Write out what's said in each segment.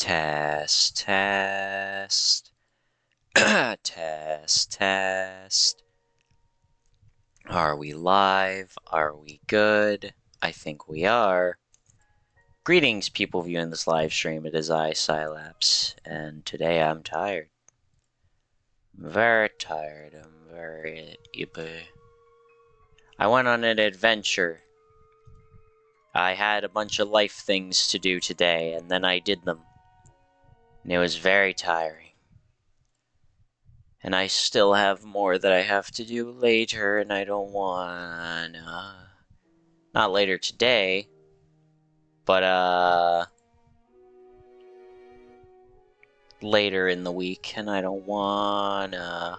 Test, test, test, test. Are we live? Are we good? I think we are. Greetings, people viewing this live stream. It is I, Scilapse, and today I'm tired. I'm very tired. I'm very ippy. I went on an adventure. I had a bunch of life things to do today, and then I did them. And it was very tiring. And I still have more that I have to do later, and I don't wanna... Not later today, but, later in the week, and I don't wanna...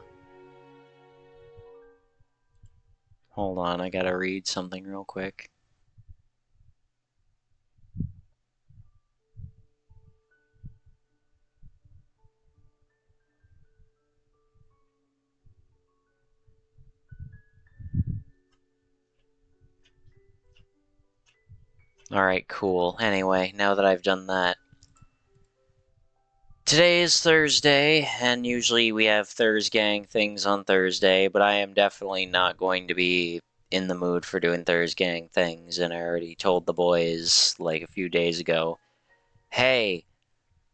Hold on, I gotta read something real quick. Alright, cool. Anyway, now that I've done that, today is Thursday, and usually we have Thursgang things on Thursday, but I am definitely not going to be in the mood for doing Thursgang things, and I already told the boys, like, a few days ago, hey,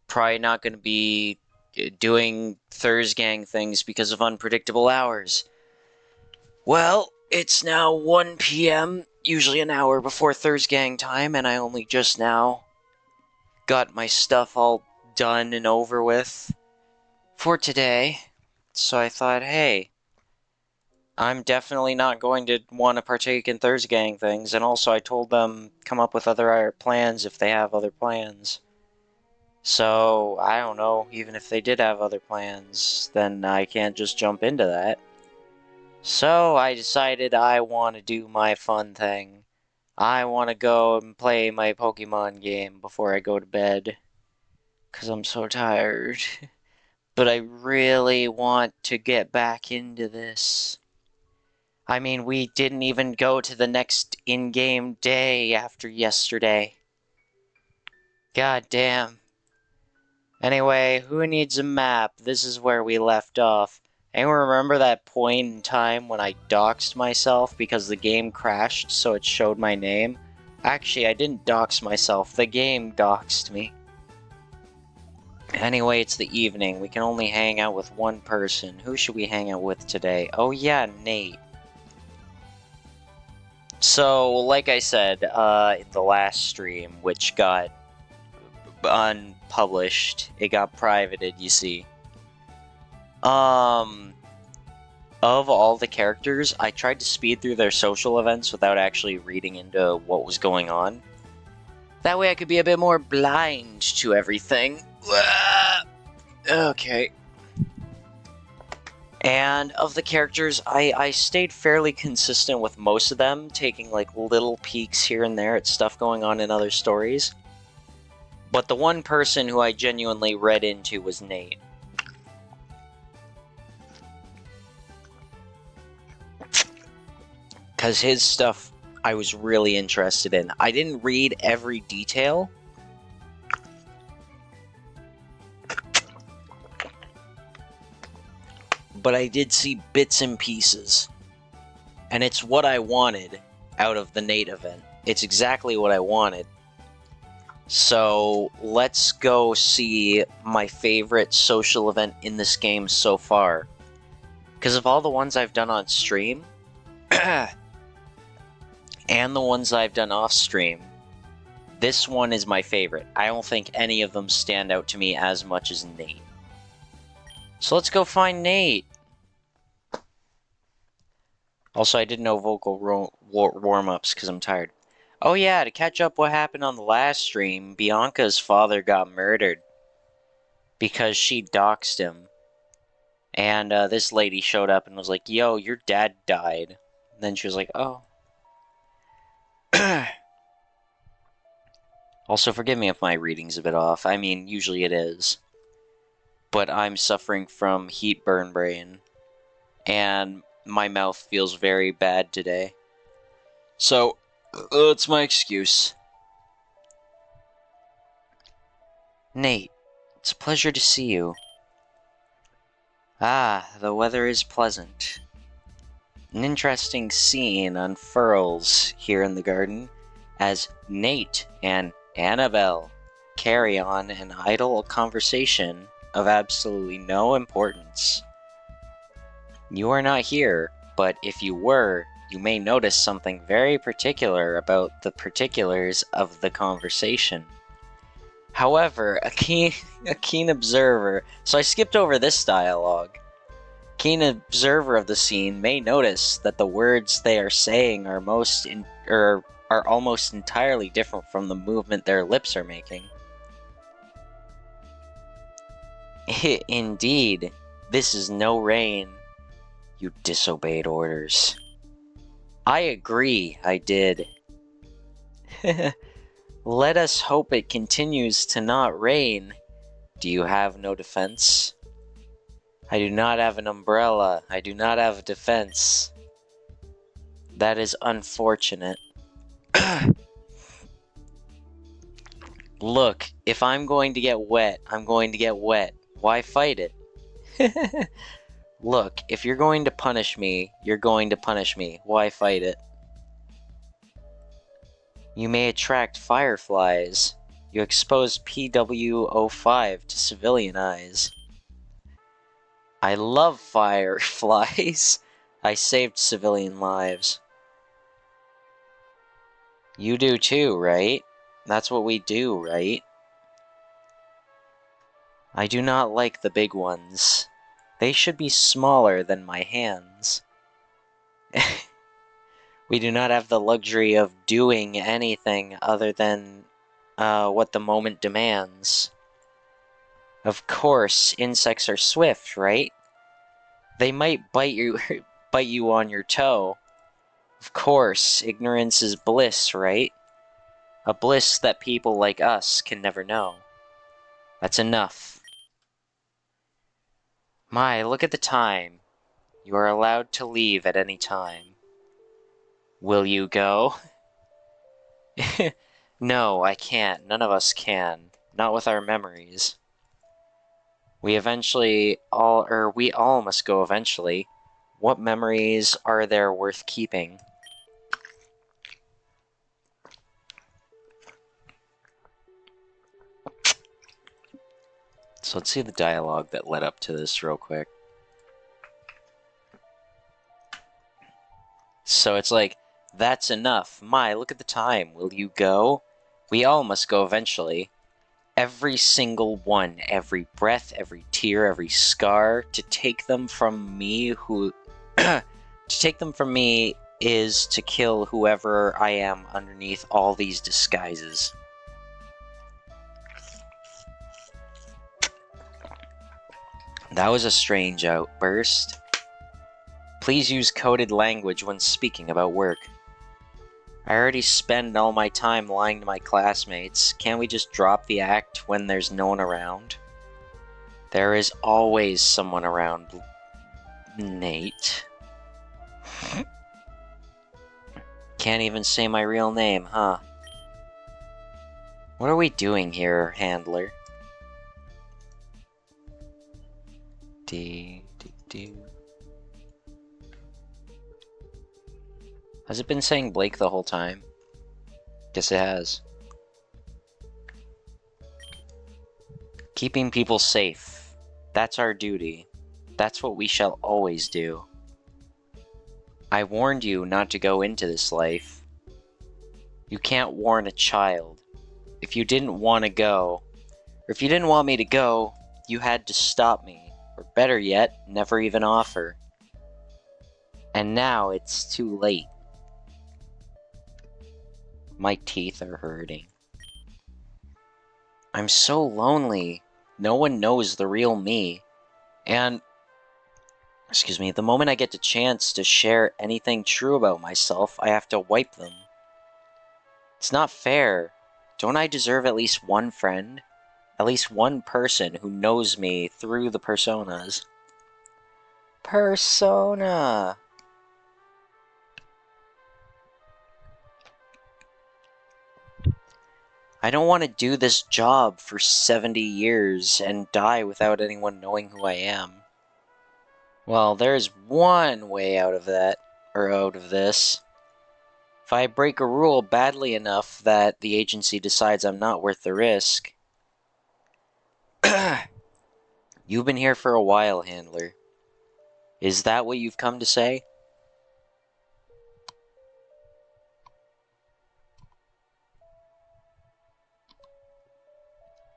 probably not going to be doing Thursgang things because of unpredictable hours. Well, it's now 1 p.m., usually an hour before Thursgang time, and I only just now got my stuff all done and over with for today. So I thought, hey, I'm definitely not going to want to partake in Thursgang things, and also I told them come up with other plans if they have other plans. So, I don't know, even if they did have other plans, then I can't just jump into that. So, I decided I want to do my fun thing. I want to go and play my Pokemon game before I go to bed. Because I'm so tired. But I really want to get back into this. I mean, we didn't even go to the next in-game day after yesterday. God damn. Anyway, who needs a map? This is where we left off. Anyone remember that point in time when I doxed myself because the game crashed so it showed my name? Actually, I didn't dox myself. The game doxed me. Anyway, it's the evening. We can only hang out with one person. Who should we hang out with today? Oh yeah, Nate. So, like I said, in the last stream, which got unpublished, it got privated, you see. Of all the characters, I tried to speed through their social events without actually reading into what was going on. That way I could be a bit more blind to everything. Okay. And of the characters, I stayed fairly consistent with most of them, taking like little peeks here and there at stuff going on in other stories. But the one person who I genuinely read into was Nate. Because his stuff I was really interested in. I didn't read every detail. But I did see bits and pieces. And it's what I wanted out of the Nate event. It's exactly what I wanted. So let's go see my favorite social event in this game so far. Because of all the ones I've done on stream, and the ones I've done off stream, this one is my favorite. I don't think any of them stand out to me as much as Nate. So let's go find Nate. Also, I did no vocal warm-ups because I'm tired. Oh yeah, to catch up what happened on the last stream, Bianca's father got murdered because she doxed him. And this lady showed up and was like, yo, your dad died. And then she was like, oh. Also, forgive me if my reading's a bit off. I mean, usually it is. But I'm suffering from heat burn brain. And my mouth feels very bad today. So, that's my excuse. Nate, It's a pleasure to see you. Ah, the weather is pleasant. An interesting scene unfurls here in the garden as Nate and Annabelle carry on an idle conversation of absolutely no importance. You are not here, but if you were, you may notice something very particular about the particulars of the conversation. However, a keen observer, so I skipped over this dialogue. Keen observer of the scene may notice that the words they are saying are almost entirely different from the movement their lips are making. Indeed, this is no rain. You disobeyed orders. I agree, I did. Let us hope it continues to not rain. Do you have no defense? I do not have an umbrella. I do not have a defense. That is unfortunate. Look, if I'm going to get wet, I'm going to get wet. Why fight it? Look, if you're going to punish me, you're going to punish me. Why fight it? You may attract fireflies. You expose PW05 to civilian eyes. I love fireflies. I saved civilian lives. You do too, right? That's what we do, right? I do not like the big ones. They should be smaller than my hands. We do not have the luxury of doing anything other than what the moment demands. Of course, insects are swift, right? They might bite you on your toe. Of course, ignorance is bliss, right? A bliss that people like us can never know. That's enough. My, look at the time. You are allowed to leave at any time. Will you go? No, I can't. None of us can. Not with our memories. We all must go eventually. What memories are there worth keeping? So let's see the dialogue that led up to this real quick. So it's like, that's enough. My, look at the time. Will you go? We all must go eventually. Every single one, every breath, every tear, every scar, to take them from me is to kill whoever I am underneath all these disguises. That was a strange outburst. Please use coded language when speaking about work. I already spend all my time lying to my classmates. Can't we just drop the act when there's no one around? There is always someone around, Nate. Can't even say my real name, huh? What are we doing here, handler? Has it been saying Blake the whole time? Guess it has. Keeping people safe. That's our duty. That's what we shall always do. I warned you not to go into this life. You can't warn a child. If you didn't want to go, or if you didn't want me to go, you had to stop me, or better yet, never even offer. And now it's too late. My teeth are hurting. I'm so lonely. No one knows the real me. And, excuse me, the moment I get the chance to share anything true about myself, I have to wipe them. It's not fair. Don't I deserve at least one friend? At least one person who knows me through the personas? Persona! I don't want to do this job for 70 years and die without anyone knowing who I am. Well, there's one way out of that, or out of this. If I break a rule badly enough that the agency decides I'm not worth the risk. You've been here for a while, Handler. Is that what you've come to say?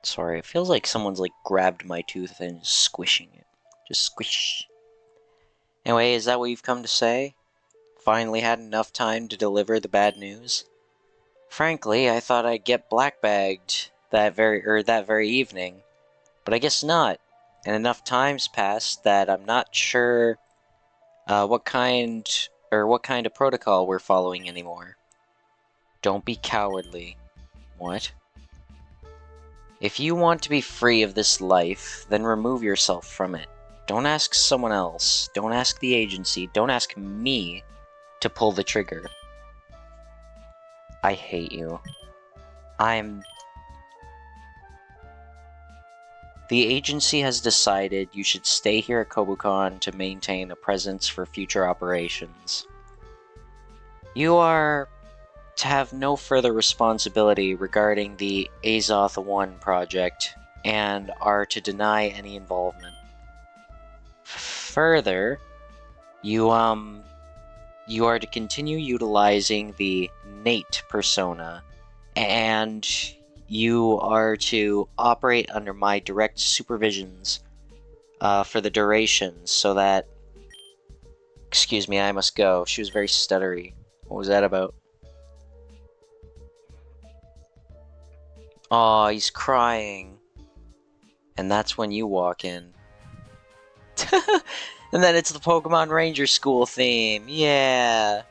Sorry, it feels like someone's like grabbed my tooth and is squishing it. Just squish. Anyway, is that what you've come to say? Finally had enough time to deliver the bad news? Frankly, I thought I'd get blackbagged that very evening, but I guess not. And enough time's passed that I'm not sure what kind of protocol we're following anymore. Don't be cowardly. What? If you want to be free of this life, then remove yourself from it. Don't ask someone else. Don't ask the agency. Don't ask me to pull the trigger. I hate you. The agency has decided you should stay here at Kobukan to maintain a presence for future operations. You are to have no further responsibility regarding the Azoth 1 project, and are to deny any involvement. Further, you are to continue utilizing the Nate persona, and you are to operate under my direct supervisions for the duration, so that... Excuse me, I must go. She was very stuttery. What was that about? Aw, he's crying. And that's when you walk in. And then it's the Pokemon Ranger School theme. Yeah.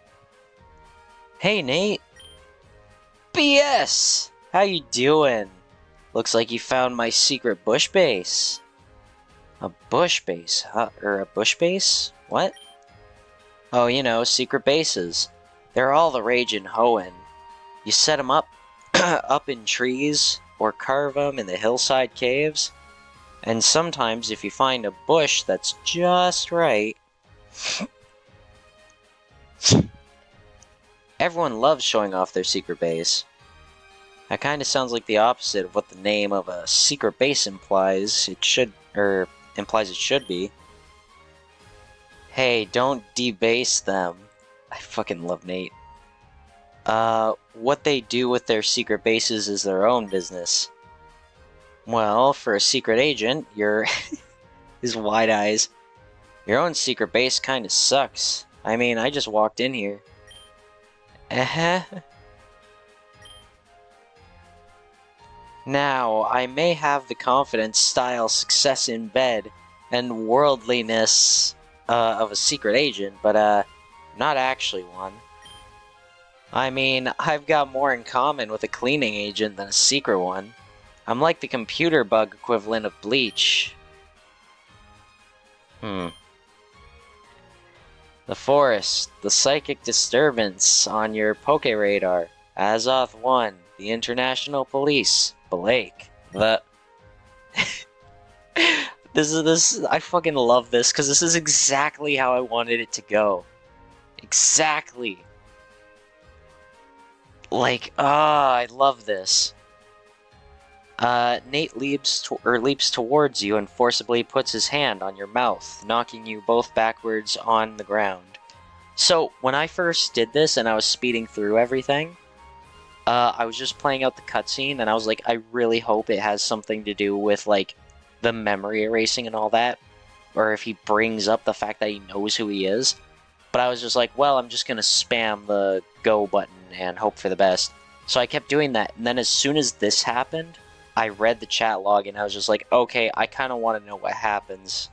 Hey, Nate. BS! How you doing? Looks like you found my secret bush base. A bush base? Huh? Or a bush base? What? Oh, you know, secret bases. They're all the rage in Hoenn. You set them up up in trees, or carve them in the hillside caves. And sometimes, if you find a bush that's just right... Everyone loves showing off their secret base. That kinda sounds like the opposite of what the name of a secret base implies it should be. Hey, don't debase them. I fucking love Nate. What they do with their secret bases is their own business. Well, for a secret agent, his wide eyes. Your own secret base kinda sucks. I mean, I just walked in here. Now, I may have the confidence, style, success in bed, and worldliness of a secret agent, but not actually one. I mean, I've got more in common with a cleaning agent than a secret one. I'm like the computer bug equivalent of Bleach. The forest, the psychic disturbance on your Poke Radar, Azoth 1, the International Police, Blake, the... I fucking love this, because this is exactly how I wanted it to go. Exactly. Like, I love this. Nate leaps towards you and forcibly puts his hand on your mouth, knocking you both backwards on the ground. So, when I first did this and I was speeding through everything, I was just playing out the cutscene, and I was like, I really hope it has something to do with, like, the memory erasing and all that, or if he brings up the fact that he knows who he is. But I was just like, well, I'm just gonna spam the go button and hope for the best. So I kept doing that, and then as soon as this happened, I read the chat log, and I was just like, okay, I kind of want to know what happens.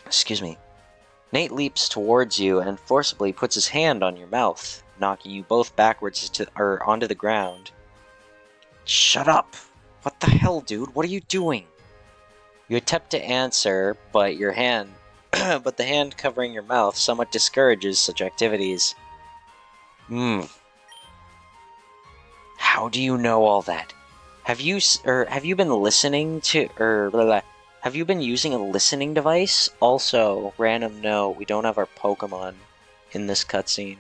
Excuse me. Nate leaps towards you and forcibly puts his hand on your mouth, knocking you both backwards onto the ground. Shut up! What the hell, dude? What are you doing? You attempt to answer, but the hand covering your mouth somewhat discourages such activities. How How do you know all that? Have you been listening to have you been using a listening device? Also, random note, we don't have our Pokemon in this cutscene,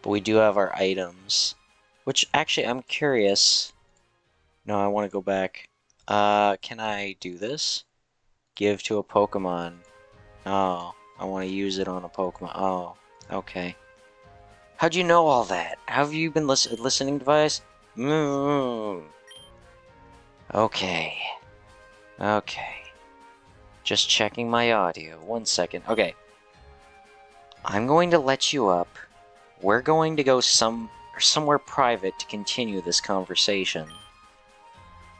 but we do have our items. Which actually, I'm curious. No, I want to go back. Can I do this? Give to a Pokemon. Oh, I want to use it on a Pokemon. Oh, okay. How'd you know all that? Have you been listening device? Okay. Okay. Just checking my audio. 1 second. Okay. I'm going to let you up. We're going to go somewhere private to continue this conversation.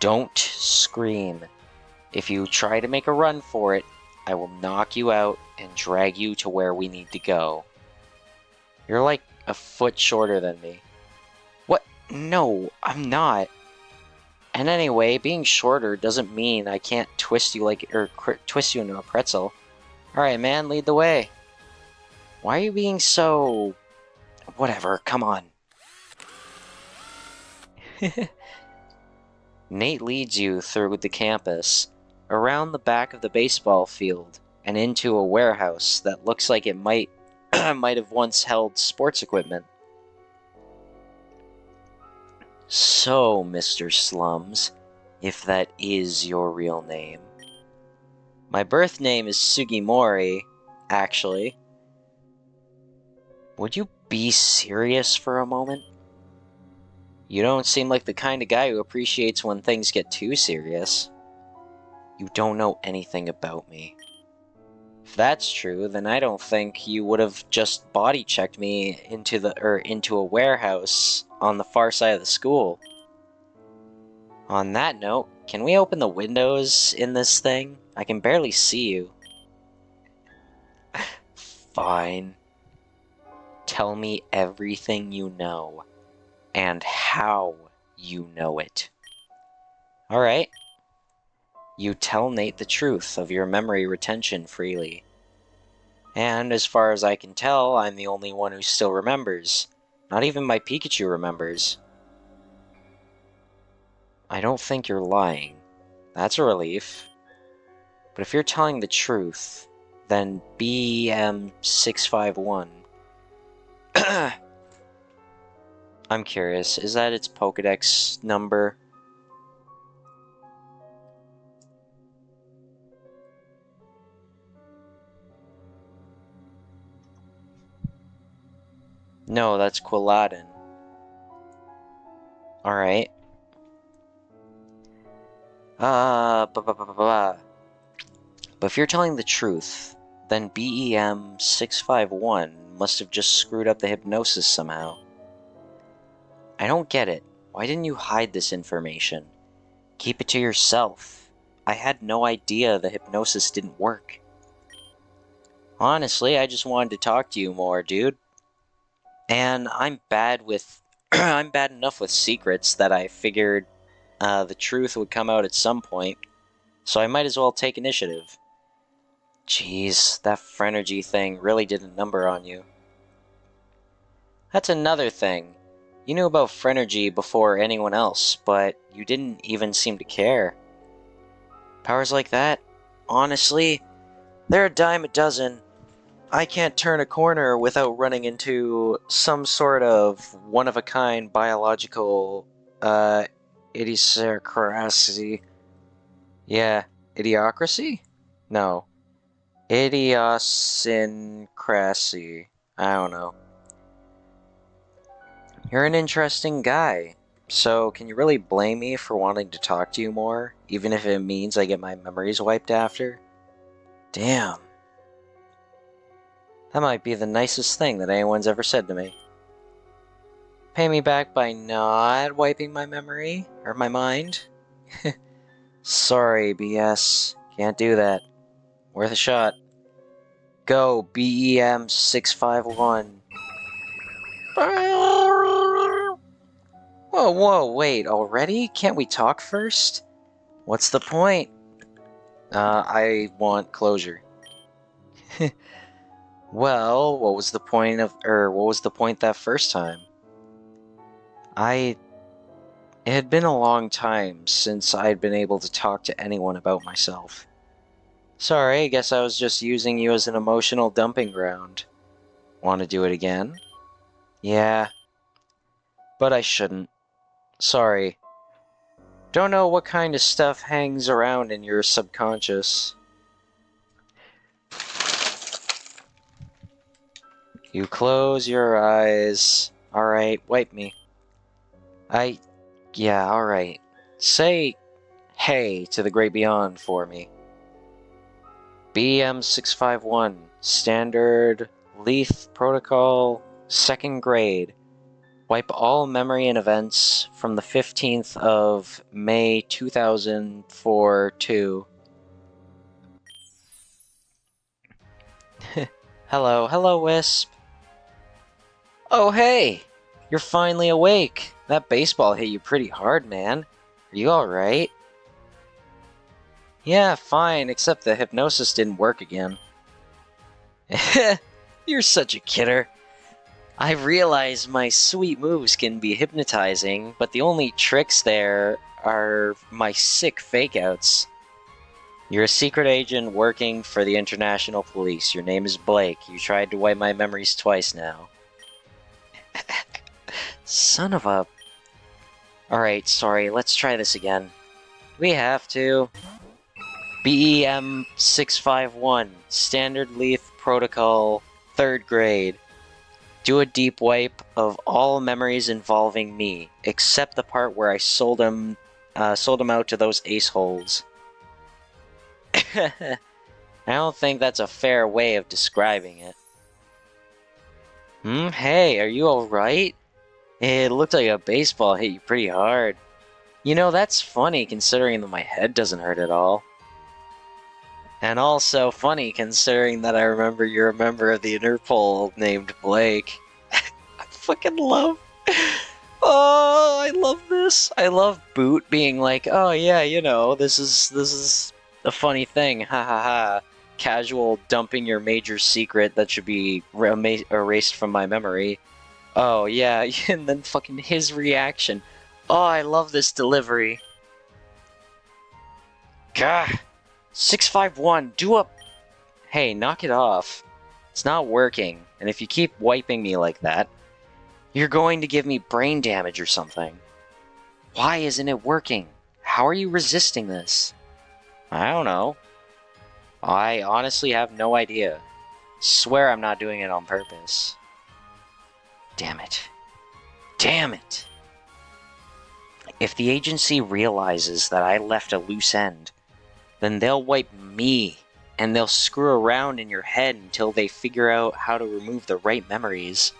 Don't scream. If you try to make a run for it, I will knock you out and drag you to where we need to go. You're like a foot shorter than me. What? No, I'm not. And anyway, being shorter doesn't mean I can't twist you twist you into a pretzel. Alright, man, lead the way. Why are you being so... Whatever, come on. Nate leads you through the campus, around the back of the baseball field, and into a warehouse that looks like it might have once held sports equipment. So, Mr. Slums, if that is your real name. My birth name is Sugimori, actually. Would you be serious for a moment? You don't seem like the kind of guy who appreciates when things get too serious. You don't know anything about me. If that's true, then I don't think you would have just body-checked me into a warehouse on the far side of the school. On that note, can we open the windows in this thing? I can barely see you. Fine. Tell me everything you know, and how you know it. Alright. You tell Nate the truth of your memory retention freely. And as far as I can tell, I'm the only one who still remembers. Not even my Pikachu remembers. I don't think you're lying. That's a relief. But if you're telling the truth, then BM651... I'm curious, is that its Pokedex number? No, that's Quilladin. Alright. But if you're telling the truth, then BEM651 must have just screwed up the hypnosis somehow. I don't get it. Why didn't you hide this information? Keep it to yourself. I had no idea the hypnosis didn't work. Honestly, I just wanted to talk to you more, dude. And I'm bad with... I'm bad enough with secrets that I figured the truth would come out at some point, so I might as well take initiative. Jeez, that Phrenergy thing really did a number on you. That's another thing. You knew about Phrenergy before anyone else, but you didn't even seem to care. Powers like that? Honestly, they're a dime a dozen. I can't turn a corner without running into some sort of one-of-a-kind biological, idiocracy. Yeah, idiocracy? No. Idiosyncrasy. I don't know. You're an interesting guy. So, can you really blame me for wanting to talk to you more, even if it means I get my memories wiped after? Damn. That might be the nicest thing that anyone's ever said to me. Pay me back by not wiping my memory, or my mind? Sorry, BS. Can't do that. Worth a shot. Go, BEM651. Whoa, wait, already? Can't we talk first? What's the point? I want closure. Well, what was the point that first time? I It had been a long time since I had been able to talk to anyone about myself. Sorry, I guess I was just using you as an emotional dumping ground. Want to do it again? Yeah, but I shouldn't. Sorry. Don't know what kind of stuff hangs around in your subconscious. You close your eyes. Alright, wipe me. Yeah, alright. Say hey to the great beyond for me. BM651, Standard Leaf Protocol, 2nd grade. Wipe all memory and events from the 15th of May 2004 to... Hello, Wisp. Oh, hey! You're finally awake. That baseball hit you pretty hard, man. Are you alright? Yeah, fine, except the hypnosis didn't work again. You're such a kidder. I realize my sweet moves can be hypnotizing, but the only tricks there are my sick fake-outs. You're a secret agent working for the International Police. Your name is Blake. You tried to wipe my memories twice now. Son of a... Alright, sorry, let's try this again. We have to. BEM651, Standard Leaf Protocol, 3rd grade. Do a deep wipe of all memories involving me, except the part where I sold him out to those ace-holes. I don't think that's a fair way of describing it. Hey, are you alright? It looked like a baseball hit you pretty hard. You know, that's funny considering that my head doesn't hurt at all. And also funny considering that I remember you're a member of the Interpol named Blake. I fucking love... Oh, I love this. I love Boot being like, oh yeah, you know, this is a funny thing, ha ha ha. Casual dumping your major secret that should be erased from my memory. Oh yeah, and then fucking his reaction. Oh, I love this delivery. Gah! 651, do up! Hey, knock it off. It's not working, and if you keep wiping me like that, you're going to give me brain damage or something. Why isn't it working? How are you resisting this? I don't know. I honestly have no idea. Swear I'm not doing it on purpose. Damn it. Damn it! If the agency realizes that I left a loose end, then they'll wipe me, and they'll screw around in your head until they figure out how to remove the right memories.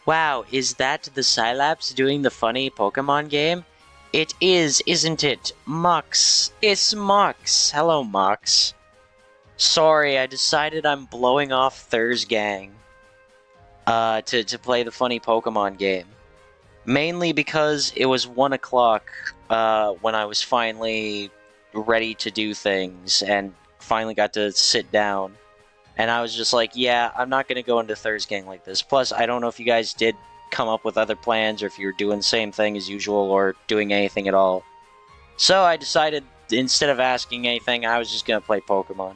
Wow, is that the Scilabs doing the funny Pokemon game? It is, isn't it? Mux. It's Mux. Hello, Mux. Sorry, I decided I'm blowing off Thursgang to play the funny Pokemon game. Mainly because it was 1 o'clock when I was finally ready to do things and finally got to sit down. And I was just like, yeah, I'm not going to go into Thursgang like this. Plus, I don't know if you guys did come up with other plans or if you were doing the same thing as usual or doing anything at all. So I decided, instead of asking anything, I was just going to play Pokemon.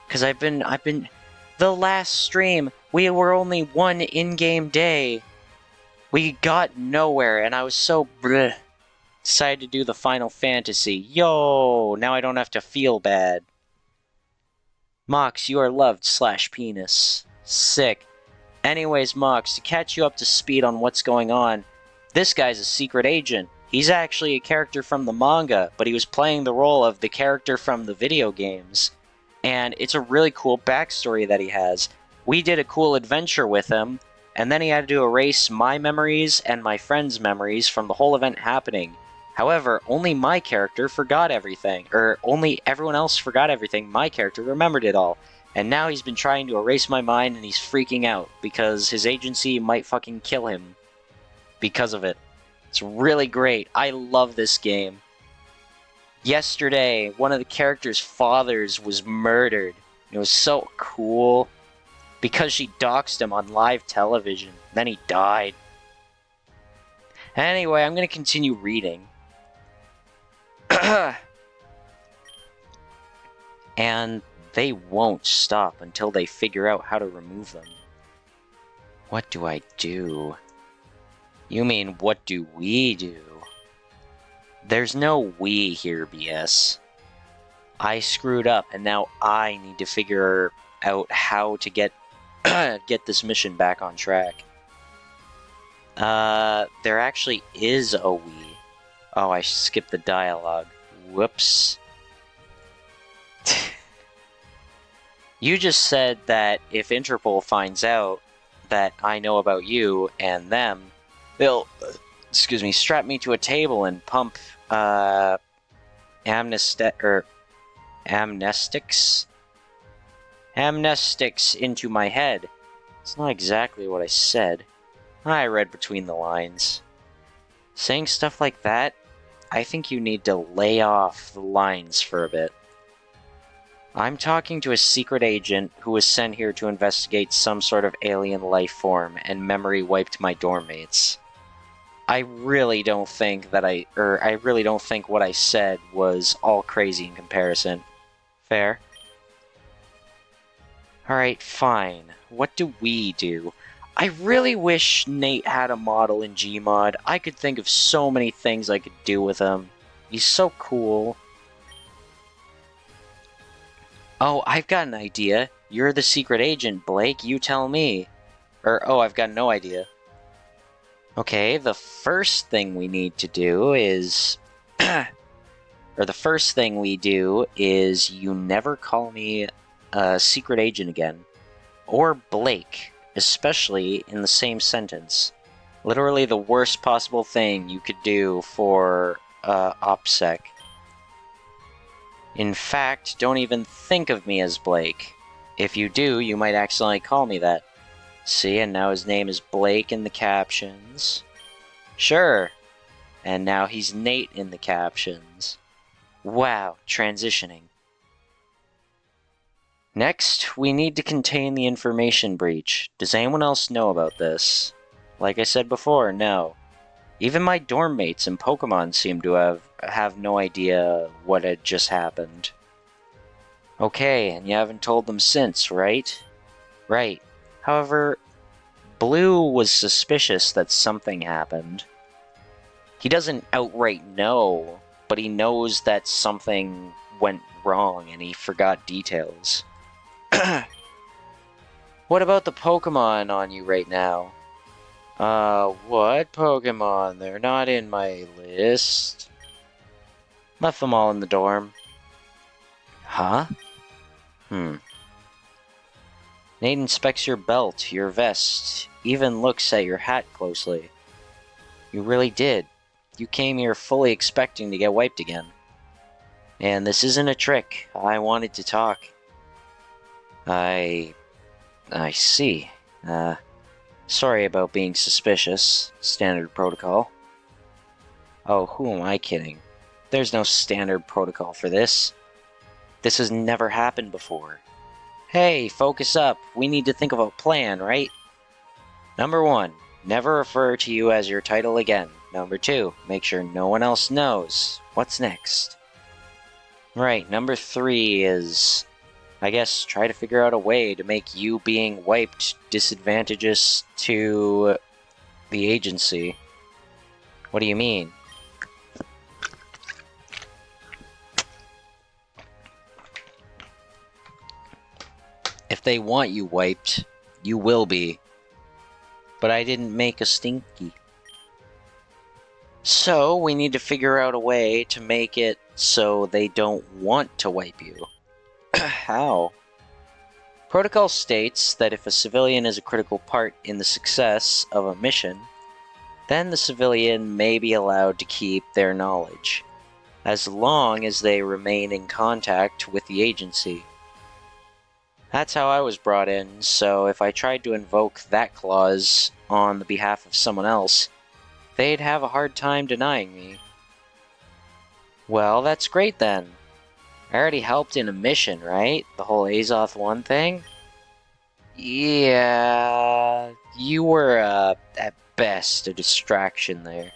Because I've been... The last stream, we were only one in-game day. We got nowhere, and I was so bleh. Decided to do the Final Fantasy. Yo! Now I don't have to feel bad. Mox, you are loved / penis. Sick. Anyways, Mox, to catch you up to speed on what's going on, this guy's a secret agent. He's actually a character from the manga, but he was playing the role of the character from the video games. And it's a really cool backstory that he has. We did a cool adventure with him, and then he had to erase my memories and my friend's memories from the whole event happening. However, only my character forgot everything, or only everyone else forgot everything. My character remembered it all. And now he's been trying to erase my mind and he's freaking out because his agency might fucking kill him because of it. It's really great. I love this game. Yesterday, one of the character's fathers was murdered. It was so cool because she doxed him on live television. Then he died. Anyway, I'm going to continue reading. And they won't stop until they figure out how to remove them. What do I do? You mean, what do we do? There's no we here, BS. I screwed up, and now I need to figure out how to get this mission back on track. There actually is a we. Oh, I skipped the dialogue. Whoops. You just said that if Interpol finds out that I know about you and them, they'll, strap me to a table and pump, amnestics into my head. It's not exactly what I said. I read between the lines. Saying stuff like that, I think you need to lay off the lines for a bit. I'm talking to a secret agent who was sent here to investigate some sort of alien life form and memory wiped my dorm mates. I really don't think what I said was all crazy in comparison. Fair? Alright, fine. What do we do? I really wish Nate had a model in Gmod. I could think of so many things I could do with him. He's so cool. Oh, I've got an idea. You're the secret agent, Blake. You tell me. I've got no idea. Okay, the first thing we need to do is... the first thing we do is you never call me a secret agent again. Or Blake, especially in the same sentence. Literally the worst possible thing you could do for OPSEC. In fact, don't even think of me as Blake. If you do, you might accidentally call me that. See, and now his name is Blake in the captions. Sure. And now he's Nate in the captions. Wow, transitioning. Next, we need to contain the information breach. Does anyone else know about this? Like I said before, no. Even my dorm mates and Pokemon seem to have no idea what had just happened. Okay, and you haven't told them since, right? Right. However, Blue was suspicious that something happened. He doesn't outright know, but he knows that something went wrong and he forgot details. What about the Pokemon on you right now? What Pokemon? They're not in my list. Left them all in the dorm. Huh? Nate inspects your belt, your vest, even looks at your hat closely. You really did. You came here fully expecting to get wiped again. And this isn't a trick. I wanted to talk. I see. Sorry about being suspicious. Standard protocol. Oh, who am I kidding? There's no standard protocol for this. This has never happened before. Hey, focus up. We need to think of a plan, right? Number 1, never refer to you as your title again. Number 2, make sure no one else knows. What's next? Right, number 3 is... I guess try to figure out a way to make you being wiped disadvantageous to the agency. What do you mean? If they want you wiped, you will be. But I didn't make a stinky. So we need to figure out a way to make it so they don't want to wipe you. How? Protocol states that if a civilian is a critical part in the success of a mission, then the civilian may be allowed to keep their knowledge, as long as they remain in contact with the agency. That's how I was brought in, so if I tried to invoke that clause on the behalf of someone else, they'd have a hard time denying me. Well, that's great then. I already helped in a mission, right? The whole Azoth 1 thing? Yeah, you were, at best, a distraction there.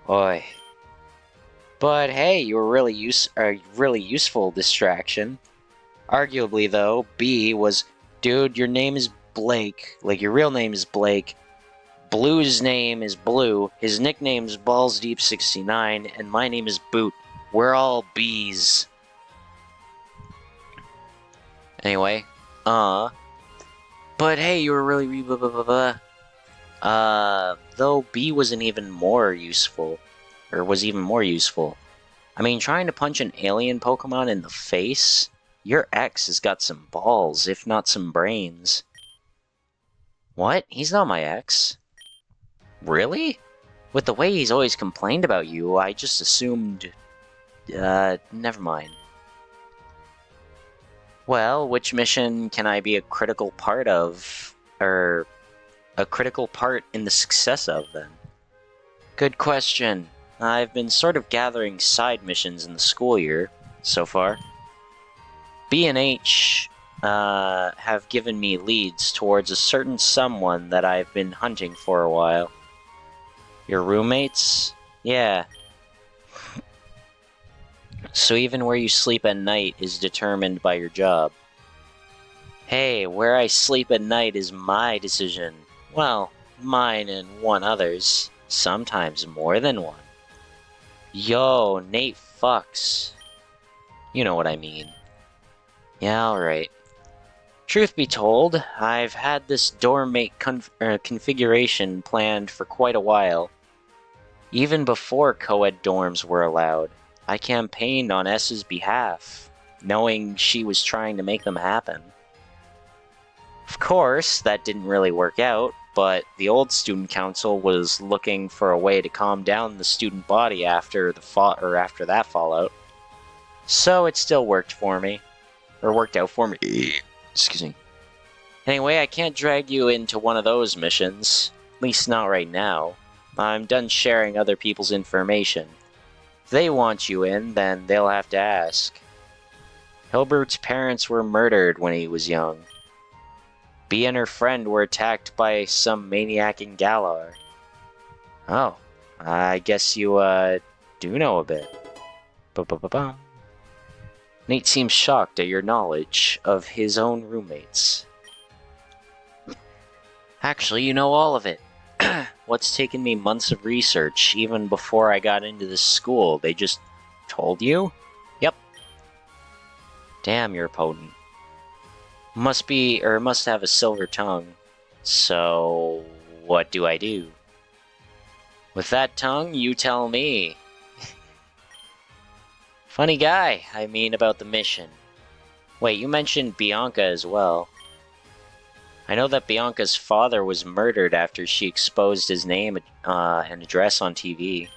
Oi. But hey, you were a really useful distraction. Arguably, though, B was, dude, your name is Blake. Like, your real name is Blake. Blue's name is Blue. His nickname's Balls Deep 69, and my name is Boot. We're all B's. Anyway, but hey, you were really blah blah blah blah. Though B wasn't even more useful, or was even more useful. I mean, trying to punch an alien Pokemon in the face? Your ex has got some balls, if not some brains. What? He's not my ex. Really? With the way he's always complained about you, I just assumed... never mind. Well, which mission can I be a critical part of? Or... a critical part in the success of, then? Good question. I've been sort of gathering side missions in the school year, so far. B and H have given me leads towards a certain someone that I've been hunting for a while. Your roommates? Yeah. So even where you sleep at night is determined by your job. Hey, where I sleep at night is my decision. Well, mine and one other's. Sometimes more than one. Yo, Nate fucks. You know what I mean. Yeah, alright. Truth be told, I've had this dormmate configuration planned for quite a while. Even before co-ed dorms were allowed, I campaigned on S's behalf, knowing she was trying to make them happen. Of course, that didn't really work out, but the old student council was looking for a way to calm down the student body after that fallout. So it still worked for me. Or worked out for me. Excuse me. Anyway, I can't drag you into one of those missions. At least not right now. I'm done sharing other people's information. If they want you in, then they'll have to ask. Hilbert's parents were murdered when he was young. Bea and her friend were attacked by some maniac in Galar. Oh, I guess you, do know a bit. Ba-ba-ba-bum. Nate seems shocked at your knowledge of his own roommates. Actually, you know all of it. What's taken me months of research, even before I got into this school, they just told you? Yep. Damn, you're potent. Must have a silver tongue. So, what do I do? With that tongue, you tell me. Funny guy, I mean about the mission. Wait, you mentioned Bianca as well. I know that Bianca's father was murdered after she exposed his name and address on TV.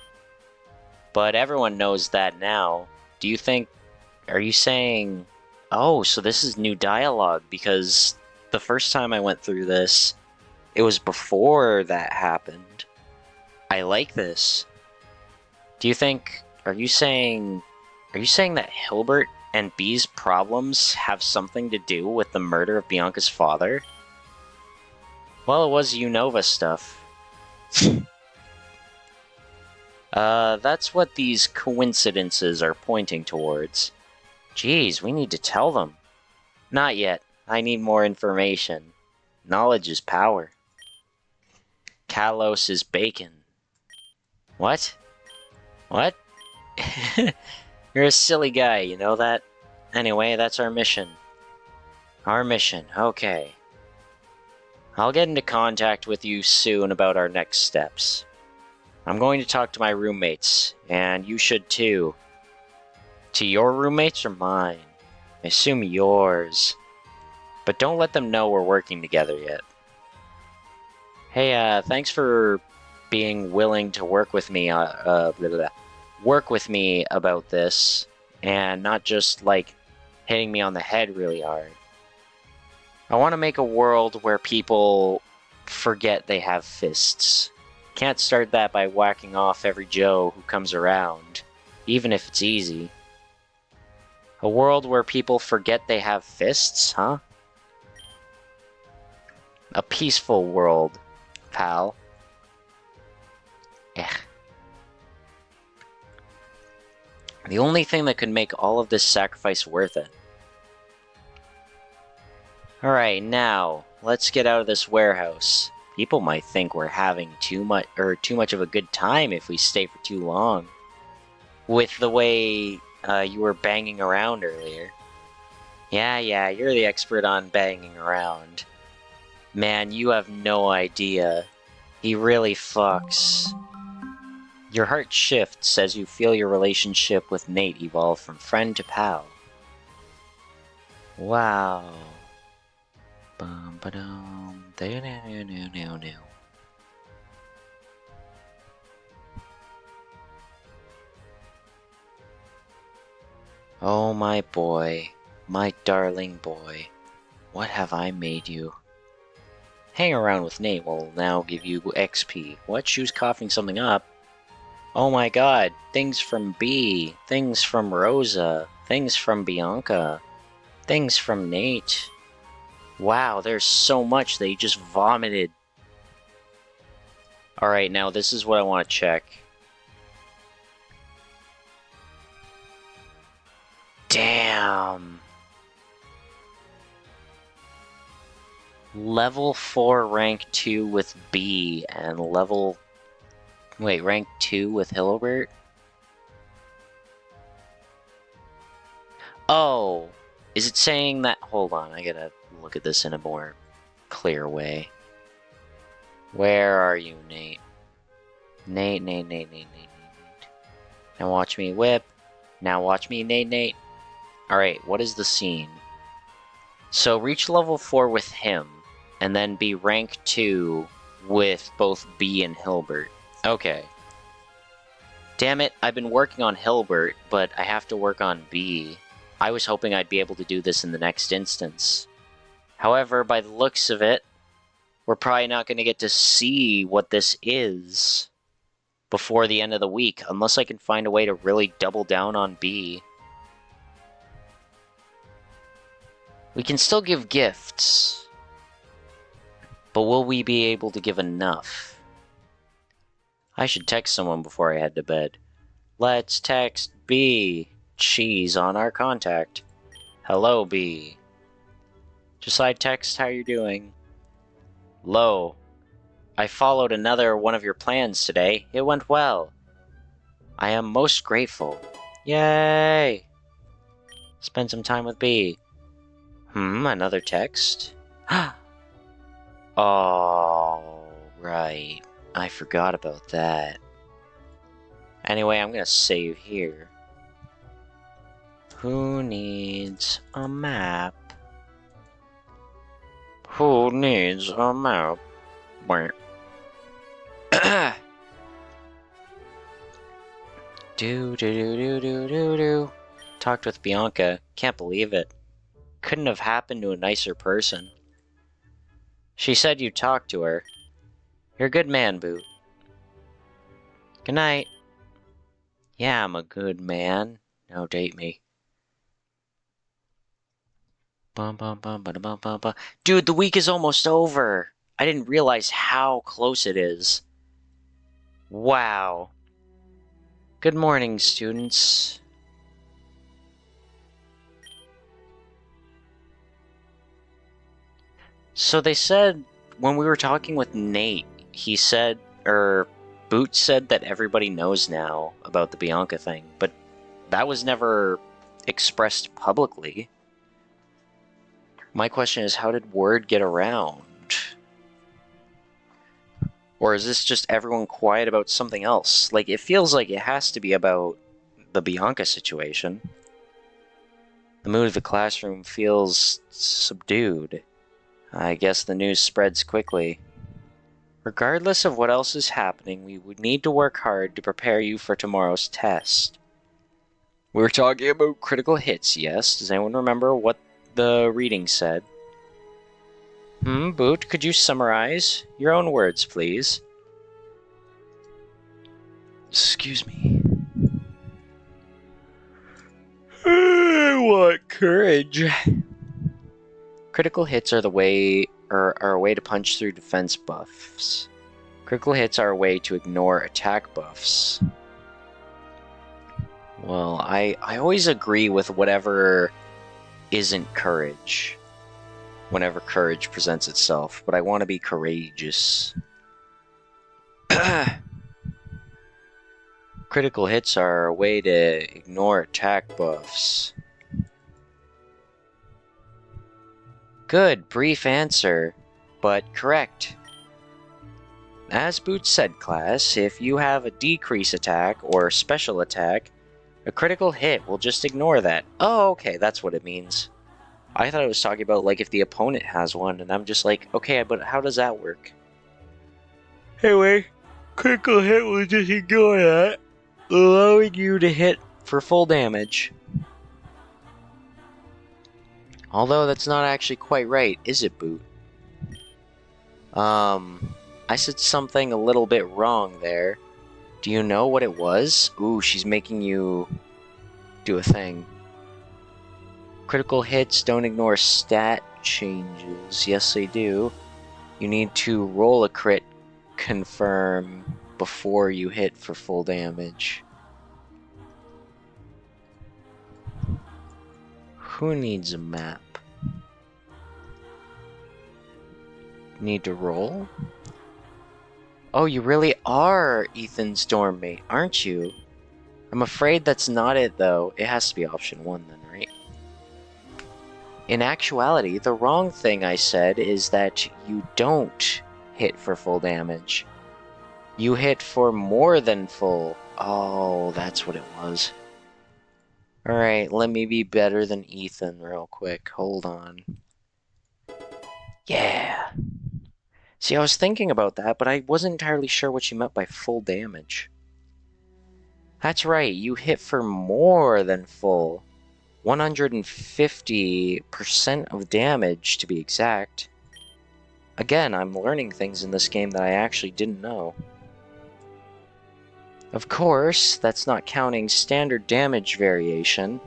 But everyone knows that now. Are you saying... Oh, so this is new dialogue, because the first time I went through this, it was before that happened. I like this. Are you saying that Hilbert and Bee's problems have something to do with the murder of Bianca's father? Well, it was Unova stuff. That's what these coincidences are pointing towards. Geez, we need to tell them. Not yet. I need more information. Knowledge is power. Kalos is bacon. What? What? You're a silly guy, you know that? Anyway, that's our mission. Our mission, okay. I'll get into contact with you soon about our next steps. I'm going to talk to my roommates, and you should too. To your roommates or mine? I assume yours. But don't let them know we're working together yet. Hey, thanks for being willing to work with me, work with me about this, and not just, like, hitting me on the head really hard. I want to make a world where people forget they have fists. Can't start that by whacking off every Joe who comes around, even if it's easy. A world where people forget they have fists, huh? A peaceful world, pal. Eh. The only thing that could make all of this sacrifice worth it. Alright, now, let's get out of this warehouse. People might think we're having too much of a good time if we stay for too long. With the way you were banging around earlier. Yeah, you're the expert on banging around. Man, you have no idea. He really fucks. Your heart shifts as you feel your relationship with Nate evolve from friend to pal. Wow. Bum ba dum. Oh my boy, my darling boy, what have I made you? Hang around with Nate will now give you XP. What? She was coughing something up. Oh my god, things from B, things from Rosa, things from Bianca, things from Nate. Wow, there's so much that he just vomited. Alright, now this is what I want to check. Damn. Level 4 rank 2 with B and level... Wait, rank 2 with Hilbert? Oh, is it saying that... Hold on, I gotta look at this in a more clear way. Where are you, Nate? Nate. Now watch me whip. Now watch me, Nate. Alright, what is the scene? So reach level 4 with him, and then be rank 2 with both B and Hilbert. Okay. Damn it, I've been working on Hilbert, but I have to work on B. I was hoping I'd be able to do this in the next instance. However, by the looks of it, we're probably not going to get to see what this is before the end of the week, unless I can find a way to really double down on B. We can still give gifts, but will we be able to give enough? I should text someone before I head to bed. Let's text B. She's on our contact. Hello, B. Just side text, how you doing? Lo. I followed another one of your plans today. It went well. I am most grateful. Yay! Spend some time with B. Another text? Oh, right. I forgot about that. Anyway, I'm gonna save here. Who needs a map? Who needs a map? Do. Talked with Bianca. Can't believe it. Couldn't have happened to a nicer person. She said you talked to her. You're a good man, Boot. Good night. Yeah, I'm a good man. Now date me. Bum. Dude, the week is almost over. I didn't realize how close it is. Wow. Good morning, students. So they said, when we were talking with Nate, he said, Boot said that everybody knows now about the Bianca thing, but that was never expressed publicly. My question is, how did word get around? Or is this just everyone quiet about something else? Like, it feels like it has to be about the Bianca situation. The mood of the classroom feels subdued. I guess the news spreads quickly. Regardless of what else is happening, we would need to work hard to prepare you for tomorrow's test. We were talking about critical hits, yes? Does anyone remember what the reading said? Boot, could you summarize? Your own words, please. Excuse me. I want courage. Critical hits are a way to punch through defense buffs. Critical hits are a way to ignore attack buffs. Well, I always agree with whatever isn't courage whenever courage presents itself, but I want to be courageous. Critical hits are a way to ignore attack buffs. Good, brief answer, but correct. As Boots said, class, if you have a decrease attack or special attack, a critical hit will just ignore that. Oh, okay, that's what it means. I thought it was talking about, like, if the opponent has one, and I'm just like, okay, but how does that work? Anyway, critical hit will just ignore that, allowing you to hit for full damage. Although that's not actually quite right, is it, Boot? I said something a little bit wrong there. Do you know what it was? Ooh, she's making you do a thing. Critical hits don't ignore stat changes. Yes, they do. You need to roll a crit confirm before you hit for full damage. Who needs a map? Need to roll? Oh, you really are Ethan's dorm mate, aren't you? I'm afraid that's not it, though. It has to be option 1 then, right? In actuality, the wrong thing I said is that you don't hit for full damage. You hit for more than full. Oh, that's what it was. Alright, let me be better than Ethan real quick. Hold on. Yeah. See, I was thinking about that, but I wasn't entirely sure what you meant by full damage. That's right, you hit for more than full. 150% of damage, to be exact. Again, I'm learning things in this game that I actually didn't know. Of course, that's not counting standard damage variation.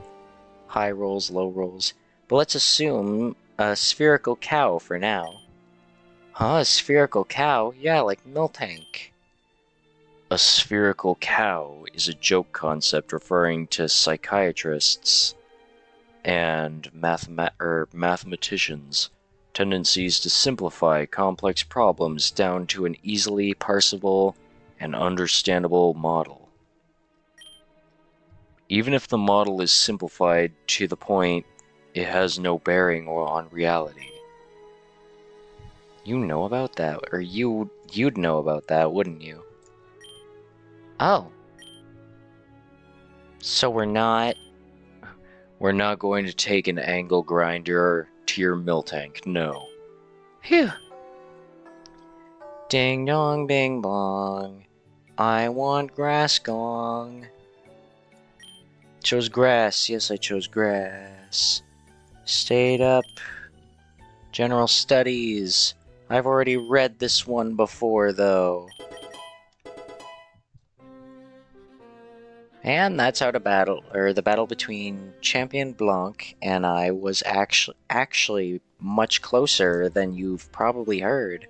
High rolls, low rolls. But let's assume a spherical cow for now. Huh, a spherical cow? Yeah, like Miltank. A spherical cow is a joke concept referring to psychiatrists and mathematicians' tendencies to simplify complex problems down to an easily parsable and understandable model. Even if the model is simplified to the point it has no bearing on reality. You know about that, or you'd know about that, wouldn't you? Oh. So we're not going to take an angle grinder to your Miltank, no. Phew. Ding dong bing bong. I want grass gong. Chose grass. Yes, I chose grass. Stayed up. General studies. I've already read this one before, though. And that's how the battle between Champion Blanc and I was actually much closer than you've probably heard.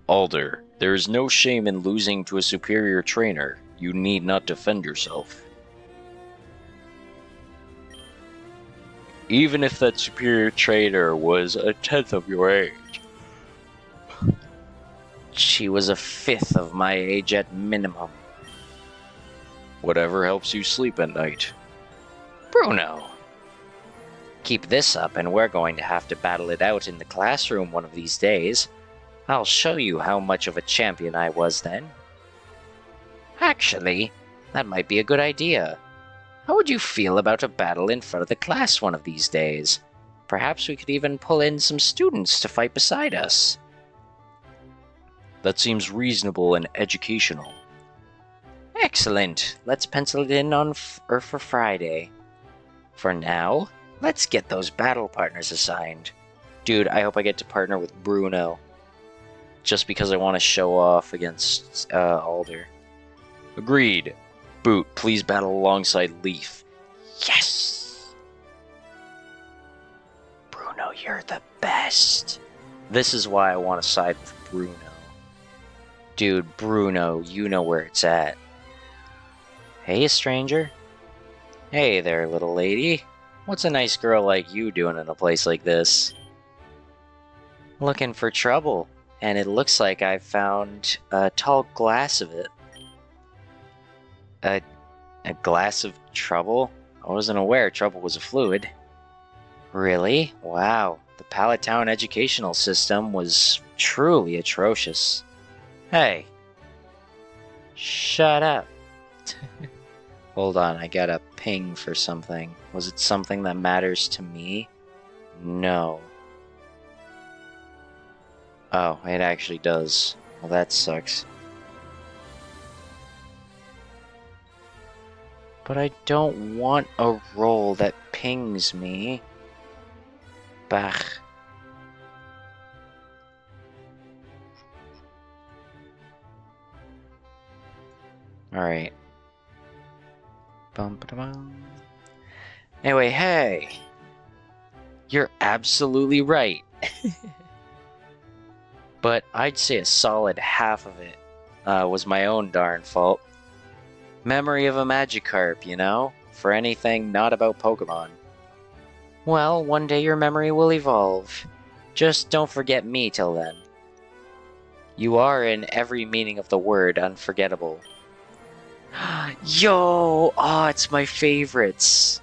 Alder, there is no shame in losing to a superior trainer. You need not defend yourself. Even if that superior trainer was a tenth of your age. She was a fifth of my age at minimum. Whatever helps you sleep at night. Bruno! Keep this up and we're going to have to battle it out in the classroom one of these days. I'll show you how much of a champion I was then. Actually, that might be a good idea. How would you feel about a battle in front of the class one of these days? Perhaps we could even pull in some students to fight beside us. That seems reasonable and educational. Excellent. Let's pencil it in for Friday. For now, let's get those battle partners assigned. Dude, I hope I get to partner with Bruno. Just because I want to show off against Alder. Agreed. Boot, please battle alongside Leaf. Yes! Bruno, you're the best. This is why I want to side with Bruno. Dude, Bruno, you know where it's at. Hey, stranger. Hey there, little lady. What's a nice girl like you doing in a place like this? Looking for trouble, and it looks like I've found a tall glass of it. A glass of trouble? I wasn't aware trouble was a fluid. Really? Wow. The Pallet Town educational system was truly atrocious. Hey. Shut up. Hold on, I got a ping for something. Was it something that matters to me? No. Oh, it actually does. Well, that sucks. But I don't want a role that pings me. Bah. Alright. Bum-ba-da-bum. Anyway, hey! You're absolutely right. But I'd say a solid half of it was my own darn fault. Memory of a Magikarp, you know? For anything not about Pokemon. Well, one day your memory will evolve. Just don't forget me till then. You are, in every meaning of the word, unforgettable. Yo! Oh, it's my favorites.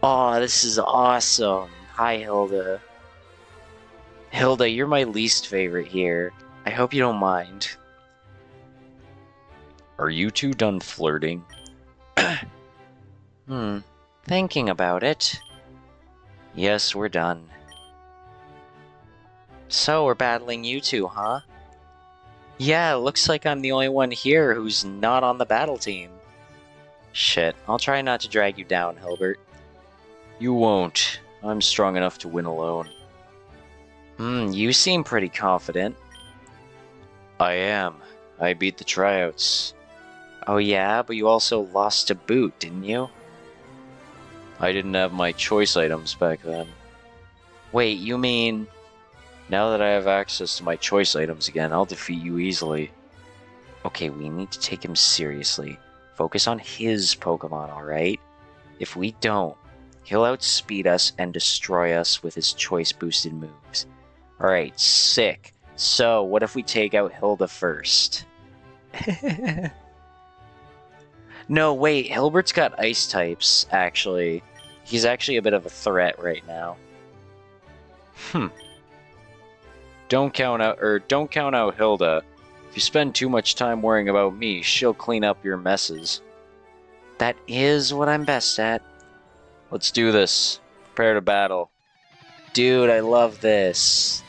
Oh, this is awesome. Hi, Hilda. Hilda, you're my least favorite here. I hope you don't mind. Are you two done flirting? Thinking about it. Yes, we're done. So, we're battling you two, huh? Yeah, it looks like I'm the only one here who's not on the battle team. Shit, I'll try not to drag you down, Hilbert. You won't. I'm strong enough to win alone. You seem pretty confident. I am. I beat the tryouts. Oh yeah, but you also lost to Boot, didn't you? I didn't have my choice items back then. Wait, you mean... Now that I have access to my choice items again, I'll defeat you easily. Okay, we need to take him seriously. Focus on his Pokemon, alright? If we don't, he'll outspeed us and destroy us with his choice-boosted moves. Alright, sick. So, what if we take out Hilda first? No, wait, Hilbert's got ice types, actually. He's actually a bit of a threat right now. Don't count out Hilda. If you spend too much time worrying about me, she'll clean up your messes. That is what I'm best at. Let's do this. Prepare to battle. Dude, I love this.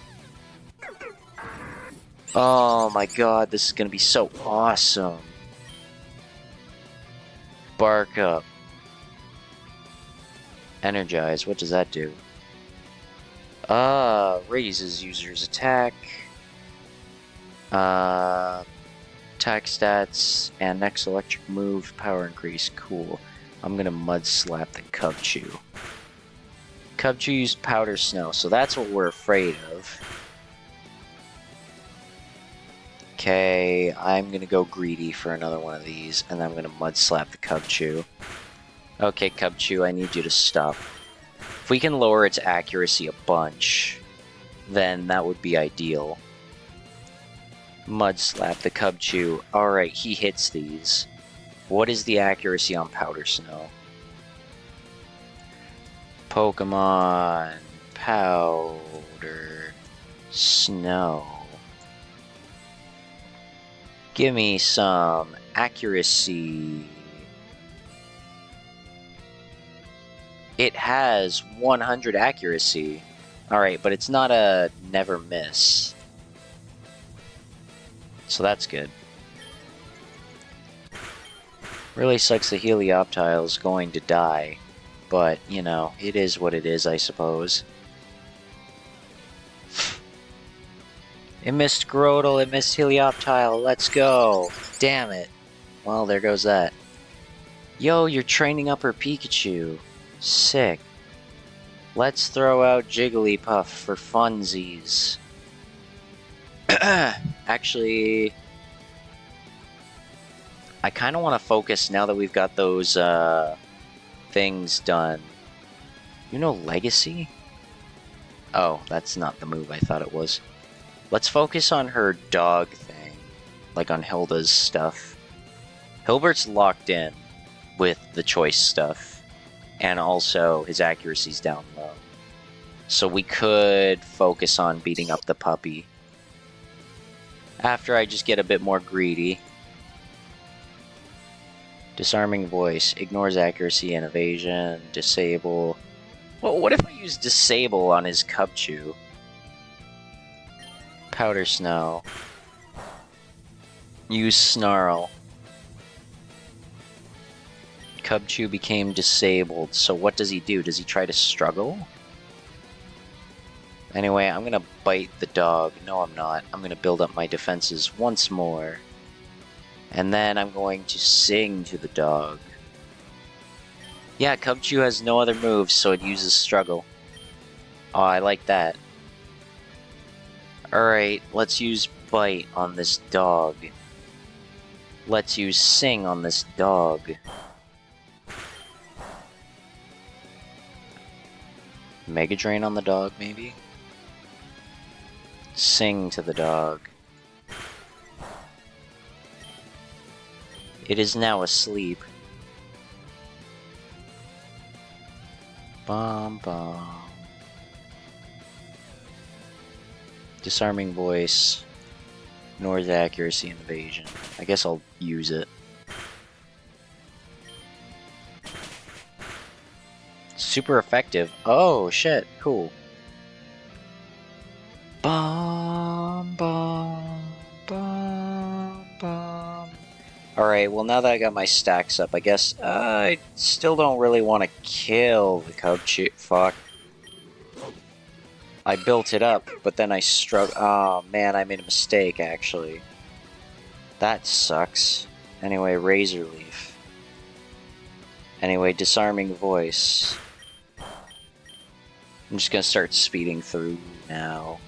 Oh my god, this is gonna be so awesome. Bark up. Energize, what does that do? Raises user's attack. Attack stats, and next electric move, power increase. Cool. I'm gonna mud slap the Cubchoo. Cubchoo used Powder Snow, so that's what we're afraid of. Okay, I'm gonna go greedy for another one of these, and then I'm gonna mud slap the Cubchoo. Okay, Cubchoo, I need you to stop. If we can lower its accuracy a bunch, then that would be ideal. Mud slap the Cubchoo. Alright, he hits these. What is the accuracy on Powder Snow? Pokemon Powder Snow. Give me some accuracy. It has 100 accuracy. Alright, but it's not a never miss. So that's good. Really sucks the Helioptile is going to die. But, you know, it is what it is, I suppose. It missed Grotle, it missed Helioptile, let's go! Damn it. Well, there goes that. Yo, you're training up her Pikachu. Sick. Let's throw out Jigglypuff for funsies. Actually... I kind of want to focus now that we've got those things done. You know Legacy? Oh, that's not the move I thought it was. Let's focus on her dog thing, like on Hilda's stuff. Hilbert's locked in with the choice stuff, and also his accuracy's down low. So we could focus on beating up the puppy. After I just get a bit more greedy. Disarming Voice, ignores accuracy and evasion, disable. Well, what if I use disable on his Cubchoo? Powder Snow. Use Snarl. Cubchoo became disabled, so what does he do? Does he try to struggle? Anyway, I'm gonna bite the dog. No, I'm not. I'm gonna build up my defenses once more. And then I'm going to sing to the dog. Yeah, Cubchoo has no other moves, so it uses struggle. Oh, I like that. Alright, let's use bite on this dog. Let's use sing on this dog. Mega Drain on the dog, maybe? Sing to the dog. It is now asleep. Bum bum. Disarming Voice. Ignores accuracy and evasion. I guess I'll use it. Super effective. Oh shit, cool. Bum bum bum bum. Alright, well now that I got my stacks up, I guess I still don't really want to kill the Cubchoo. Fuck. I built it up, but then I struck. Oh man, I made a mistake actually. That sucks. Anyway, Razor Leaf. Anyway, Disarming Voice. I'm just gonna start speeding through now.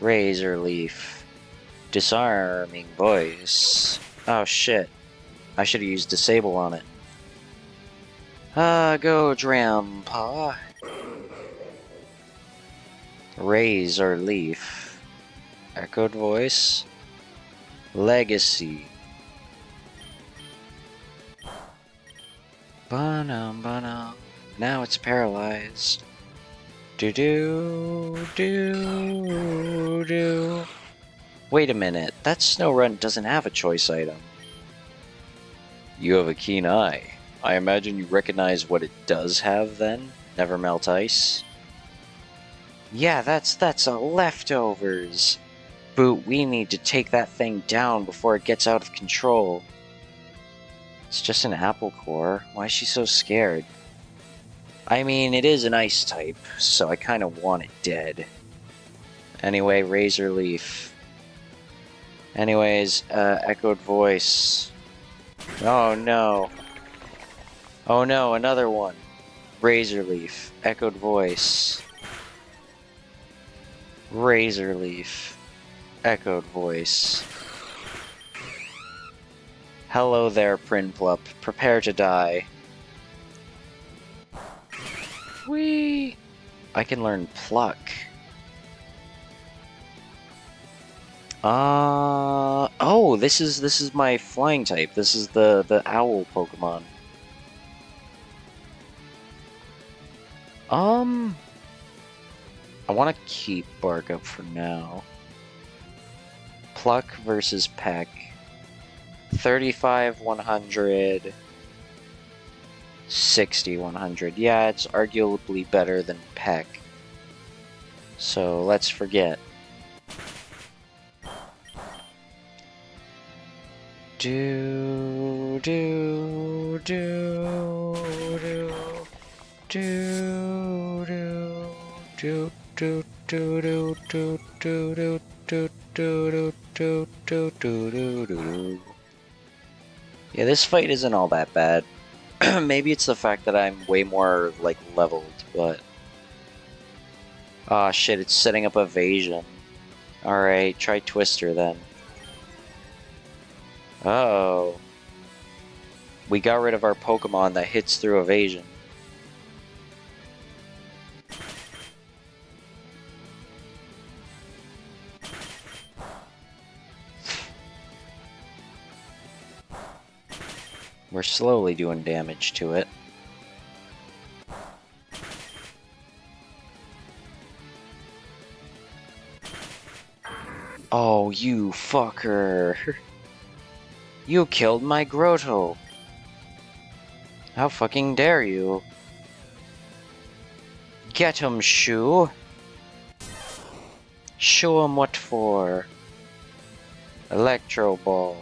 Razor Leaf. Disarming Voice. Oh shit. I should have used Disable on it. Go Drampa. Razor Leaf. Echoed Voice. Legacy. Banum banum. Now it's paralyzed. Do do do do. Wait a minute, that Snorunt doesn't have a choice item. You have a keen eye. I imagine you recognize what it does have then? Never Melt Ice? Yeah, that's a leftovers. Boot, we need to take that thing down before it gets out of control. It's just an apple core. Why is she so scared? I mean, it is an ice type, so I kind of want it dead. Anyway, Razor Leaf. Anyways, Echoed Voice. Oh no. Oh no, another one. Razor Leaf. Echoed Voice. Razor Leaf. Echoed Voice. Hello there, Prinplup. Prepare to die. Whee! I can learn Pluck. Oh, this is my flying type. This is the owl Pokemon. I want to keep Bark up for now. Pluck versus Peck. 35, 100. 60, 100. Yeah, it's arguably better than Peck. So let's forget. Do do do do do do do do do do do do do do do. Yeah, this fight isn't all that bad. Maybe it's the fact that I'm way more like leveled, but ah shit, it's setting up evasion. All right, try Twister then. Oh. We got rid of our Pokemon that hits through evasion. We're slowly doing damage to it. Oh, you fucker. You killed my Grotto. How fucking dare you? Get him, Shu. Show him what for. Electro Ball.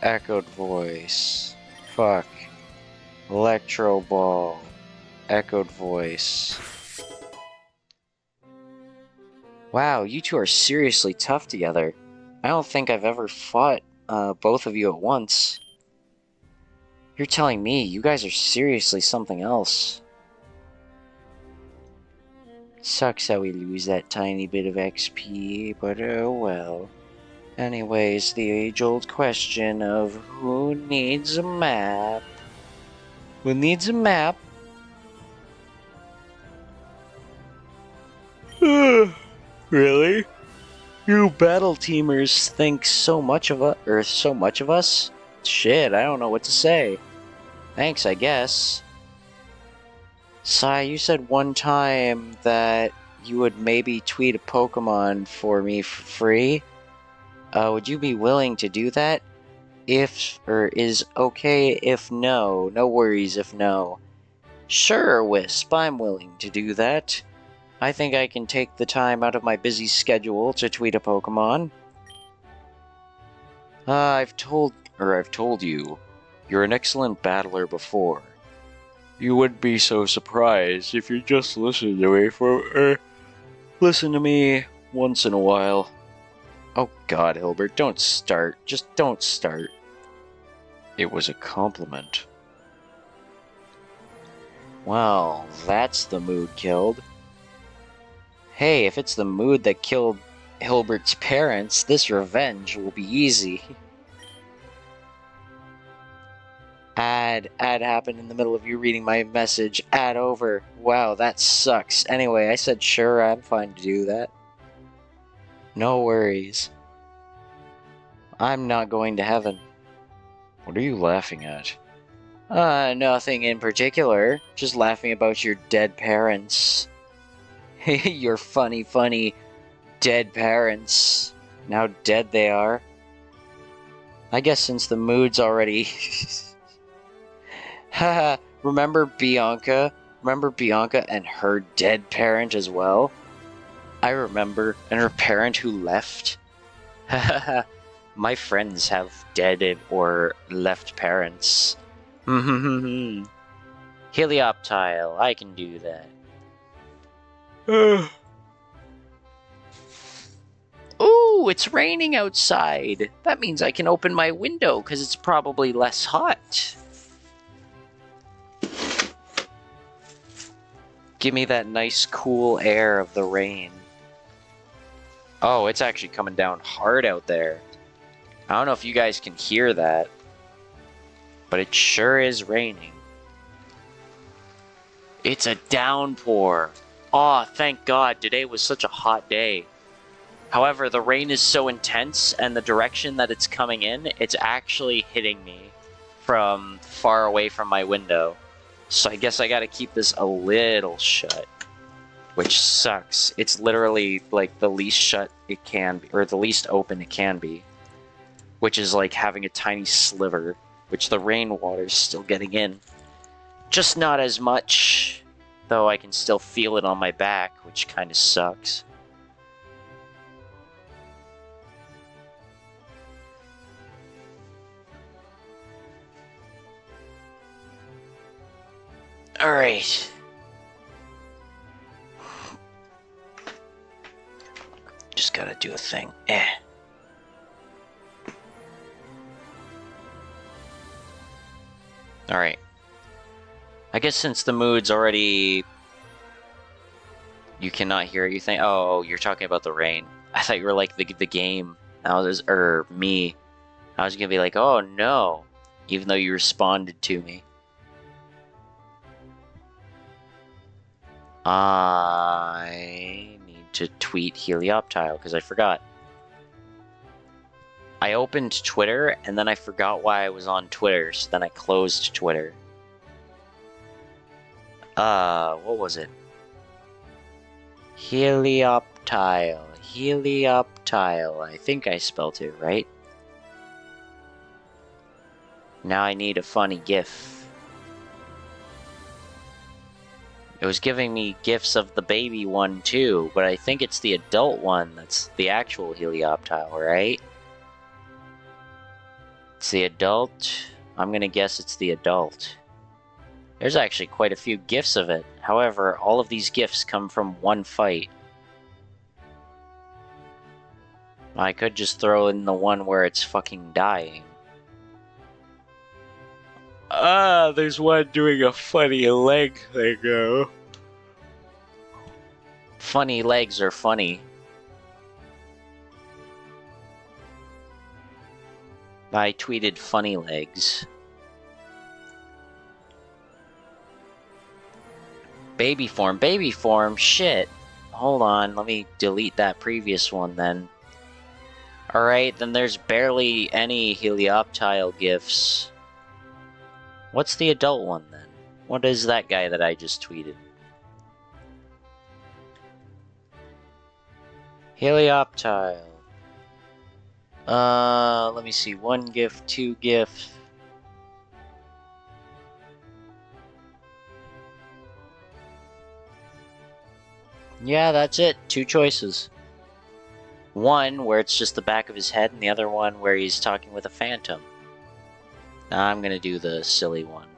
Echoed voice. Fuck. Electro Ball. Echoed voice. Wow, you two are seriously tough together. I don't think I've ever fought both of you at once. You're telling me you guys are seriously something else. Sucks how we lose that tiny bit of XP, but oh well. Anyways, the age-old question of who needs a map? Who needs a map? Really? You battle teamers think so much of us, or so much of us? Shit, I don't know what to say. Thanks, I guess. Sai, you said one time that you would maybe tweet a Pokemon for me for free. Would you be willing to do that? If, or is okay if no. No worries if no. Sure, Wisp, I'm willing to do that. I think I can take the time out of my busy schedule to tweet a Pokemon. I've told you, you're an excellent battler before. You wouldn't be so surprised if you just listened to me once in a while. Oh God, Hilbert, don't start. Just don't start. It was a compliment. Well, that's the mood killed. Hey, if it's the mood that killed Hilbert's parents, this revenge will be easy. Ad happened in the middle of you reading my message. Ad over. Wow, that sucks. Anyway, I said sure, I'm fine to do that. No worries. I'm not going to heaven. What are you laughing at? Nothing in particular. Just laughing about your dead parents. Your funny dead parents. And how dead they are. I guess since the mood's already... Haha, remember Bianca? Remember Bianca and her dead parent as well? I remember, and her parent who left. Hahaha, my friends have dead or left parents. Helioptile, I can do that. Ooh, it's raining outside. That means I can open my window because it's probably less hot. Give me that nice cool air of the rain. Oh, it's actually coming down hard out there. I don't know if you guys can hear that, but it sure is raining. It's a downpour. Aw, thank God, today was such a hot day. However, the rain is so intense, and the direction that it's coming in, it's actually hitting me from far away from my window. So I guess I gotta keep this a little shut, which sucks. It's literally like the least shut it can be, or the least open it can be, which is like having a tiny sliver, which the rainwater's still getting in. Just not as much, though I can still feel it on my back, which kind of sucks. Alright. Just gotta do a thing. Alright. I guess since the mood's already... You cannot hear it, you think... Oh, you're talking about the rain. I thought you were like the game. I was, or me. I was gonna be like, oh no. even though you responded to me. I need to tweet Helioptile because I forgot. I opened Twitter and then I forgot why I was on Twitter, so then I closed Twitter. What was it? Helioptile. Helioptile. I think I spelled it right. Now I need a funny GIF. It was giving me GIFs of the baby one too, but I think it's the adult one that's the actual Helioptile, right? It's the adult. I'm gonna guess it's the adult. There's actually quite a few GIFs of it. However, all of these GIFs come from one fight. I could just throw in the one where it's fucking dying. There's one doing a funny leg thing. Funny legs are funny. I tweeted funny legs. Baby form, shit. Hold on, let me delete that previous one then. Alright, then there's barely any Helioptile GIFs. What's the adult one then? What is that guy that I just tweeted? Helioptile. Let me see. 1 GIF, 2 GIF. Yeah, that's it. 2 choices. One where it's just the back of his head, and the other one where he's talking with a phantom. I'm gonna do the silly one,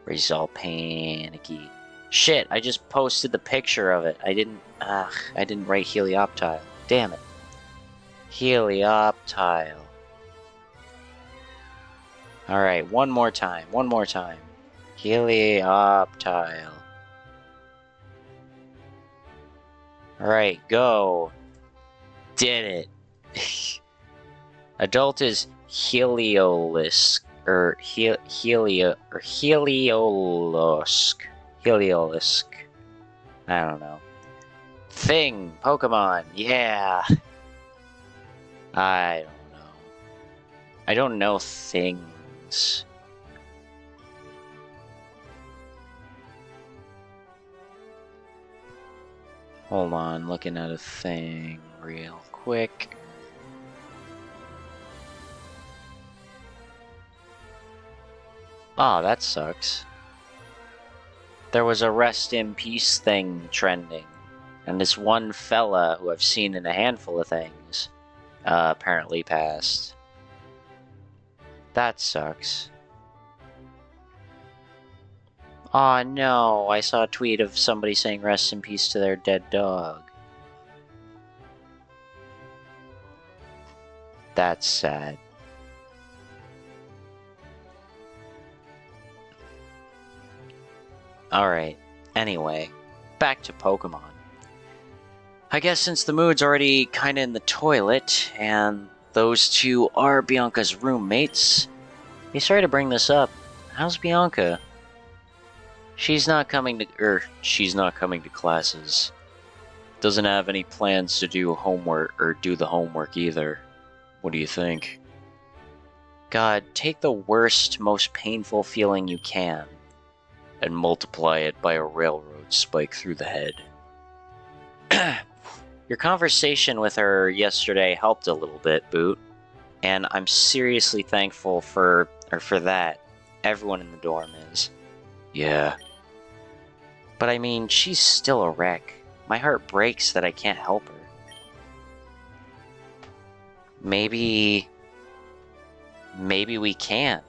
where he's all panicky. Shit, I just posted the picture of it. I didn't write Helioptile. Damn it. Helioptile. Alright, one more time. Helioptile. Alright, go. Did it. Adult is Heliolisk. Heliolisk. I don't know. Thing. Pokemon. Yeah. I don't know. I don't know things. Hold on, looking at a thing real quick. Oh, that sucks. There was a rest in peace thing trending, and this one fella who I've seen in a handful of things apparently passed. That sucks. Aw, no, I saw a tweet of somebody saying rest in peace to their dead dog. That's sad. Alright, anyway, back to Pokemon. I guess since the mood's already kinda in the toilet, and those two are Bianca's roommates, hey, sorry to bring this up. How's Bianca? She's not coming to classes. Doesn't have any plans to do homework or do the homework either. What do you think? God, take the worst, most painful feeling you can and multiply it by a railroad spike through the head. Your conversation with her yesterday helped a little bit, Boot, and I'm seriously thankful for that. Everyone in the dorm is. Yeah. But I mean, she's still a wreck. My heart breaks that I can't help her. Maybe we can.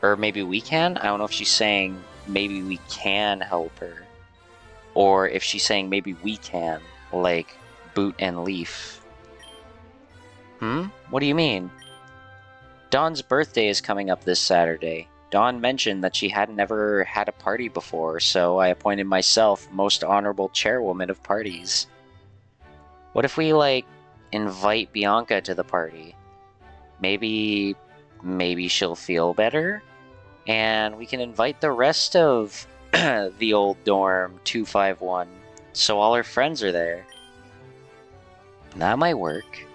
Or maybe we can? I don't know if she's saying maybe we can help her. Or if she's saying maybe we can, like Boot and Leaf. What do you mean? Dawn's birthday is coming up this Saturday. Dawn mentioned that she had never had a party before, so I appointed myself most honorable chairwoman of parties. What if we, invite Bianca to the party? Maybe maybe she'll feel better, and we can invite the rest of the old dorm 251, so all her friends are there. That might work.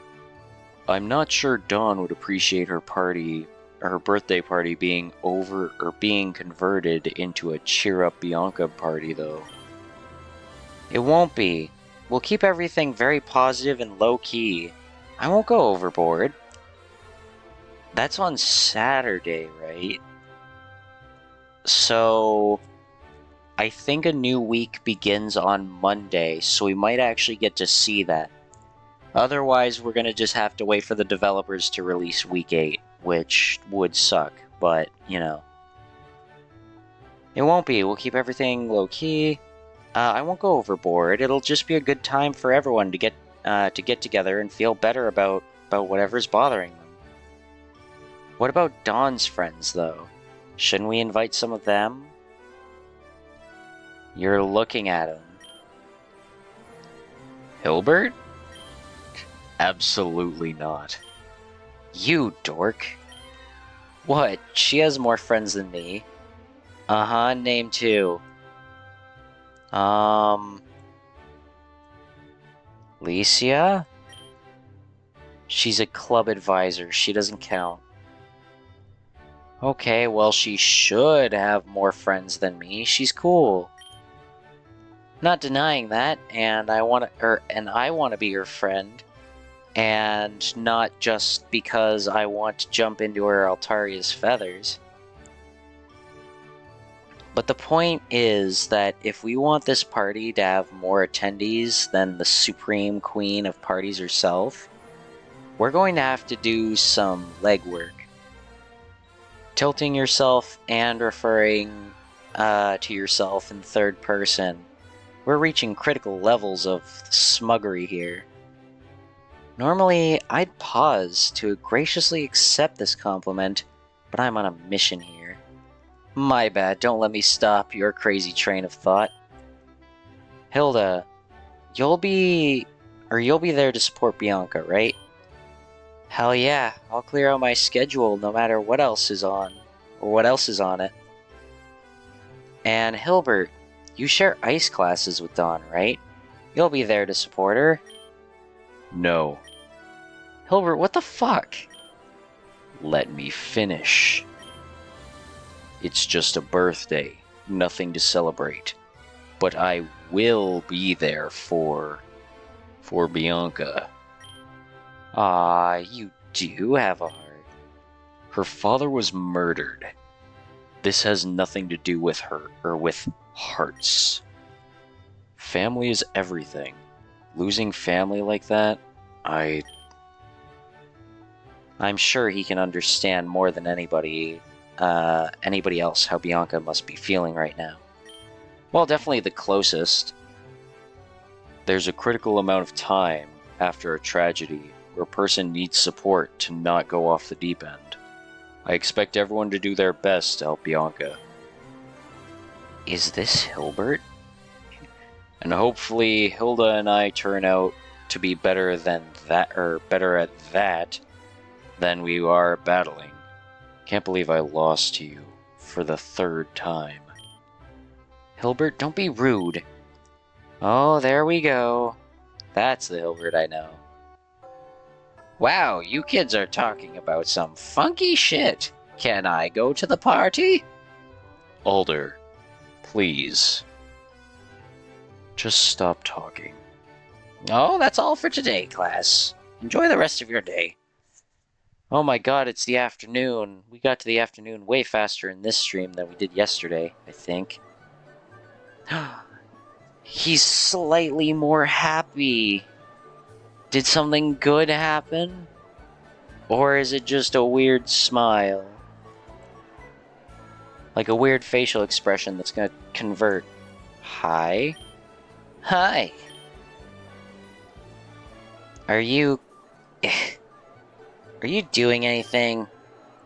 I'm not sure Dawn would appreciate her birthday party being over or being converted into a cheer up Bianca party, though. It won't be. We'll keep everything very positive and low key. I won't go overboard. That's on Saturday, right? So I think a new week begins on Monday, so we might actually get to see that. Otherwise, we're gonna just have to wait for the developers to release week 8, which would suck, but, you know. It won't be. We'll keep everything low-key. I won't go overboard. It'll just be a good time for everyone to get together and feel better about whatever's bothering them. What about Dawn's friends, though? Shouldn't we invite some of them? You're looking at him. Hilbert? Absolutely not. You dork. What? She has more friends than me. Uh-huh, name 2. Licia? She's a club advisor. She doesn't count. Okay, well, she should have more friends than me. She's cool. Not denying that, and I want to be her friend, and not just because I want to jump into her Altaria's feathers. But the point is that if we want this party to have more attendees than the Supreme Queen of Parties herself, we're going to have to do some legwork. Tilting yourself and referring to yourself in third person. We're reaching critical levels of smuggery here. Normally, I'd pause to graciously accept this compliment, but I'm on a mission here. My bad, don't let me stop your crazy train of thought. Hilda, you'll be there to support Bianca, right? Hell yeah, I'll clear out my schedule no matter what else is on it. And Hilbert, you share ice classes with Dawn, right? You'll be there to support her? No. Hilbert, what the fuck? Let me finish. It's just a birthday, nothing to celebrate. But I will be there for Bianca. Ah, you do have a heart. Her father was murdered. This has nothing to do with her, or with hearts. Family is everything. Losing family like that, I'm sure he can understand more than anybody else how Bianca must be feeling right now. Well, definitely the closest. There's a critical amount of time after a tragedy where a person needs support to not go off the deep end. I expect everyone to do their best to help Bianca. Is this Hilbert? And hopefully Hilda and I turn out to be better at that than we are battling. Can't believe I lost to you for the 3rd time. Hilbert, don't be rude. Oh, there we go. That's the Hilbert I know. Wow, you kids are talking about some funky shit. Can I go to the party? Alder, please. Just stop talking. Oh, that's all for today, class. Enjoy the rest of your day. Oh my god, it's the afternoon. We got to the afternoon way faster in this stream than we did yesterday, I think. He's slightly more happy. Did something good happen? Or is it just a weird smile? Like a weird facial expression that's gonna convert. Hi? Hi. Are you doing anything?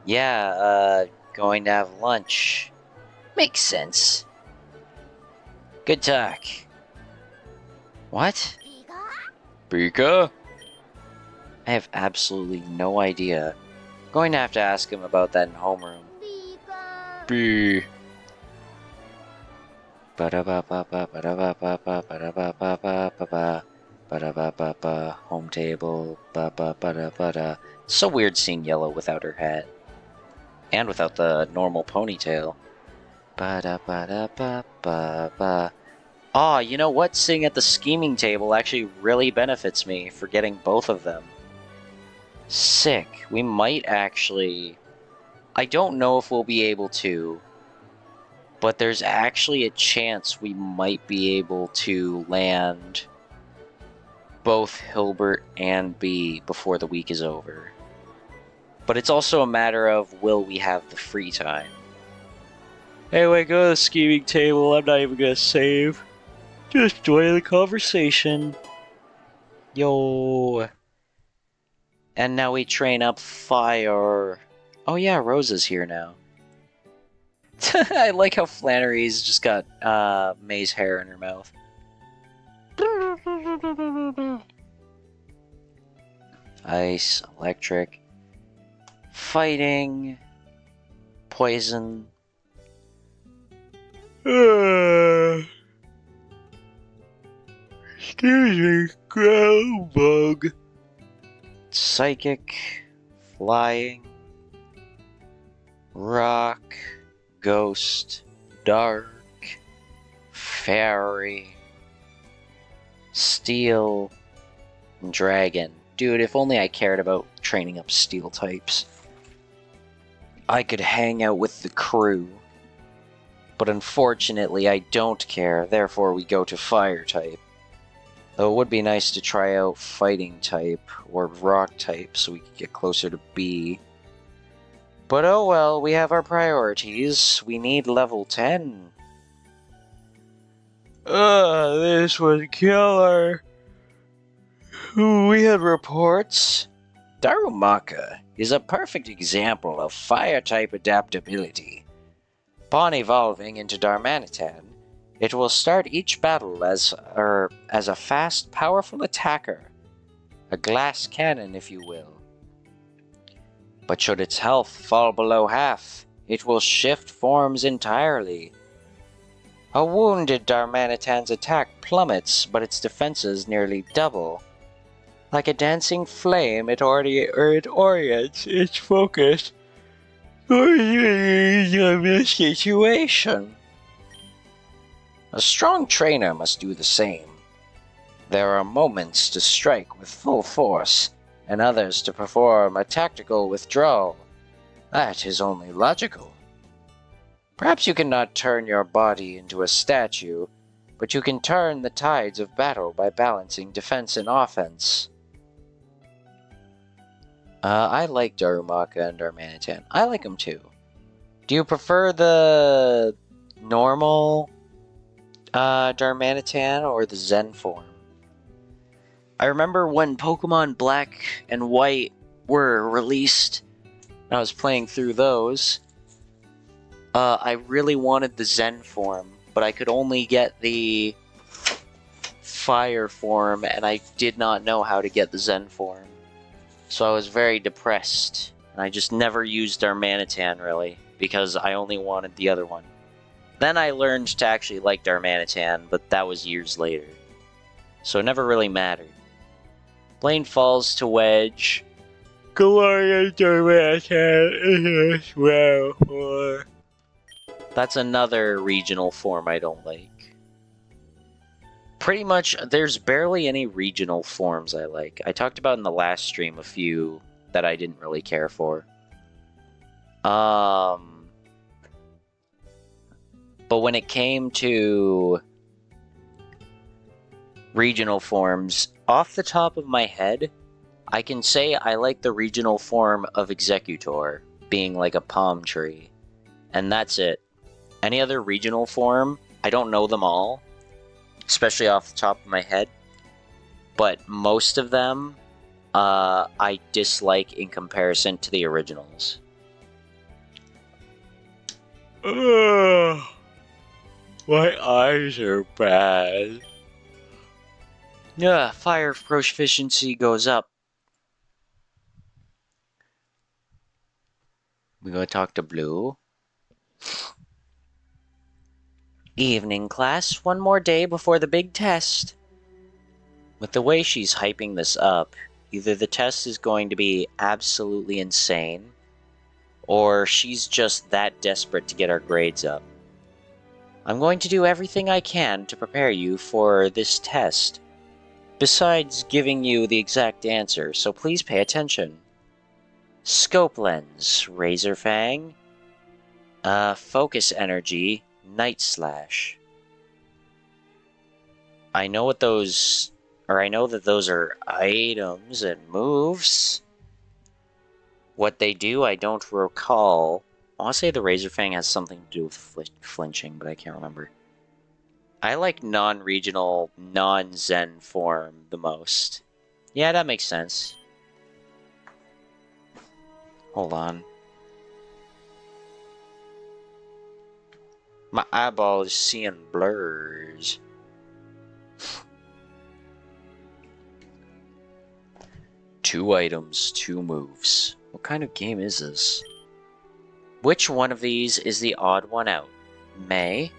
Yeah, going to have lunch. Makes sense. Good talk. What? Pika? I have absolutely no idea Going to have to ask him about that in homeroom. B. Home table. It's so weird seeing Yellow without her hat. And without the normal ponytail. You know what? Sitting at the scheming table actually really benefits me for getting both of them. Sick. We might actually... I don't know if we'll be able to, but there's actually a chance we might be able to land both Hilbert and B before the week is over. But it's also a matter of, will we have the free time? Anyway, go to the scheming table. I'm not even gonna save. Just join the conversation. Yo. And now we train up Fire. Oh yeah, Rosa's here now. I like how Flannery's just got May's hair in her mouth. Ice, electric, fighting, poison. Excuse me, ground bug. Psychic, flying, rock, ghost, dark, fairy, steel, and dragon. Dude, if only I cared about training up steel types. I could hang out with the crew. But unfortunately, I don't care, therefore we go to fire type. Though it would be nice to try out fighting type or rock type so we could get closer to B. But oh well, we have our priorities. We need level 10. This was killer. We had reports. Darumaka is a perfect example of fire type adaptability. Upon evolving into Darmanitan, it will start each battle as a fast, powerful attacker. A glass cannon, if you will. But should its health fall below half, it will shift forms entirely. A wounded Darmanitan's attack plummets, but its defenses nearly double. Like a dancing flame, it orients its focus towards the situation. A strong trainer must do the same. There are moments to strike with full force, and others to perform a tactical withdrawal. That is only logical. Perhaps you cannot turn your body into a statue, but you can turn the tides of battle by balancing defense and offense. I like Darumaka and Darmanitan. I like them too. Do you prefer the normal Darmanitan or the Zen form? I remember when Pokemon Black and White were released, and I was playing through those, I really wanted the Zen form, but I could only get the Fire form, and I did not know how to get the Zen form. So I was very depressed, and I just never used Darmanitan, really, because I only wanted the other one. Then I learned to actually like Darmanitan, but that was years later. So it never really mattered. Blaine falls to Wedge. Galarian Darmanitan is well. That's another regional form I don't like. Pretty much, there's barely any regional forms I like. I talked about in the last stream a few that I didn't really care for. But when it came to regional forms, off the top of my head, I can say I like the regional form of Executor, being like a palm tree. And that's it. Any other regional form, I don't know them all, especially off the top of my head, but most of them I dislike in comparison to the originals. Ugh, my eyes are bad. Yeah, fire proficiency goes up. We go talk to Blue. Evening, class. One more day before the big test. With the way she's hyping this up, either the test is going to be absolutely insane, or she's just that desperate to get our grades up. I'm going to do everything I can to prepare you for this test, besides giving you the exact answer, so please pay attention. Scope lens, Razor Fang. Focus energy, Night Slash. I know what those... Or I know that those are items and moves. What they do, I don't recall. I want to say the Razor Fang has something to do with flinching, but I can't remember. I like non-regional, non-Zen form the most. Yeah, that makes sense. Hold on. My eyeball is seeing blurs. Two items, two moves. What kind of game is this? Which one of these is the odd one out? May?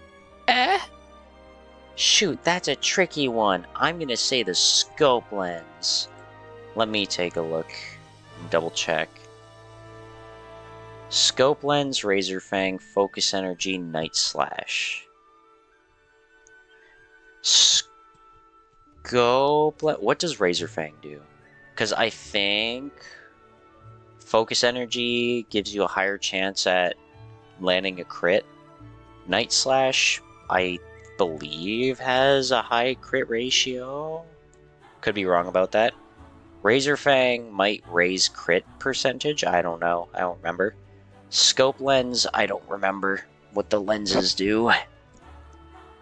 Shoot, that's a tricky one. I'm gonna say the scope lens. Let me take a look and double check. Scope lens, Razor Fang, focus energy, Night Slash. What does Razor Fang do? Because I think focus energy gives you a higher chance at landing a crit. Night Slash, I believe, has a high crit ratio. Could be wrong about that. Razor Fang might raise crit percentage. I don't know. I don't remember. Scope lens, I don't remember what the lenses do.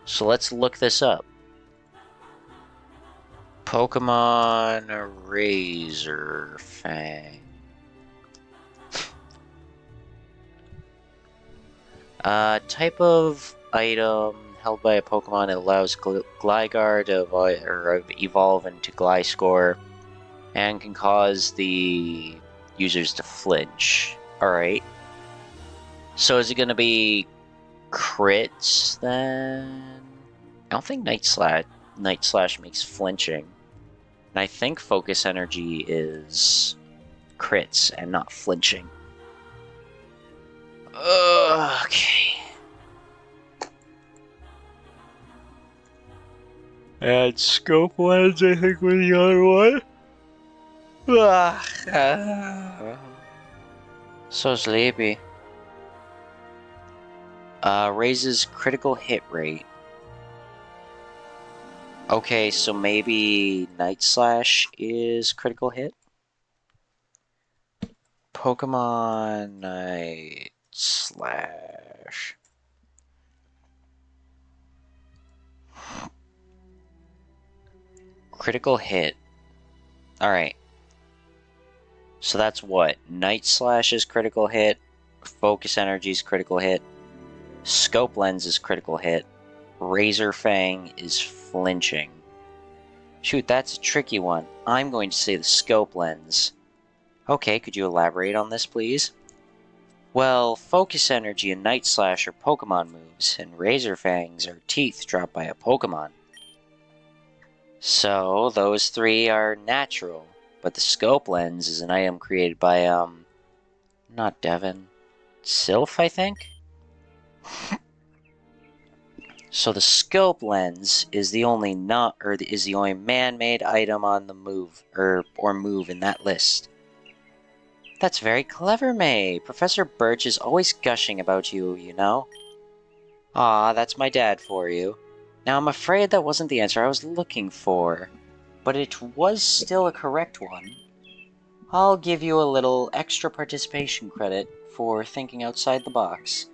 So let's look this up. Pokemon Razor Fang. Type of item held by a Pokemon that allows Gligar to evolve into Gliscor and can cause the users to flinch. Alright. So is it going to be crits then? I don't think Night Slash makes flinching. And I think Focus Energy is crits and not flinching. Okay. And Scope Lens, I think, was the other one. So sleepy. Raises critical hit rate. Okay, so maybe Night Slash is critical hit? Pokemon Night Slash. Critical hit. Alright. So that's what? Night Slash is critical hit. Focus Energy is critical hit. Scope Lens is critical hit. Razor Fang is flinching. Shoot, that's a tricky one. I'm going to say the Scope Lens. Okay, could you elaborate on this, please? Well, Focus Energy and Night Slash are Pokemon moves, and Razor Fangs are teeth dropped by a Pokemon. So, those three are natural, but the Scope Lens is an item created by, not Devin. Sylph, I think? So the Scope Lens is the only man-made item on the move, or move in that list. That's very clever, May. Professor Birch is always gushing about you, you know? Aw, that's my dad for you. Now, I'm afraid that wasn't the answer I was looking for, but it was still a correct one. I'll give you a little extra participation credit for thinking outside the box.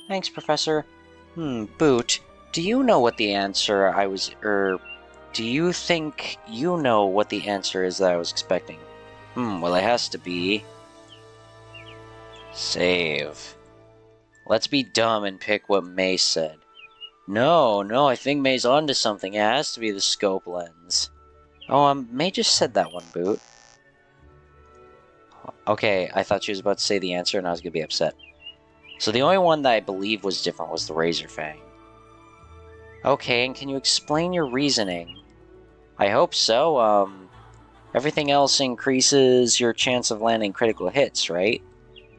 Thanks, Professor. Boot, do you know what the answer do you think you know what the answer is that I was expecting? Well, it has to be... Save. Let's be dumb and pick what May said. No, I think May's onto something. It has to be the Scope Lens. Oh, May just said that one, Boot. Okay, I thought she was about to say the answer and I was going to be upset. So the only one that I believe was different was the Razor Fang. Okay, and can you explain your reasoning? I hope so. Everything else increases your chance of landing critical hits, right?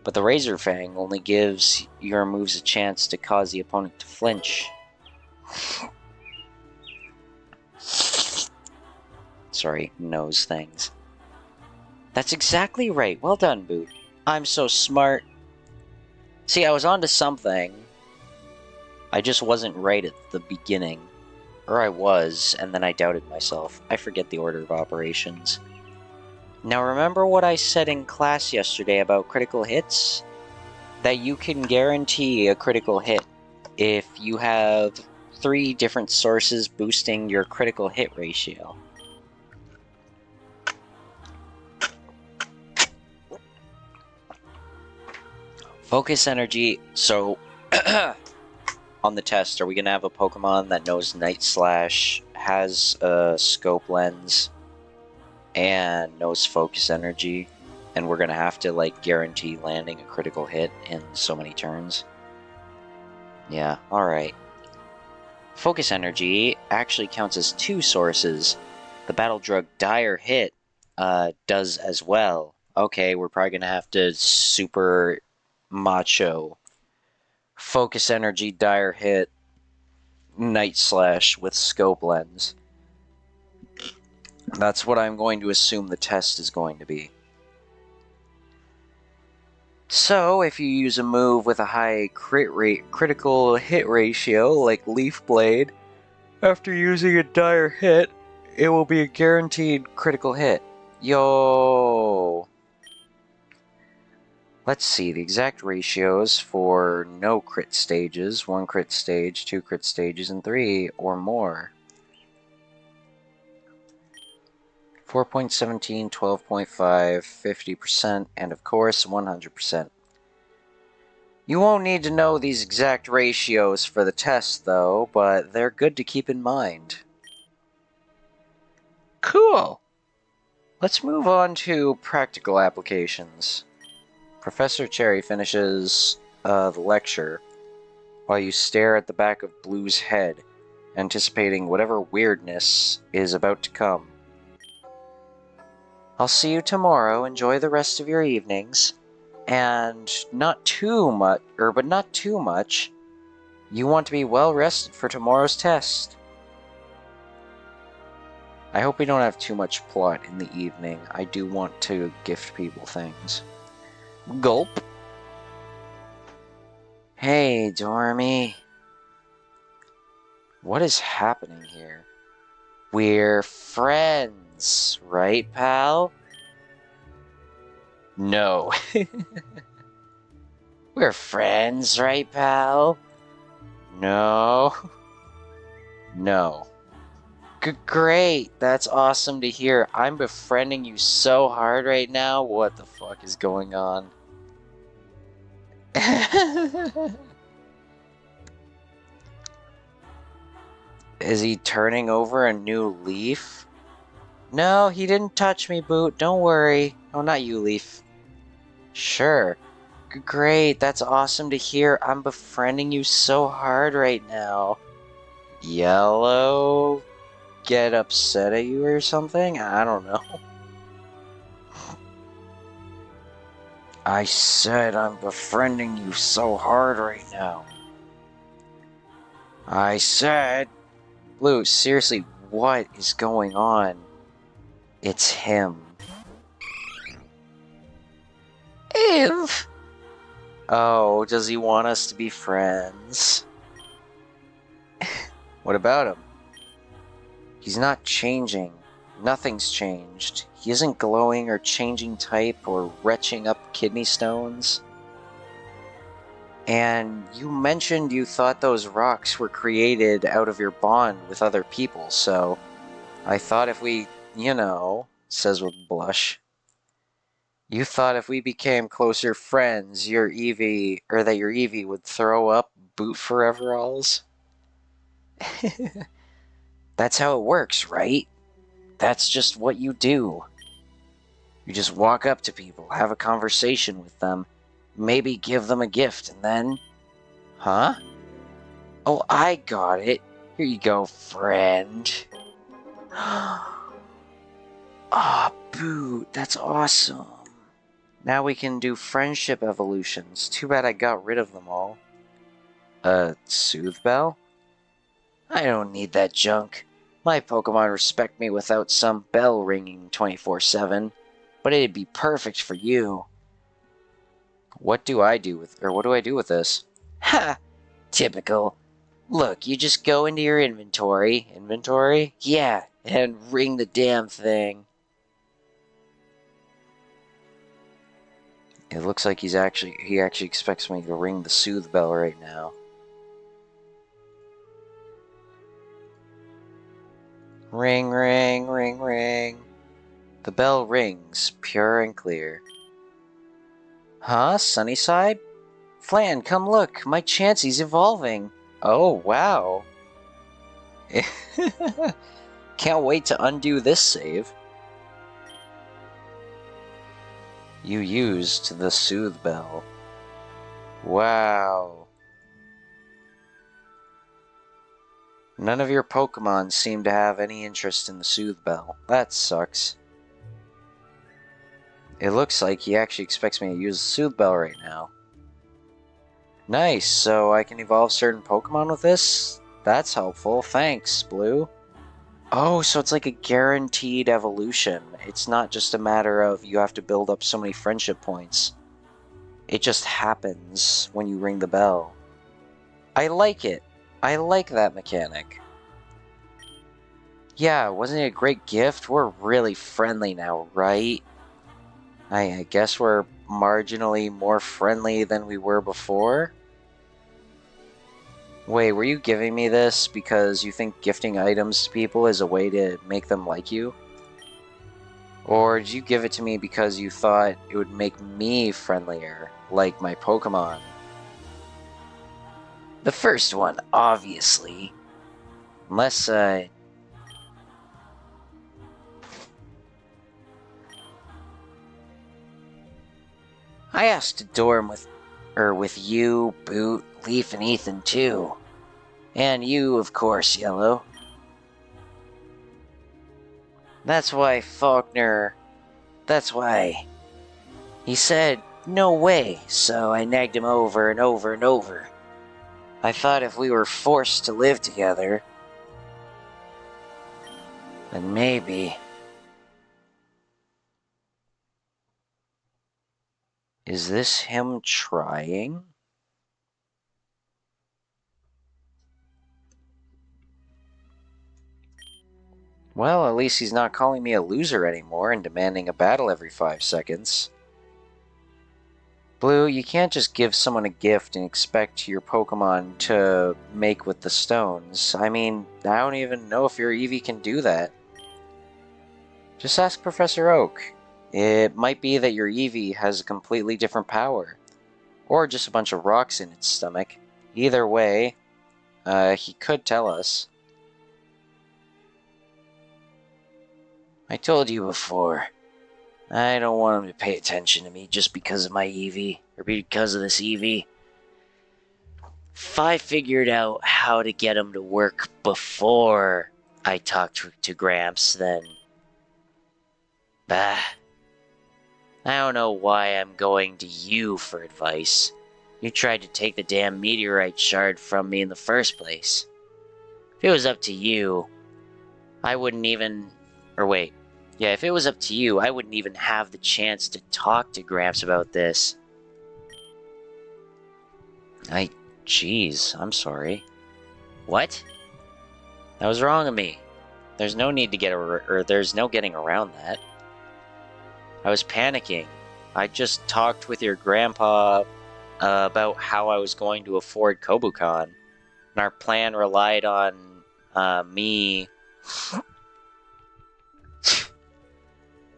But the Razor Fang only gives your moves a chance to cause the opponent to flinch. Sorry, nose things. That's exactly right. Well done, Boot. I'm so smart. See, I was onto something. I just wasn't right at the beginning. Or I was, and then I doubted myself. I forget the order of operations. Now remember what I said in class yesterday about critical hits? That you can guarantee a critical hit if you have 3 different sources boosting your critical hit ratio. Focus energy. So, on the test, are we going to have a Pokemon that knows Night Slash, has a scope lens, and knows focus energy? And we're going to have to, like, guarantee landing a critical hit in so many turns? Yeah, alright. Focus energy actually counts as 2 sources. The battle drug Dire Hit does as well. Okay, we're probably going to have to super macho. Focus energy, Dire Hit, Night Slash with scope lens. That's what I'm going to assume the test is going to be. So, if you use a move with a high critical hit ratio, like Leaf Blade, after using a Dire Hit, it will be a guaranteed critical hit. Yo! Let's see, the exact ratios for no crit stages: 1 crit stage, 2 crit stages, and 3 or more. 4.17, 12.5, 50%, and of course 100%. You won't need to know these exact ratios for the test, though, but they're good to keep in mind. Cool! Let's move on to practical applications. Professor Cherry finishes the lecture while you stare at the back of Blue's head, anticipating whatever weirdness is about to come. I'll see you tomorrow. Enjoy the rest of your evenings. And not too much, but not too much. You want to be well rested for tomorrow's test. I hope we don't have too much plot in the evening. I do want to gift people things. Gulp. Hey, Dormy. What is happening here? We're friends, right, pal? No. We're friends, right, pal? No. No. Great, that's awesome to hear. I'm befriending you so hard right now. What the fuck is going on? Is he turning over a new leaf? No, he didn't touch me, Boot. Don't worry. Oh, not you, Leaf. Sure. Great, that's awesome to hear. I'm befriending you so hard right now. Yellow get upset at you or something? I don't know. I said I'm befriending you so hard right now. I said... Blue, seriously, what is going on? It's him. Ev! Oh, does he want us to be friends? What about him? He's not changing. Nothing's changed. He isn't glowing or changing type or retching up kidney stones. And you mentioned you thought those rocks were created out of your bond with other people, so I thought if we, says with blush, you thought if we became closer friends, your Eevee, or that your Eevee would throw up Boot Foreveralls? That's how it works, right? That's just what you do. You just walk up to people, have a conversation with them, maybe give them a gift, and then... Huh? Oh, I got it. Here you go, friend. Ah, boo, that's awesome. Now we can do friendship evolutions. Too bad I got rid of them all. Soothe Bell? I don't need that junk. My Pokemon respect me without some bell ringing 24/7. But it'd be perfect for you. What do I do with this? Ha! Typical. Look, you just go into your inventory. Inventory? Yeah, and ring the damn thing. It looks like he actually expects me to ring the Soothe Bell right now. Ring, ring, ring, ring. The bell rings, pure and clear. Huh? Sunnyside? Flan, come look. My Chansey's evolving. Oh, wow. Can't wait to undo this save. You used the Soothe Bell. Wow. None of your Pokemon seem to have any interest in the Soothe Bell. That sucks. It looks like he actually expects me to use the Soothe Bell right now. Nice, so I can evolve certain Pokemon with this? That's helpful. Thanks, Blue. Oh, so it's like a guaranteed evolution. It's not just a matter of you have to build up so many friendship points. It just happens when you ring the bell. I like it. I like that mechanic. Yeah, wasn't it a great gift? We're really friendly now, right? I guess we're marginally more friendly than we were before? Wait, were you giving me this because you think gifting items to people is a way to make them like you? Or did you give it to me because you thought it would make me friendlier, like my Pokemon? The first one, obviously. Unless, I asked to dorm with you, Boot, Leaf, and Ethan, too. And you, of course, Yellow. That's why Faulkner... That's why... He said, no way, so I nagged him over and over and over. I thought if we were forced to live together, then maybe... Is this him trying? Well, at least he's not calling me a loser anymore and demanding a battle every 5 seconds. Blue, you can't just give someone a gift and expect your Pokemon to make with the stones. I mean, I don't even know if your Eevee can do that. Just ask Professor Oak. It might be that your Eevee has a completely different power. Or just a bunch of rocks in its stomach. Either way, he could tell us. I told you before. I don't want him to pay attention to me just because of my Eevee, or because of this Eevee. If I figured out how to get him to work before I talked to Gramps, then... Bah. I don't know why I'm going to you for advice. You tried to take the damn meteorite shard from me in the first place. If it was up to you, I wouldn't even... Or wait. Yeah, if it was up to you, I wouldn't even have the chance to talk to Gramps about this. Jeez, I'm sorry. What? That was wrong of me. There's no need to there's no getting around that. I was panicking. I just talked with your grandpa about how I was going to afford Kobukan. And our plan relied on me...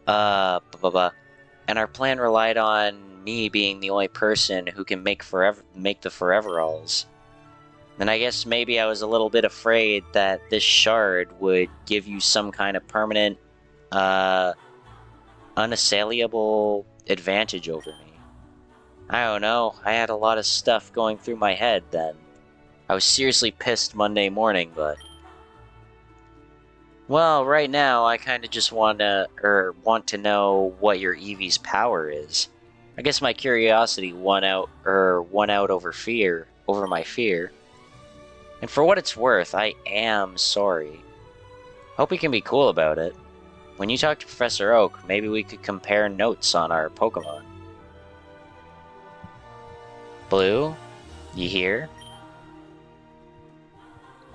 And our plan relied on me being the only person who can make the Foreveralls. And I guess maybe I was a little bit afraid that this shard would give you some kind of permanent unassailable advantage over me. I don't know. I had a lot of stuff going through my head then. I was seriously pissed Monday morning, but... Well, right now, I kind of just want to know what your Eevee's power is. I guess my curiosity won out over my fear. And for what it's worth, I am sorry. Hope we can be cool about it. When you talk to Professor Oak, maybe we could compare notes on our Pokemon. Blue, you here?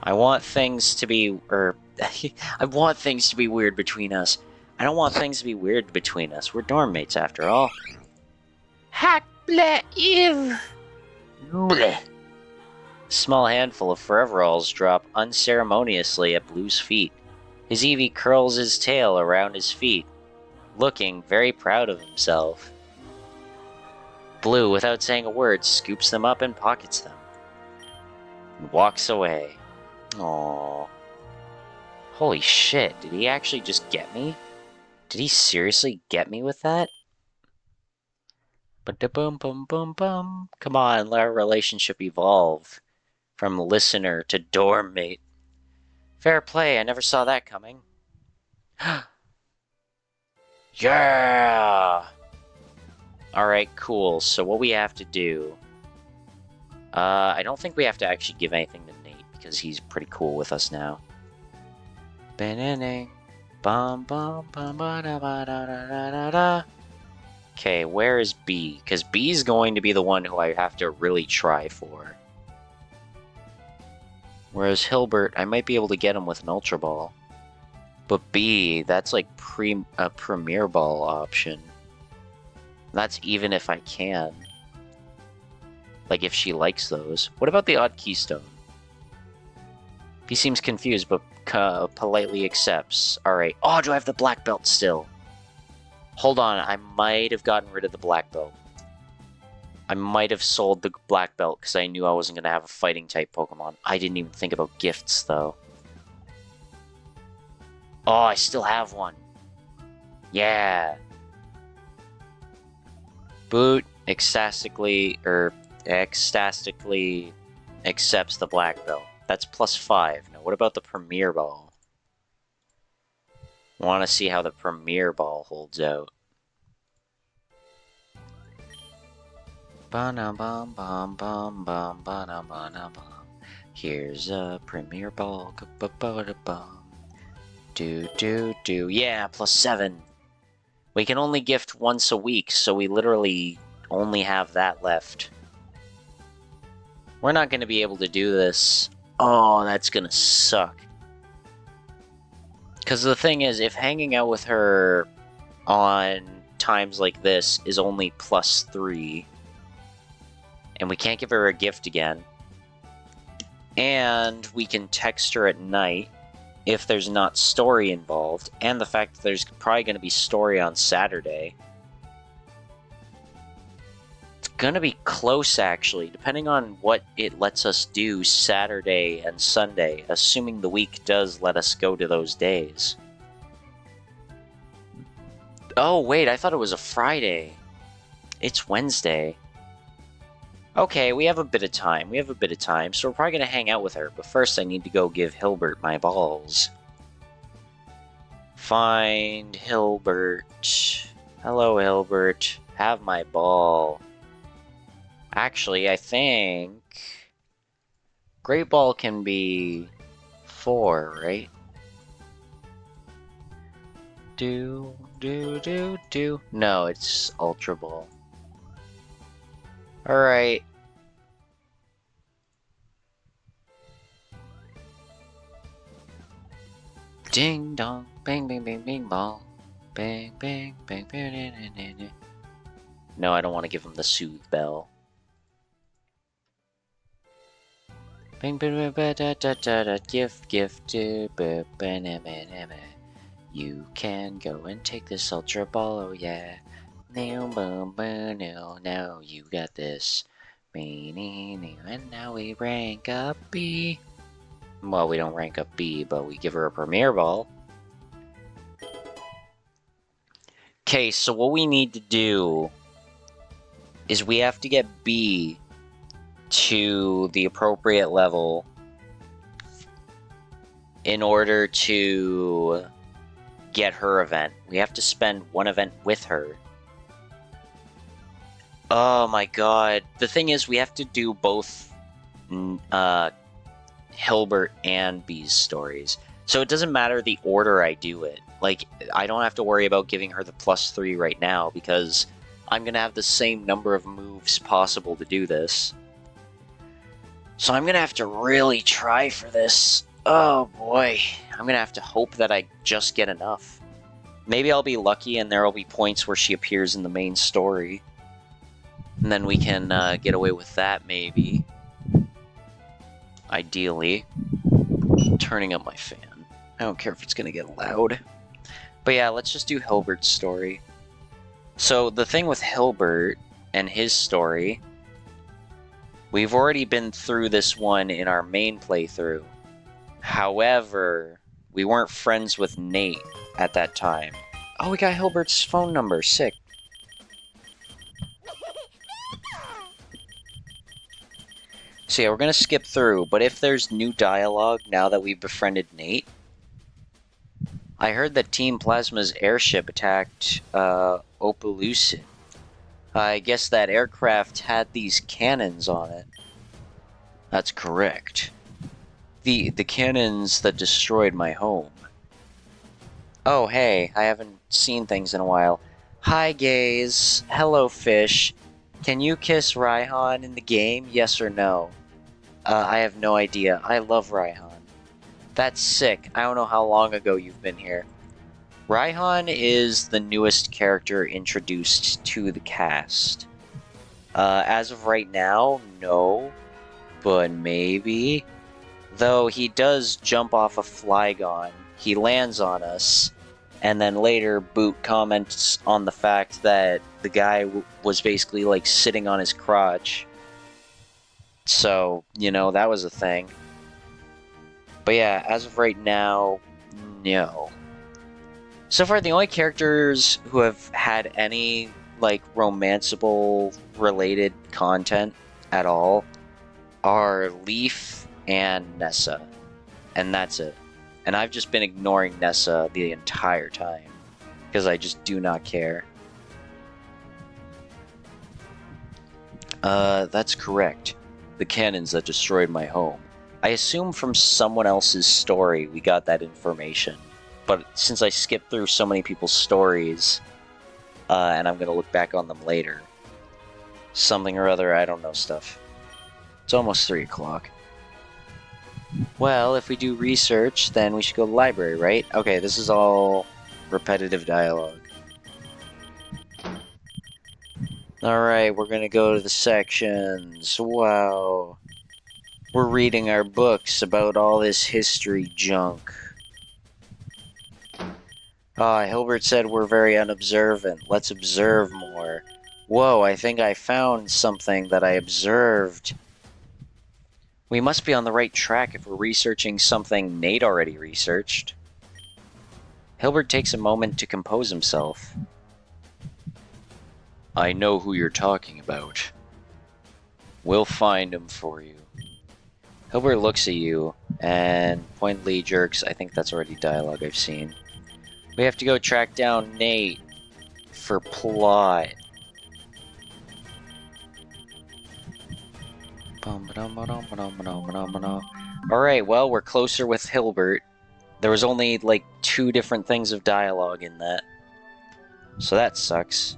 I want things to be, I want things to be weird between us. I don't want things to be weird between us. We're dorm mates after all. Hack bleh ew. Bleh. A small handful of Foreveralls drop unceremoniously at Blue's feet. His Eevee curls his tail around his feet, looking very proud of himself. Blue, without saying a word, scoops them up and pockets them. And walks away. Aww. Holy shit, did he actually just get me? Did he seriously get me with that? Ba-da-bum-bum-bum-bum. Come on, let our relationship evolve. From listener to dorm mate. Fair play, I never saw that coming. Yeah! Alright, cool. So what we have to do... I don't think we have to actually give anything to Nate, because he's pretty cool with us now. Okay, where is B? Because B's going to be the one who I have to really try for. Whereas Hilbert, I might be able to get him with an Ultra Ball. But B, that's like a Premier Ball option. That's even if I can. Like, if she likes those. What about the Odd Keystone? He seems confused, but politely accepts. Alright. Oh, do I have the Black Belt still? Hold on, I might have gotten rid of the Black Belt. I might have sold the Black Belt because I knew I wasn't going to have a Fighting-type Pokemon. I didn't even think about gifts, though. Oh, I still have one. Yeah. Boot ecstatically accepts the Black Belt. That's +5. Now, what about the Premier Ball? I want to see how the Premier Ball holds out. Here's a Premier Ball. Do. Yeah, +7. We can only gift once a week, so we literally only have that left. We're not going to be able to do this. Oh, that's going to suck. Because the thing is, if hanging out with her on times like this is only +3, and we can't give her a gift again, and we can text her at night if there's not story involved, and the fact that there's probably going to be story on Saturday. It's going to be close, actually, depending on what it lets us do Saturday and Sunday, assuming the week does let us go to those days. Oh, wait, I thought it was a Friday. It's Wednesday. Okay, we have a bit of time. So we're probably going to hang out with her. But first I need to go give Hilbert my balls. Find Hilbert. Hello, Hilbert. Have my ball. Actually, I think... Great Ball can be 4, right? Do. No, it's Ultra Ball. Alright. Ding dong, bang bang bang bang bong. Bang bang bang bang. No, I don't want to give him the soothe bell. Bang bang bang da da da da gift to you can go and take this Ultra Ball, oh yeah. No, you got this. And now we rank up B. Well, we don't rank up B, but we give her a Premier Ball. Okay, so what we need to do is we have to get B to the appropriate level in order to get her event. We have to spend one event with her. Oh my god. The thing is, we have to do both Hilbert and B's stories. So it doesn't matter the order I do it. Like, I don't have to worry about giving her the +3 right now, because I'm going to have the same number of moves possible to do this. So I'm going to have to really try for this. Oh boy. I'm going to have to hope that I just get enough. Maybe I'll be lucky and there will be points where she appears in the main story. And then we can get away with that, maybe. Ideally. Turning up my fan. I don't care if it's going to get loud. But yeah, let's just do Hilbert's story. So the thing with Hilbert and his story, we've already been through this one in our main playthrough. However, we weren't friends with Nate at that time. Oh, we got Hilbert's phone number. Sick. So yeah, we're going to skip through, but if there's new dialogue now that we've befriended Nate, I heard that Team Plasma's airship attacked Opelucid. I guess that aircraft had these cannons on it. That's correct. The cannons that destroyed my home. Oh, hey, I haven't seen things in a while. Hi, gays. Hello, fish. Can you kiss Raihan in the game, yes or no? I have no idea. I love Raihan. That's sick. I don't know how long ago you've been here. Raihan is the newest character introduced to the cast. As of right now, no. But maybe. Though he does jump off a Flygon. He lands on us. And then later, Boot comments on the fact that the guy was basically like sitting on his crotch. So, you know, that was a thing. But yeah, as of right now, no. So far, the only characters who have had any, like, romanceable related content at all are Leaf and Nessa. And that's it. And I've just been ignoring Nessa the entire time. Because I just do not care. That's correct. The cannons that destroyed my home. I assume from someone else's story we got that information. But since I skipped through so many people's stories, and I'm going to look back on them later. Something or other, I don't know stuff. It's almost 3 o'clock. Well, if we do research, then we should go to the library, right? Okay, this is all repetitive dialogue. Alright, we're gonna go to the sections. Wow. We're reading our books about all this history junk. Hilbert said we're very unobservant. Let's observe more. Whoa, I think I found something that I observed. We must be on the right track if we're researching something Nate already researched. Hilbert takes a moment to compose himself. I know who you're talking about. We'll find him for you. Hilbert looks at you and pointedly jerks. I think that's already dialogue I've seen. We have to go track down Nate for plot. Alright, well, we're closer with Hilbert. There was only, like, 2 different things of dialogue in that. So that sucks.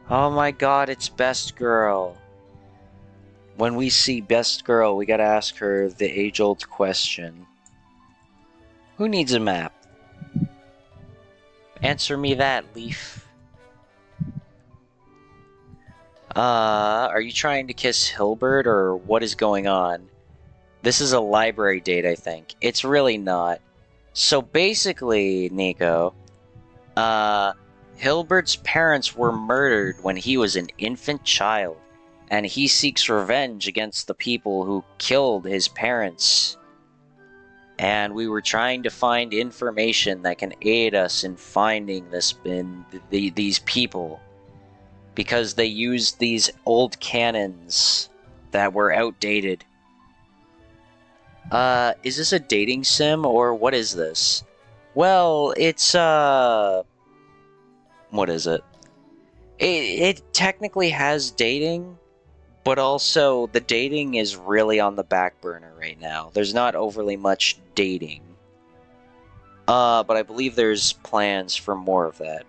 Oh my god, it's Best Girl. When we see Best Girl, we gotta ask her the age-old question. Who needs a map? Answer me that, Leaf. Are you trying to kiss Hilbert, or what is going on? This is a library date, I think. It's really not. So basically, Nico, Hilbert's parents were murdered when he was an infant child, and he seeks revenge against the people who killed his parents. and we were trying to find information that can aid us in finding these people, because they used these old cannons that were outdated. Is this a dating sim, or what is this? Well, it's, what is it? It technically has dating, but also the dating is really on the back burner right now. There's not overly much dating. But I believe there's plans for more of that.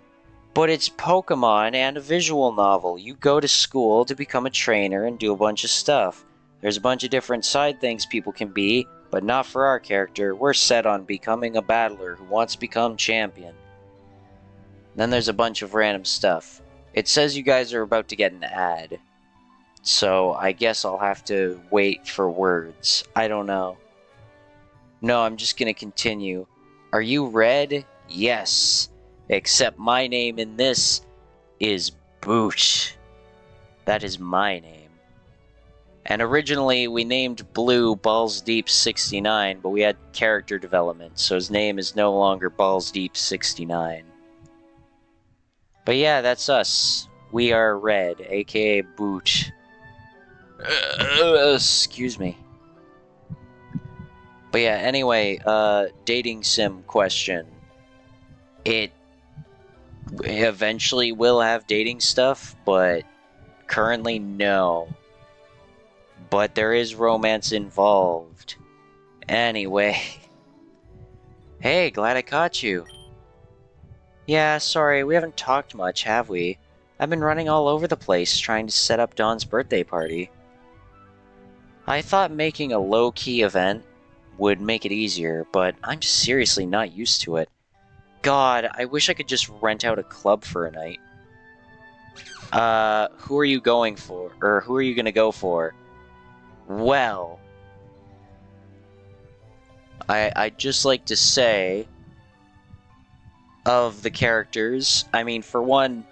But it's Pokemon and a visual novel. You go to school to become a trainer and do a bunch of stuff. There's a bunch of different side things people can be, but not for our character. We're set on becoming a battler who wants to become champion. Then there's a bunch of random stuff. It says you guys are about to get an ad. So I guess I'll have to wait for words. I don't know. No, I'm just gonna continue. Are you red? Yes. Except my name in this is Boot. That is my name. And originally we named Blue Balls Deep 69, but we had character development, so his name is no longer Balls Deep 69. But yeah, that's us. We are Red, aka Boot. Excuse me. But yeah, anyway, dating sim question. It eventually will have dating stuff, but currently no. But there is romance involved. Anyway. Hey, glad I caught you. Yeah, sorry, we haven't talked much, have we? I've been running all over the place trying to set up Dawn's birthday party. I thought making a low-key event would make it easier, but I'm seriously not used to it. God, I wish I could just rent out a club for a night. Who are you going for? Or who are you gonna go for? Well, I'd just like to say, of the characters, I mean, for one,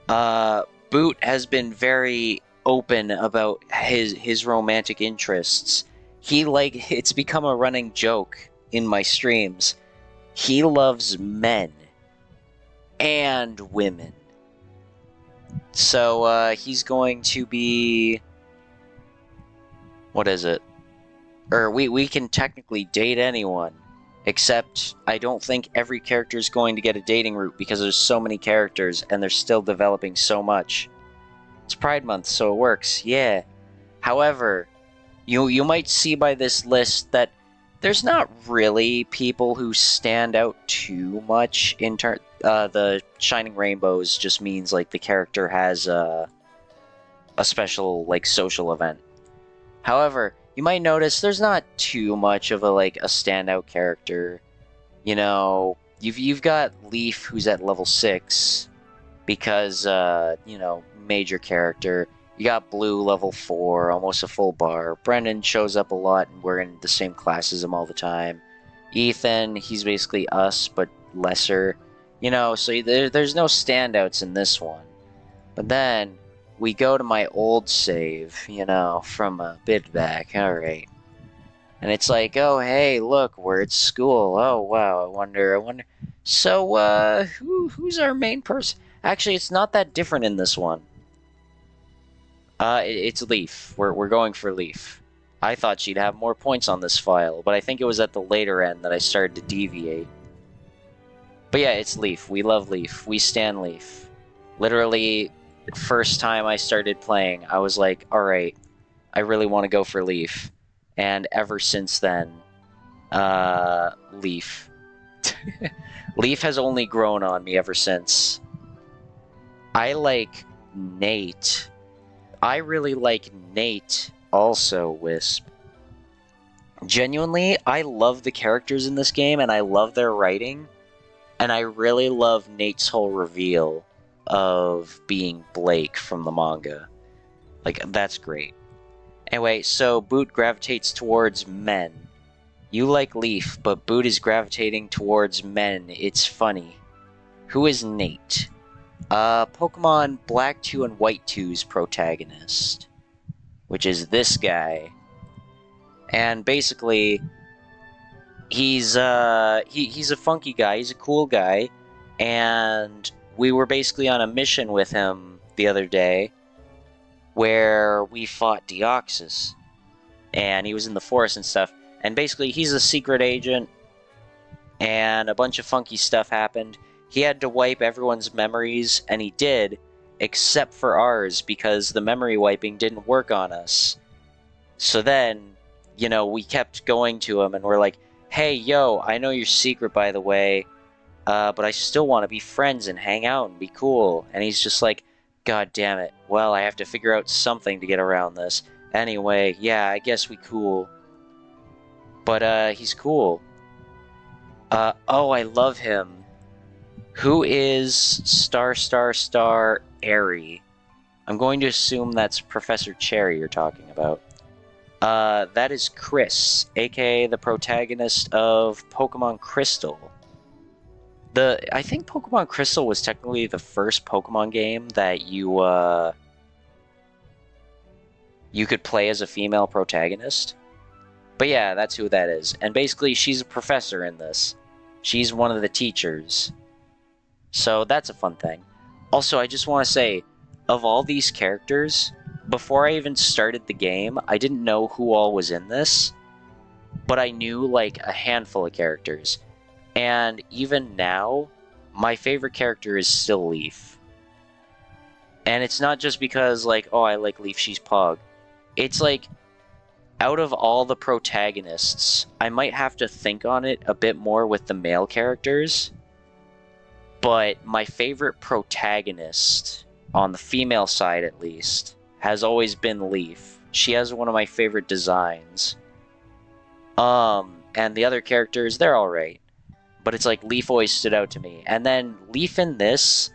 Boot has been very open about his romantic interests. It's become a running joke in my streams. He loves men and women. So, he's going to be... What is it? We can technically date anyone. Except, I don't think every character is going to get a dating route because there's so many characters and they're still developing so much. It's Pride Month, so it works, yeah. However, you might see by this list that there's not really people who stand out too much in the Shining Rainbows just means, like, the character has a special, like, social event. However, you might notice there's not too much of a standout character. You know, you've got Leaf, who's at level 6, because, you know, major character. You got Blue, level 4, almost a full bar. Brendan shows up a lot, and we're in the same class as him all the time. Ethan, he's basically us, but lesser. You know, so there's no standouts in this one. But then, we go to my old save, you know, from a bit back, alright. And it's like, oh, hey, look, we're at school. Oh, wow, I wonder. So, who's our main person? Actually, it's not that different in this one. It's Leaf. We're going for Leaf. I thought she'd have more points on this file, but I think it was at the later end that I started to deviate. But yeah, it's Leaf. We love Leaf. We stan Leaf. Literally, first time I started playing, I was like, alright, I really want to go for Leaf. And ever since then, Leaf. Leaf has only grown on me ever since. I like Nate. I really like Nate also, Wisp. Genuinely, I love the characters in this game, and I love their writing. And I really love Nate's whole reveal of being Blake from the manga. Like, that's great. Anyway, so Boot gravitates towards men. You like Leaf, but Boot is gravitating towards men. It's funny. Who is Nate? Pokemon Black 2 and White 2's protagonist, which is this guy. And basically, he's he's a funky guy. He's a cool guy, and we were basically on a mission with him the other day where we fought Deoxys, and he was in the forest and stuff. And basically, he's a secret agent, and a bunch of funky stuff happened. He had to wipe everyone's memories, and he did, except for ours, because the memory wiping didn't work on us. So then, you know, we kept going to him, and we're like, hey, yo, I know your secret, by the way, but I still want to be friends and hang out and be cool. And he's just like, God damn it. Well, I have to figure out something to get around this. Anyway, yeah, I guess we cool. But, he's cool. Oh, I love him. Who is star Airy? I'm going to assume that's Professor Cherry you're talking about. That is Chris, aka the protagonist of Pokemon Crystal. I think Pokemon Crystal was technically the first Pokemon game that you could play as a female protagonist. But yeah, that's who that is. And basically, she's a professor in this. She's one of the teachers. So that's a fun thing. Also, I just want to say, of all these characters, before I even started the game, I didn't know who all was in this, but I knew like a handful of characters. And even now, my favorite character is still Leaf. And it's not just because, like, oh, I like Leaf, she's Pog. It's like, out of all the protagonists, I might have to think on it a bit more with the male characters. But my favorite protagonist, on the female side at least, has always been Leaf. She has one of my favorite designs. And the other characters, they're alright. But it's like Leaf always stood out to me. And then Leaf in this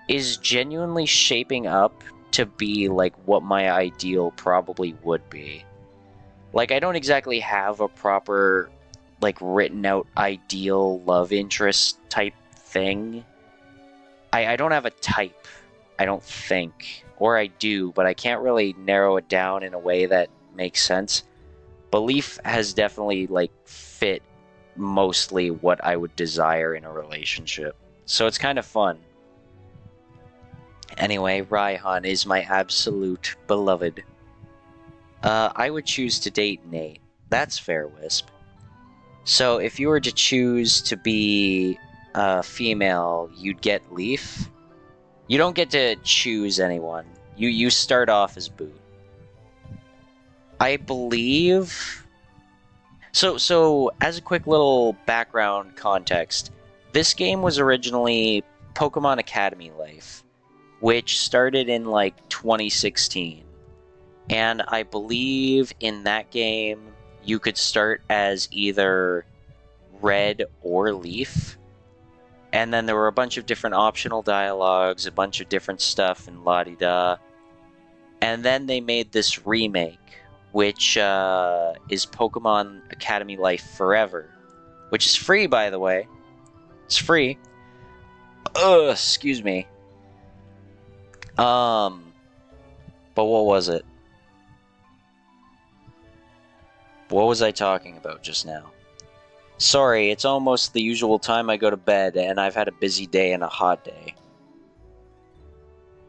is genuinely shaping up to be like what my ideal probably would be. Like, I don't exactly have a proper, like, written out ideal love interest type thing. I don't have a type, I don't think. Or I do, but I can't really narrow it down in a way that makes sense. But Leaf has definitely, like, fit mostly what I would desire in a relationship. So it's kind of fun. Anyway, Raihan is my absolute beloved. I would choose to date Nate. That's fair, Wisp. So if you were to choose to be female, you'd get Leaf. You don't get to choose anyone. You start off as Boot. I believe... So as a quick little background context, this game was originally Pokemon Academy Life, which started in, like, 2016. And I believe in that game, you could start as either Red or Leaf. And then there were a bunch of different optional dialogues, a bunch of different stuff, and la-di-da. And then they made this remake, which is Pokemon Academy Life Forever, which is free, by the way. It's free. Excuse me. But what was it? What was I talking about just now? Sorry, it's almost the usual time I go to bed, and I've had a busy day and a hot day.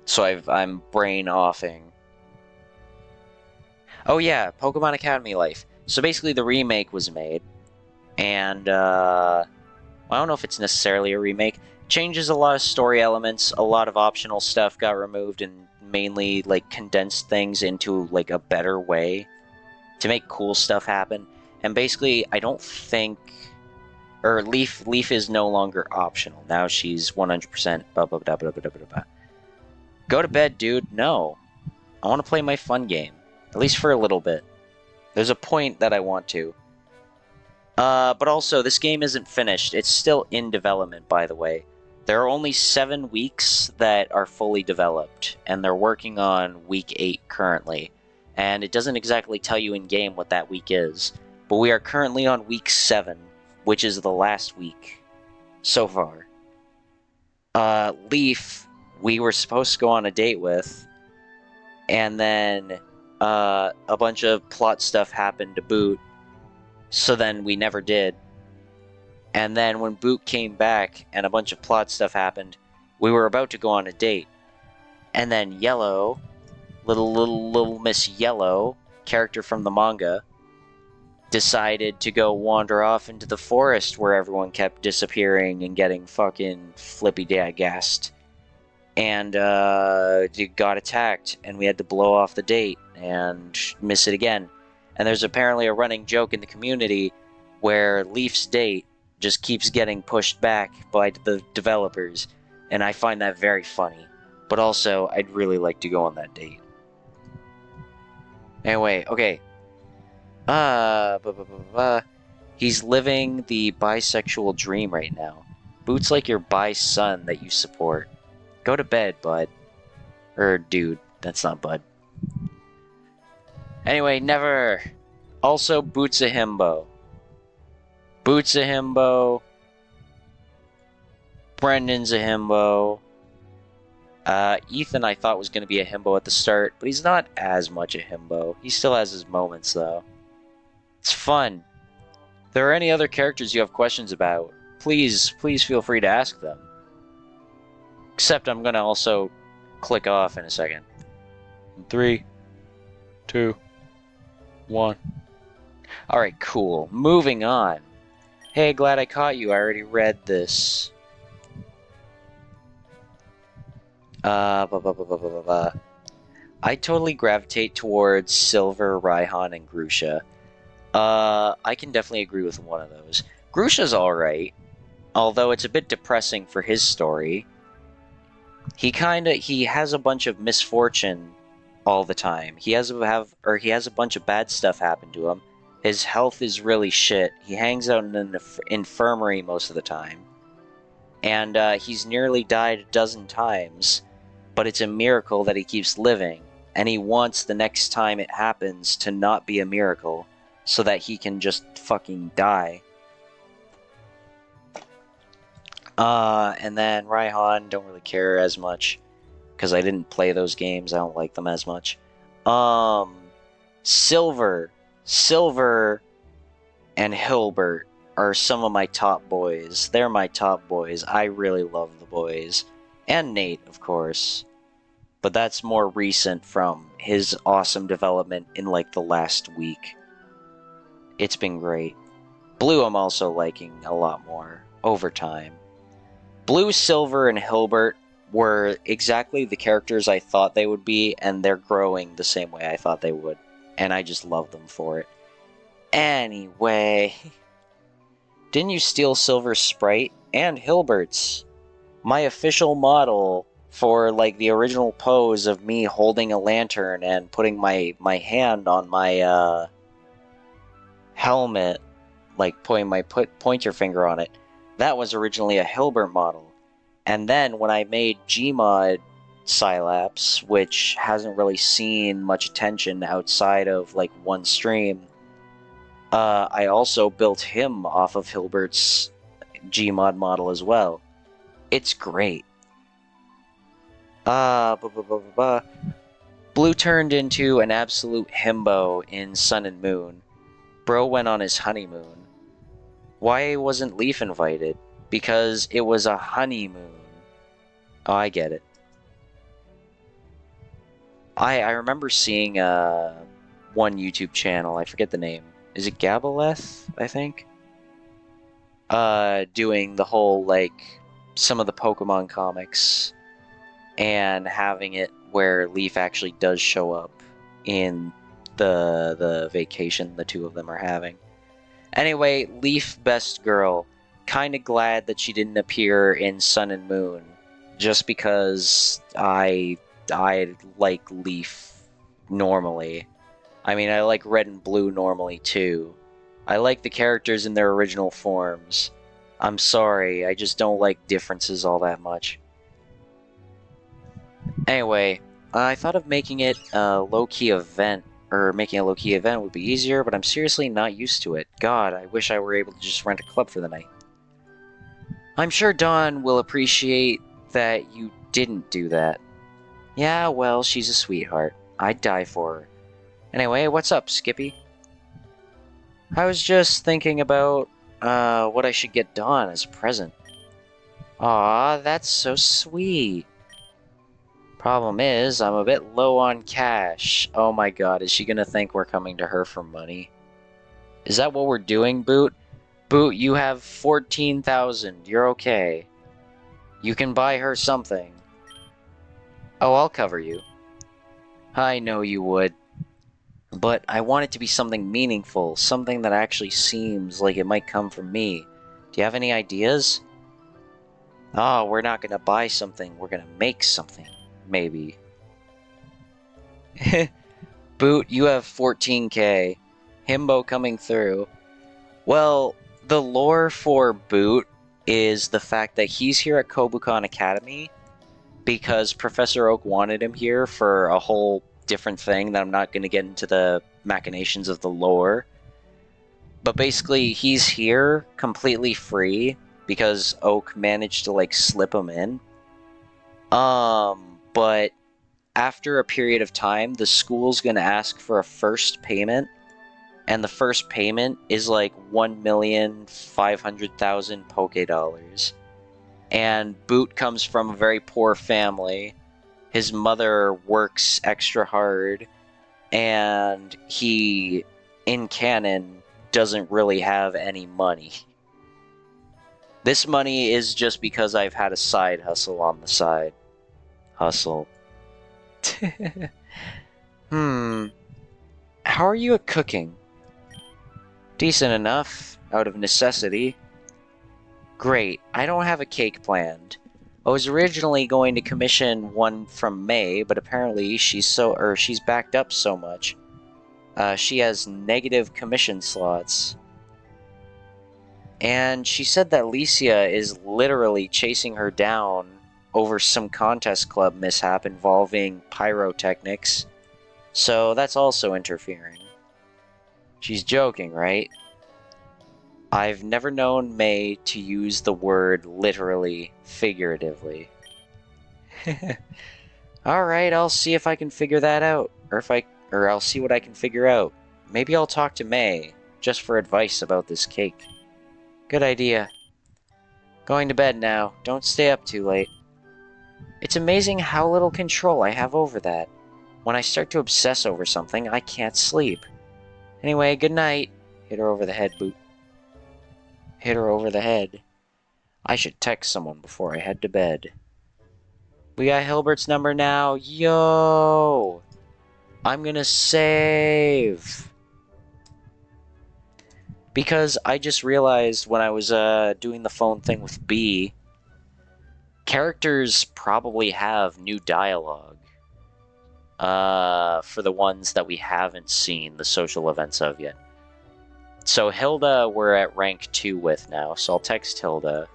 So I'm brain offing. Oh yeah, Pokemon Academy Life. So basically the remake was made, and I don't know if it's necessarily a remake. Changes a lot of story elements, a lot of optional stuff got removed, and mainly like condensed things into like a better way to make cool stuff happen. And basically, I don't think... Or Leaf is no longer optional. Now she's 100% blah, blah, blah, blah, blah, blah, blah. Go to bed, dude. No. I want to play my fun game. At least for a little bit. There's a point that I want to. But also, this game isn't finished. It's still in development, by the way. There are only 7 weeks that are fully developed, and they're working on week 8 currently. And it doesn't exactly tell you in-game what that week is. But we are currently on week 7, which is the last week so far. Leaf, we were supposed to go on a date with, and then a bunch of plot stuff happened to boot, so then we never did. And then when Boot came back and a bunch of plot stuff happened, we were about to go on a date. And then Yellow, little Miss Yellow, character from the manga, decided to go wander off into the forest where everyone kept disappearing and getting fucking flippy-gassed. And got attacked, and we had to blow off the date and miss it again. And there's apparently a running joke in the community where Leaf's date just keeps getting pushed back by the developers, and I find that very funny. But also, I'd really like to go on that date. Anyway, okay. He's living the bisexual dream right now. Boot's like your bi son that you support. Go to bed, bud. Or dude, that's not bud. Anyway, never. Also, Boot's a himbo. Boot's a himbo. Brendan's a himbo. Ethan I thought was going to be a himbo at the start, but he's not as much a himbo. He still has his moments, though. It's fun. If there are any other characters you have questions about, please feel free to ask them. Except I'm going to also click off in a second. 3, 2, 1. Alright, cool. Moving on. Hey, glad I caught you. I already read this. I totally gravitate towards Silver, Raihan, and Grusha. I can definitely agree with one of those. Grusha's alright, although it's a bit depressing for his story. He has a bunch of misfortune all the time. He has a bunch of bad stuff happen to him. His health is really shit. He hangs out in an infirmary most of the time. And he's nearly died a dozen times, but it's a miracle that he keeps living, and he wants the next time it happens to not be a miracle, so that he can just fucking die. And then Raihan, don't really care as much, because I didn't play those games, I don't like them as much. Silver and Hilbert are some of my top boys. They're my top boys. I really love the boys. And Nate, of course. But that's more recent from his awesome development in like the last week. It's been great. Blue I'm also liking a lot more over time. Blue, Silver, and Hilbert were exactly the characters I thought they would be, and they're growing the same way I thought they would. And I just love them for it. Anyway, didn't you steal Silver's sprite and Hilbert's? My official model for like the original pose of me holding a lantern and putting my hand on my helmet, like putting my pointer finger on it, that was originally a Hilbert model. And then when I made Gmod Scilapse, which hasn't really seen much attention outside of like one stream, I also built him off of Hilbert's Gmod model as well. It's great. Blue turned into an absolute himbo in Sun and Moon. Bro went on his honeymoon. Why wasn't Leaf invited? Because it was a honeymoon. Oh, I get it. I remember seeing one YouTube channel, I forget the name. Is it Gabaleth, I think? Doing the whole, like, some of the Pokemon comics and having it where Leaf actually does show up in the vacation the two of them are having. Anyway, Leaf best girl. Kinda glad that she didn't appear in Sun and Moon, just because I like Leaf normally. I mean, I like Red and Blue normally too. I like the characters in their original forms. I'm sorry, I just don't like differences all that much. Anyway, I thought of making it a low-key event, or making a low-key event would be easier, but I'm seriously not used to it. God, I wish I were able to just rent a club for the night. I'm sure Dawn will appreciate that you didn't do that. Yeah, well, she's a sweetheart. I'd die for her. Anyway, what's up, Skippy? I was just thinking about what I should get Dawn as a present. Aw, that's so sweet. Problem is, I'm a bit low on cash. Oh my god, is she gonna think we're coming to her for money? Is that what we're doing, Boot? Boot, you have 14,000. You're okay. You can buy her something. Oh, I'll cover you. I know you would. But I want it to be something meaningful, something that actually seems like it might come from me. Do you have any ideas? Oh, we're not gonna buy something, we're gonna make something. Maybe. Boot, you have 14k. Himbo coming through. Well, the lore for Boot is the fact that he's here at Kobukan Academy because Professor Oak wanted him here for a whole different thing that I'm not going to get into the machinations of the lore. But basically, he's here completely free because Oak managed to, like, slip him in. But after a period of time, the school's going to ask for a first payment. And the first payment is like 1,500,000 Poke Dollars. And Boot comes from a very poor family. His mother works extra hard, and he, in canon, doesn't really have any money. This money is just because I've had a side hustle on the side. Hustle. How are you at cooking? Decent enough, out of necessity. Great, I don't have a cake planned. I was originally going to commission one from May, but apparently she's backed up so much. She has negative commission slots. And she said that Licia is literally chasing her down over some contest club mishap involving pyrotechnics. So that's also interfering. She's joking, right? I've never known May to use the word literally, figuratively. Alright, I'll see if I can figure that out. Or I'll see what I can figure out. Maybe I'll talk to May, just for advice about this cake. Good idea. Going to bed now. Don't stay up too late. It's amazing how little control I have over that. When I start to obsess over something, I can't sleep. Anyway, good night. Hit her over the head, Boot. Hit her over the head. I should text someone before I head to bed. We got Hilbert's number now. Yo! I'm gonna save. Because I just realized when I was doing the phone thing with B, characters probably have new dialogue. For the ones that we haven't seen the social events of yet. So Hilda we're at rank 2 with now, so I'll text Hilda.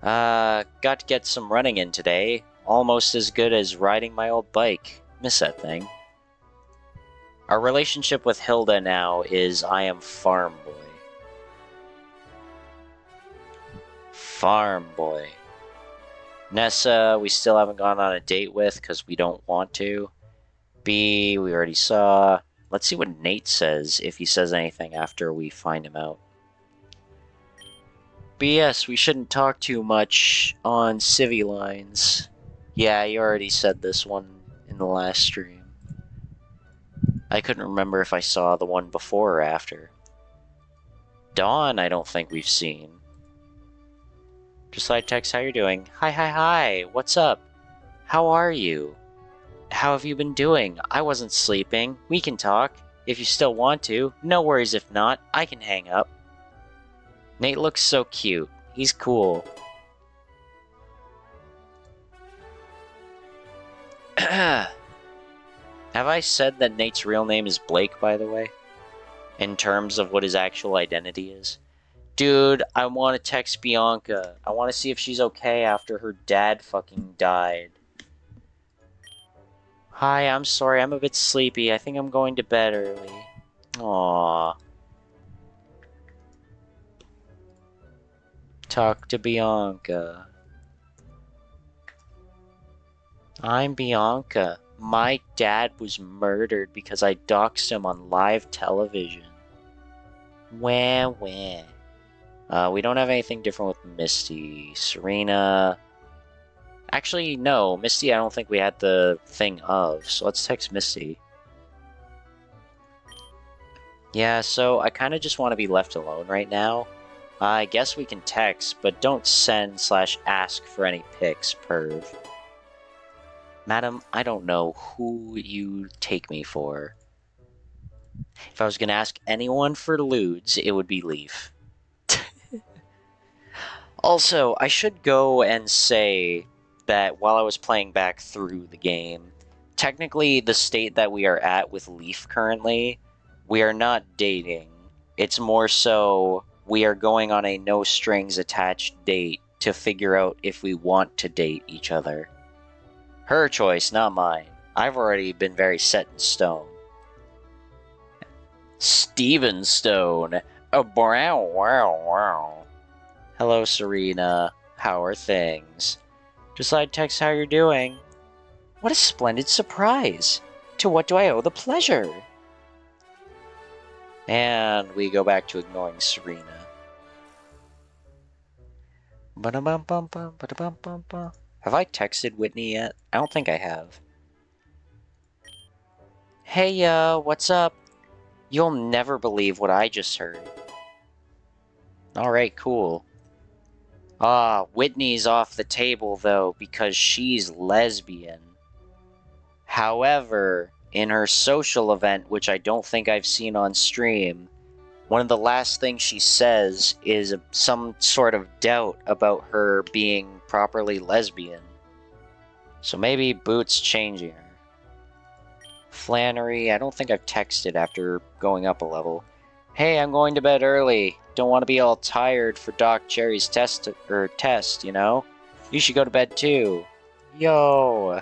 Got to get some running in today. Almost as good as riding my old bike. Miss that thing. Our relationship with Hilda now is I am Farm Boy. Farm Boy. Nessa, we still haven't gone on a date with because we don't want to. B, we already saw. Let's see what Nate says, if he says anything after we find him out. BS, we shouldn't talk too much on civvy lines. Yeah, you already said this one in the last stream. I couldn't remember if I saw the one before or after. Dawn, I don't think we've seen. Just like text, how you doing? Hi, what's up? How are you? How have you been doing? I wasn't sleeping. We can talk. If you still want to. No worries if not. I can hang up. Nate looks so cute. He's cool. Have I said that Nate's real name is Blake, by the way? In terms of what his actual identity is? Dude, I want to text Bianca. I want to see if she's okay after her dad fucking died. Hi, I'm sorry, I'm a bit sleepy. I think I'm going to bed early. Aww. Talk to Bianca. I'm Bianca. My dad was murdered because I doxed him on live television. Wah, wah. We don't have anything different with Misty. Serena. Actually, no. Misty, I don't think we had the thing of, so let's text Misty. Yeah, so I kind of just want to be left alone right now. I guess we can text, but don't send/ask for any pics, perv. Madam, I don't know who you take me for. If I was gonna ask anyone for lewds, it would be Leaf. Also, I should go and say that while I was playing back through the game, technically the state that we are at with Leaf currently, we are not dating. It's more so we are going on a no strings attached date to figure out if we want to date each other. Her choice, not mine. I've already been very set in stone. Steven Stone. Oh, wow, wow, wow. Hello, Serena. How are things? Just I'd text how you're doing. What a splendid surprise! To what do I owe the pleasure? And we go back to ignoring Serena. Have I texted Whitney yet? I don't think I have. Hey, what's up? You'll never believe what I just heard. Alright, cool. Whitney's off the table, though, because she's lesbian. However, in her social event, which I don't think I've seen on stream, one of the last things she says is some sort of doubt about her being properly lesbian. So maybe Boots changing her. Flannery, I don't think I've texted after going up a level. Hey, I'm going to bed early. Don't want to be all tired for Doc Cherry's test, you know? You should go to bed too. Yo!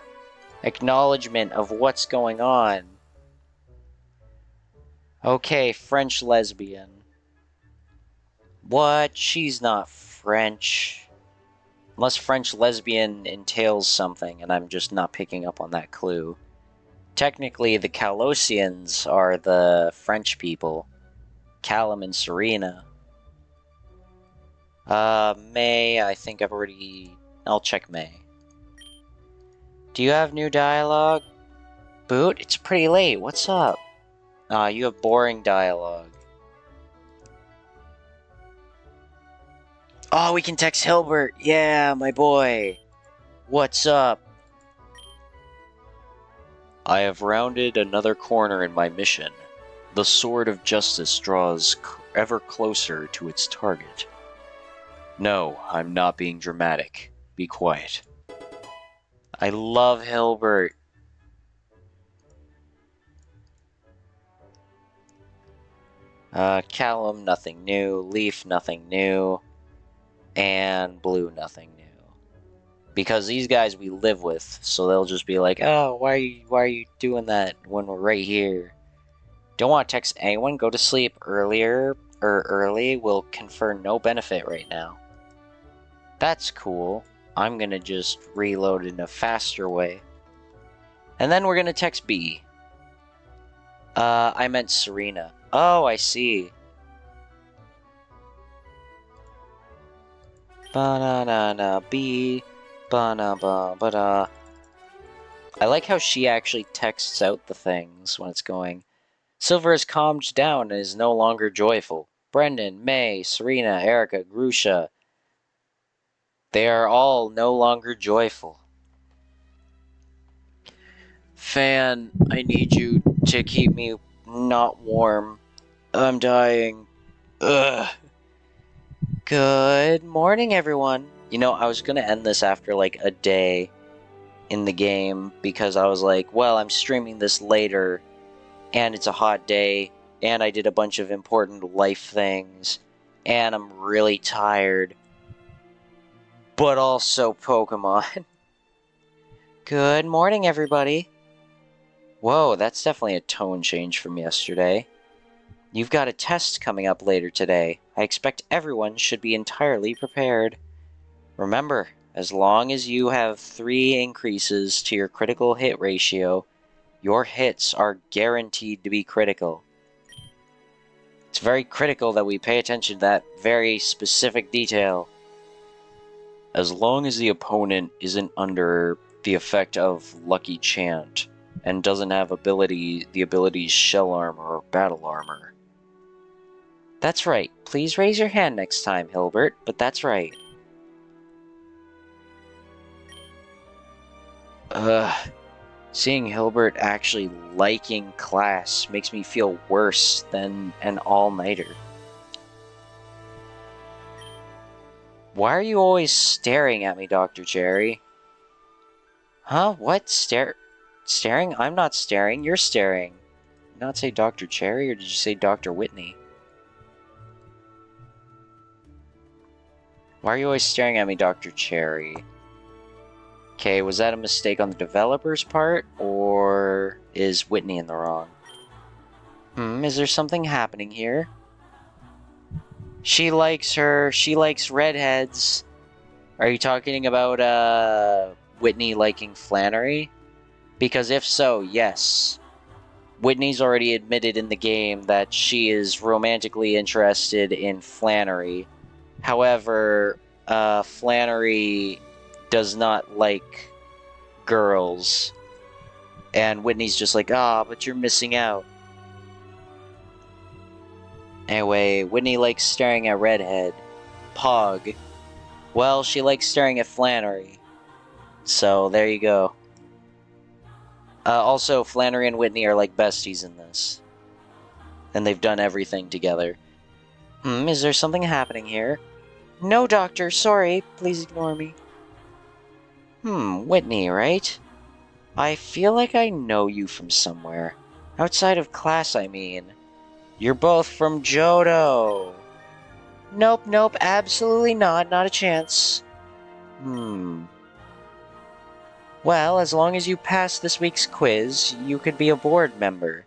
Acknowledgement of what's going on. Okay, French lesbian. What? She's not French. Unless French lesbian entails something, and I'm just not picking up on that clue. Technically, the Calosians are the French people. Callum and Serena. May, I think I've already... I'll check May. Do you have new dialogue? Boot, it's pretty late. What's up? You have boring dialogue. Oh, we can text Hilbert. Yeah, my boy. What's up? I have rounded another corner in my mission. The sword of justice draws ever closer to its target. No, I'm not being dramatic. Be quiet. I love Hilbert. Callum, nothing new. Leaf, nothing new. And Blue, nothing new. Because these guys we live with, so they'll just be like, oh, why are you doing that when we're right here? Don't want to text anyone, go to sleep early will confer no benefit right now. That's cool. I'm gonna just reload in a faster way. And then we're gonna text B. I meant Serena. Oh, I see. Ba-na-na-na, B. Ba-na-ba-ba-da. I like how she actually texts out the things when it's going. Silver has calmed down and is no longer joyful. Brendan, May, Serena, Erica, Grusha. They are all no longer joyful. Fan, I need you to keep me not warm. I'm dying. Ugh. Good morning, everyone. You know, I was gonna end this after like a day in the game because I was like, well, I'm streaming this later and it's a hot day and I did a bunch of important life things and I'm really tired. But also Pokemon. Good morning, everybody. Whoa, that's definitely a tone change from yesterday. You've got a test coming up later today. I expect everyone should be entirely prepared. Remember, as long as you have 3 increases to your critical hit ratio, your hits are guaranteed to be critical. It's very critical that we pay attention to that very specific detail. As long as the opponent isn't under the effect of Lucky Chant and doesn't have the abilities Shell Armor or Battle Armor. That's right. Please raise your hand next time, Hilbert, but that's right. Seeing Hilbert actually liking class makes me feel worse than an all-nighter. Why are you always staring at me, Dr. Cherry? Huh? What? Staring? I'm not staring. You're staring. Did you not say Dr. Cherry, or did you say Dr. Whitney? Why are you always staring at me, Dr. Cherry? Okay, was that a mistake on the developer's part, or is Whitney in the wrong? Is there something happening here? She likes redheads. Are you talking about, Whitney liking Flannery? Because if so, yes. Whitney's already admitted in the game that she is romantically interested in Flannery. However, Flannery does not like girls. And Whitney's just like, but you're missing out. Anyway, Whitney likes staring at Redhead. Pog. Well, she likes staring at Flannery. So, there you go. Also, Flannery and Whitney are like besties in this. And they've done everything together. Is there something happening here? No, Doctor, sorry. Please ignore me. Whitney, right? I feel like I know you from somewhere. Outside of class, I mean. You're both from Johto. Nope, absolutely not. Not a chance. Well, as long as you pass this week's quiz, you could be a board member.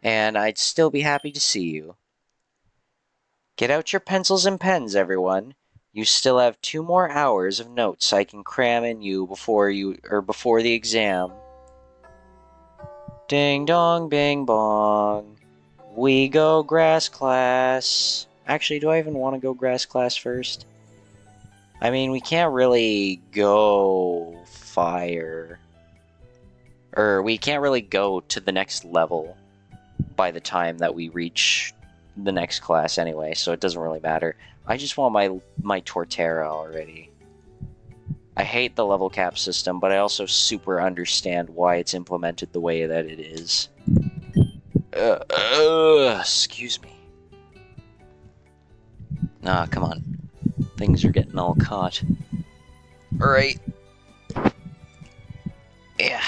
And I'd still be happy to see you. Get out your pencils and pens, everyone. You still have 2 more hours of notes I can cram in you before the exam. Ding dong, bing bong. We go grass class. Actually, do I even want to go grass class first? I mean, we can't really go fire. We can't really go to the next level by the time that we reach the next class anyway, so it doesn't really matter. I just want my Torterra already. I hate the level cap system, but I also super understand why it's implemented the way that it is. Excuse me. Come on. Things are getting all caught. Alright. Yeah.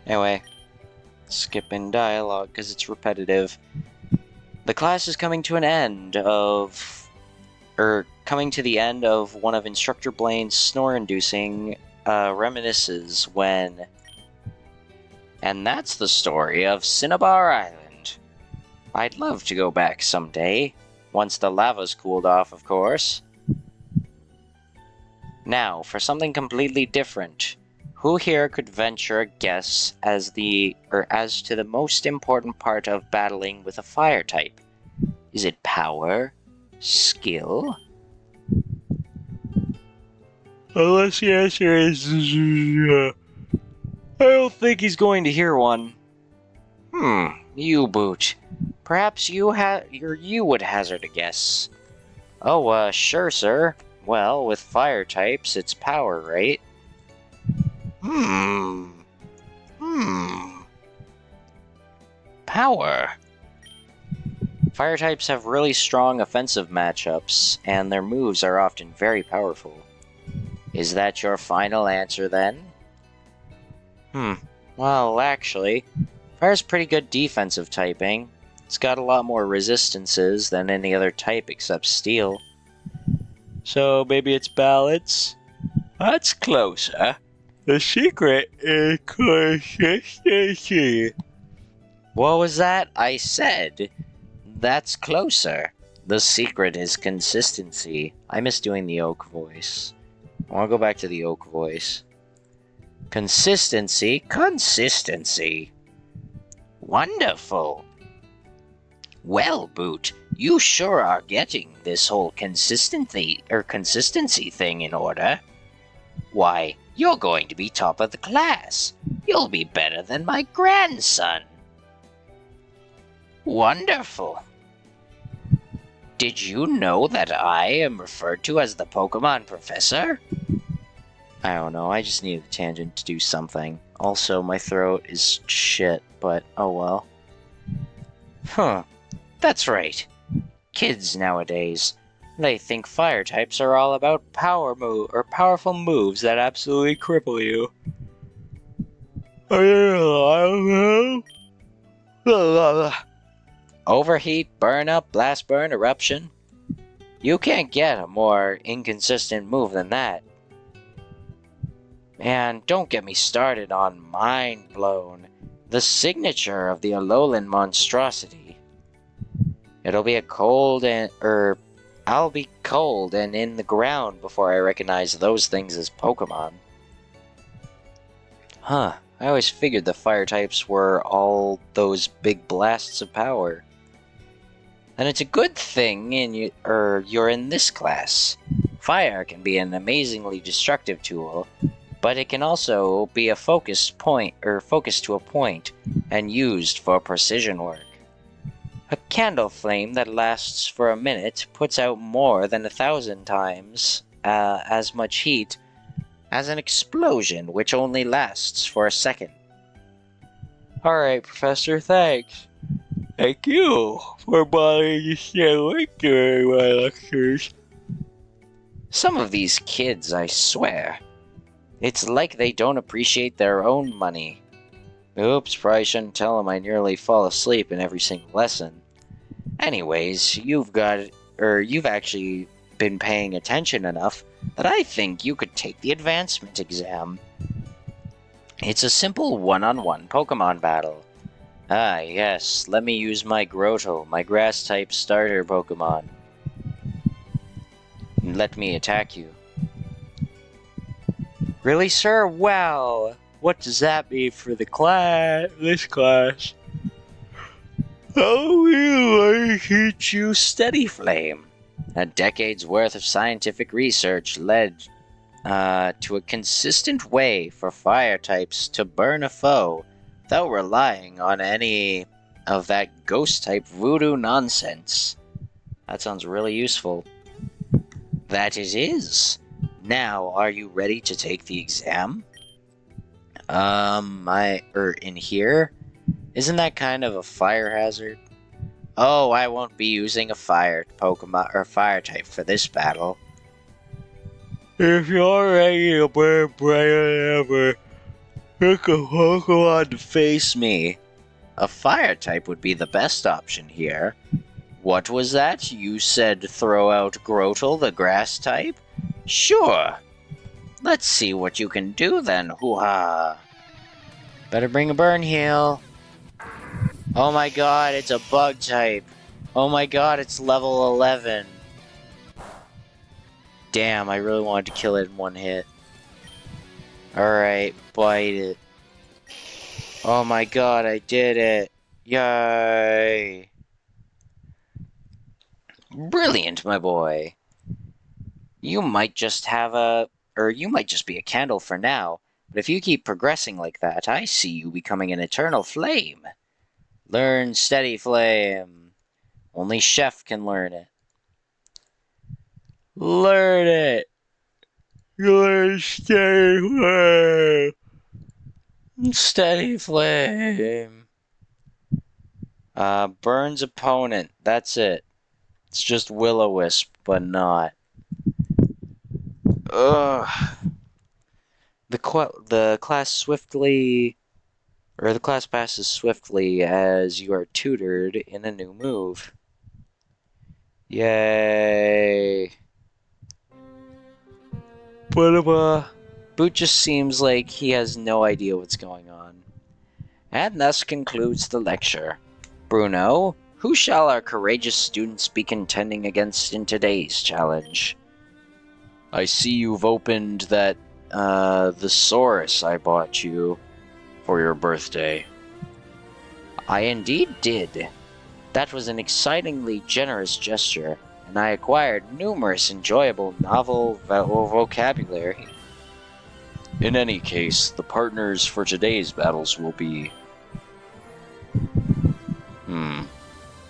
Anyway. Skipping dialogue, because it's repetitive. The class is coming to the end of one of Instructor Blaine's snore-inducing reminiscences when... And that's the story of Cinnabar Island. I'd love to go back someday, once the lava's cooled off, of course. Now, for something completely different. Who here could venture a guess as to the most important part of battling with a fire type? Is it power? Skill? Unless the answer is... I don't think he's going to hear one. U-boot. Perhaps you would hazard a guess. Oh, sure, sir. Well, with fire types, it's power, right? Power. Fire types have really strong offensive matchups, and their moves are often very powerful. Is that your final answer, then? Well, actually, fire's pretty good defensive typing. It's got a lot more resistances than any other type except steel. So maybe it's balance? That's closer. The secret is consistency. What was that? I said, that's closer. The secret is consistency. I miss doing the Oak voice. I want to go back to the Oak voice. Consistency? Consistency. Wonderful. Well, Boot, you sure are getting this whole consistency thing in order. Why, you're going to be top of the class. You'll be better than my grandson. Wonderful. Did you know that I am referred to as the Pokemon Professor? I don't know, I just needed a tangent to do something. Also, my throat is shit, but oh well. Huh, that's right. Kids nowadays, they think fire types are all about powerful moves that absolutely cripple you. Overheat, burn up, blast burn, eruption. You can't get a more inconsistent move than that. And don't get me started on Mind Blown, the signature of the Alolan monstrosity. I'll be cold and in the ground before I recognize those things as Pokemon. Huh, I always figured the fire types were all those big blasts of power. And it's a good thing you're in this class. Fire can be an amazingly destructive tool, but it can also be a focused to a point, and used for precision work. A candle flame that lasts for a minute puts out more than 1,000 times as much heat as an explosion which only lasts for a second. Alright, Professor, thanks. Thank you for bothering to stay awake during my lectures. Some of these kids, I swear. It's like they don't appreciate their own money. Oops, probably shouldn't tell them I nearly fall asleep in every single lesson. Anyways, you've actually been paying attention enough that I think you could take the advancement exam. It's a simple one-on-one Pokemon battle. Ah, yes, let me use my Grotto, my grass-type starter Pokemon. Let me attack you. Really, sir? Well, what does that mean for this class? Oh, I teach you Steady Flame. A decade's worth of scientific research led to a consistent way for fire types to burn a foe without relying on any of that ghost-type voodoo nonsense. That sounds really useful. That it is. Now, are you ready to take the exam? In here? Isn't that kind of a fire hazard? Oh, I won't be using a fire Pokemon or fire type for this battle. If you're ready to burn brighter than ever, pick a Pokemon to face me. A fire type would be the best option here. What was that? You said throw out Grottle, the grass type? Sure. Let's see what you can do then, hoo-ha. Better bring a burn heal. Oh my god, it's a bug type. Oh my god, it's level 11. Damn, I really wanted to kill it in one hit. Alright, bite it. Oh my god, I did it. Yay. Brilliant, my boy. You might just be a candle for now, but if you keep progressing like that, I see you becoming an eternal flame. Learn Steady Flame. Only Chef can learn it. Learn it! Learn Steady Flame! Steady Flame. Burns opponent. That's it. It's just Will-O-Wisp, but not. Ugh. The class passes swiftly as you are tutored in a new move. Yay. But, Boot just seems like he has no idea what's going on. And thus concludes the lecture. Bruno, who shall our courageous students be contending against in today's challenge? I see you've opened that, Thesaurus I bought you for your birthday. I indeed did. That was an excitingly generous gesture, and I acquired numerous enjoyable novel vocabulary. In any case, the partners for today's battles will be...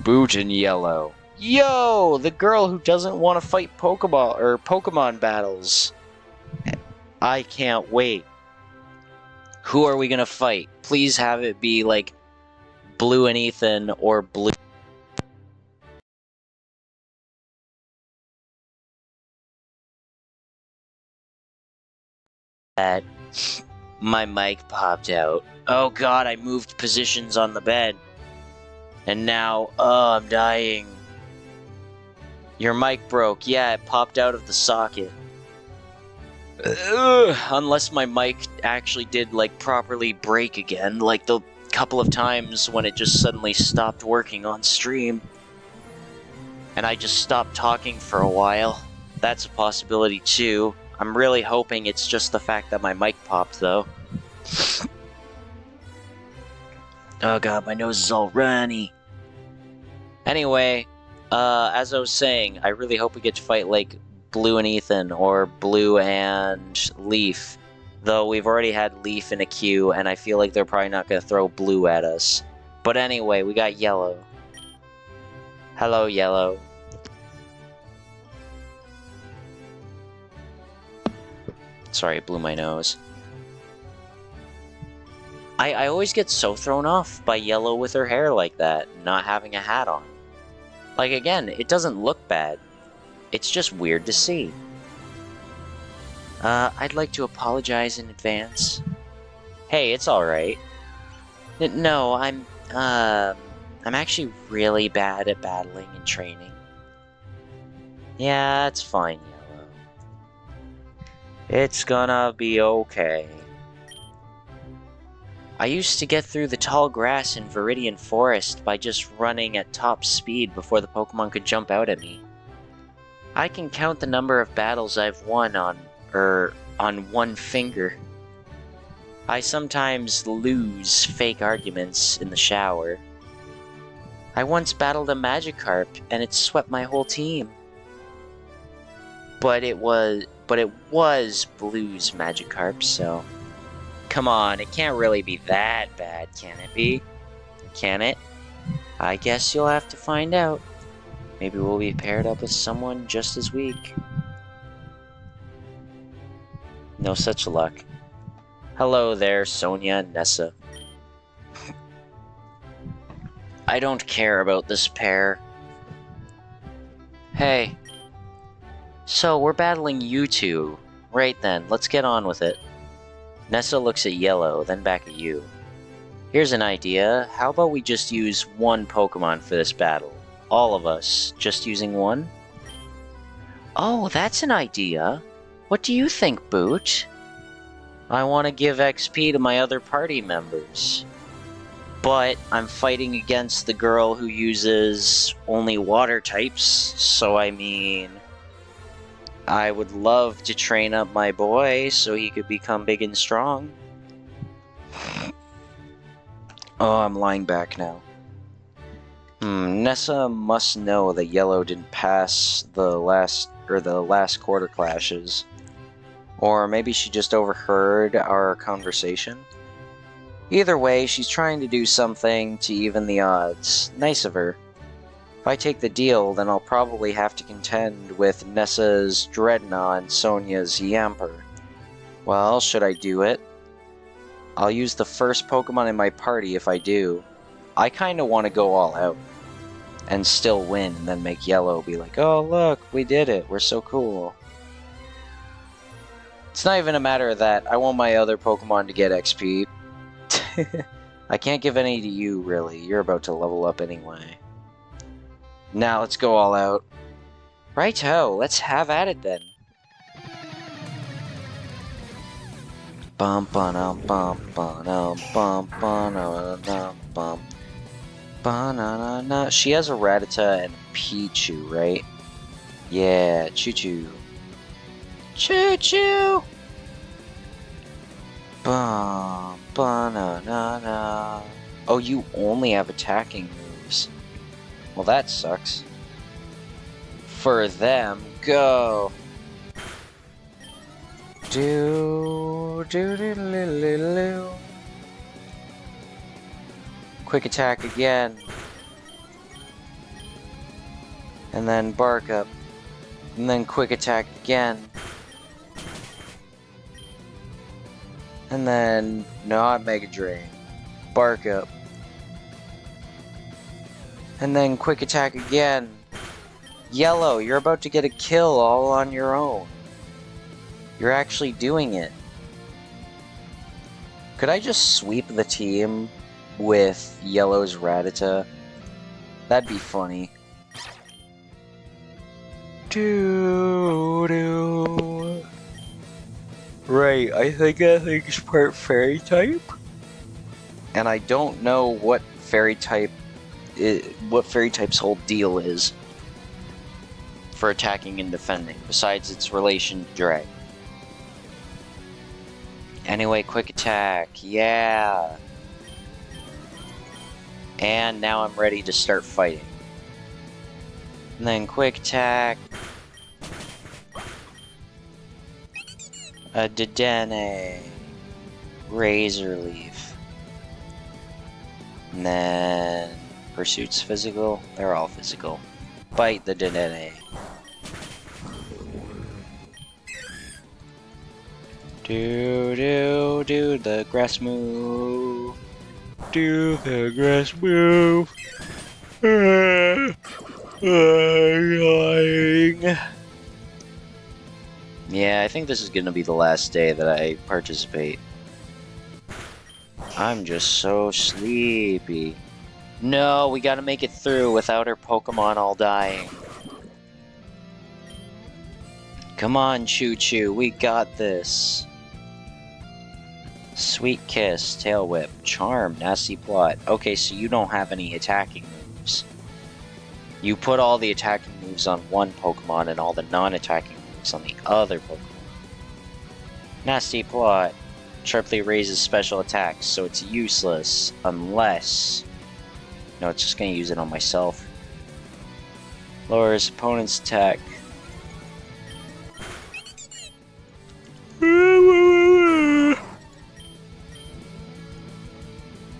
Boot and Yellow. Yo! The girl who doesn't want to fight Pokemon battles. I can't wait. Who are we gonna fight? Please have it be, like, Blue and Ethan or Blue... That my mic popped out. Oh god, I moved positions on the bed. And now, I'm dying. Your mic broke. Yeah, it popped out of the socket. Unless my mic actually did, like, properly break again, like the couple of times when it just suddenly stopped working on stream. And I just stopped talking for a while. That's a possibility too. I'm really hoping it's just the fact that my mic popped, though. Oh god, my nose is all runny. Anyway, as I was saying, I really hope we get to fight, like, Blue and Ethan, or Blue and Leaf. Though we've already had Leaf in a queue, and I feel like they're probably not going to throw Blue at us. But anyway, we got Yellow. Hello, Yellow. Sorry, it blew my nose. I always get so thrown off by Yellow with her hair like that, not having a hat on. Like, again, it doesn't look bad. It's just weird to see. I'd like to apologize in advance. Hey, it's alright. No, I'm actually really bad at battling and training. Yeah, it's fine, Yellow. It's gonna be okay. I used to get through the tall grass in Viridian Forest by just running at top speed before the Pokemon could jump out at me. I can count the number of battles I've won on one finger. I sometimes lose fake arguments in the shower. I once battled a Magikarp and it swept my whole team. But it was Blue's Magikarp, so... Come on, it can't really be that bad, can it be? Can it? I guess you'll have to find out. Maybe we'll be paired up with someone just as weak. No such luck. Hello there, Sonia and Nessa. I don't care about this pair. Hey. So, we're battling you two. Right then, let's get on with it. Nessa looks at Yellow, then back at you. Here's an idea. How about we just use one Pokemon for this battle? All of us, just using one? Oh, that's an idea. What do you think, Boot? I want to give XP to my other party members. But I'm fighting against the girl who uses only water types, so I mean... I would love to train up my boy so he could become big and strong. Oh, I'm lying back now. Nessa must know that Yellow didn't pass the last quarter clashes. Or maybe she just overheard our conversation. Either way, she's trying to do something to even the odds. Nice of her. If I take the deal, then I'll probably have to contend with Nessa's Dreadnought and Sonia's Yamper. Well, should I do it? I'll use the first Pokemon in my party if I do. I kinda want to go all out. And still win, and then make Yellow be like, oh look, we did it, we're so cool. It's not even a matter of that, I want my other Pokemon to get XP. I can't give any to you, really, you're about to level up anyway. Now let's go all out. Righto, let's have at it then. Bum bum bum bum bum bum bum. Banana. She has a Rattata and Pichu, right? Yeah, Choo-Choo. Choo-Choo! Bum, banana. Oh, you only have attacking moves. Well, that sucks. For them, go! Do do do do do do. Quick attack again. And then bark up. And then quick attack again. And then not Mega Drain. Bark up. And then quick attack again. Yellow, you're about to get a kill all on your own. You're actually doing it. Could I just sweep the team with Yellow's Rattata? That'd be funny. Doo-doo. Right, I think that thing's part fairy type. And I don't know what fairy type's whole deal is for attacking and defending, besides its relation to Dragon. Anyway, quick attack, yeah. And now I'm ready to start fighting. And then quick attack. A Dedenne. Razor Leaf. And then Pursuit's physical. They're all physical. Bite the Dedenne. Do the grass move. Do the grass move. Annoying. Yeah, I think this is gonna be the last day that I participate. I'm just so sleepy. No, we gotta make it through without our Pokemon all dying. Come on, Choo Choo, we got this. Sweet Kiss, Tail Whip, Charm, Nasty Plot. Okay, so you don't have any attacking moves. You put all the attacking moves on one Pokemon and all the non-attacking moves on the other Pokemon. Nasty Plot sharply raises special attacks, so it's useless unless... No, it's just gonna use it on myself. Lowers opponent's attack.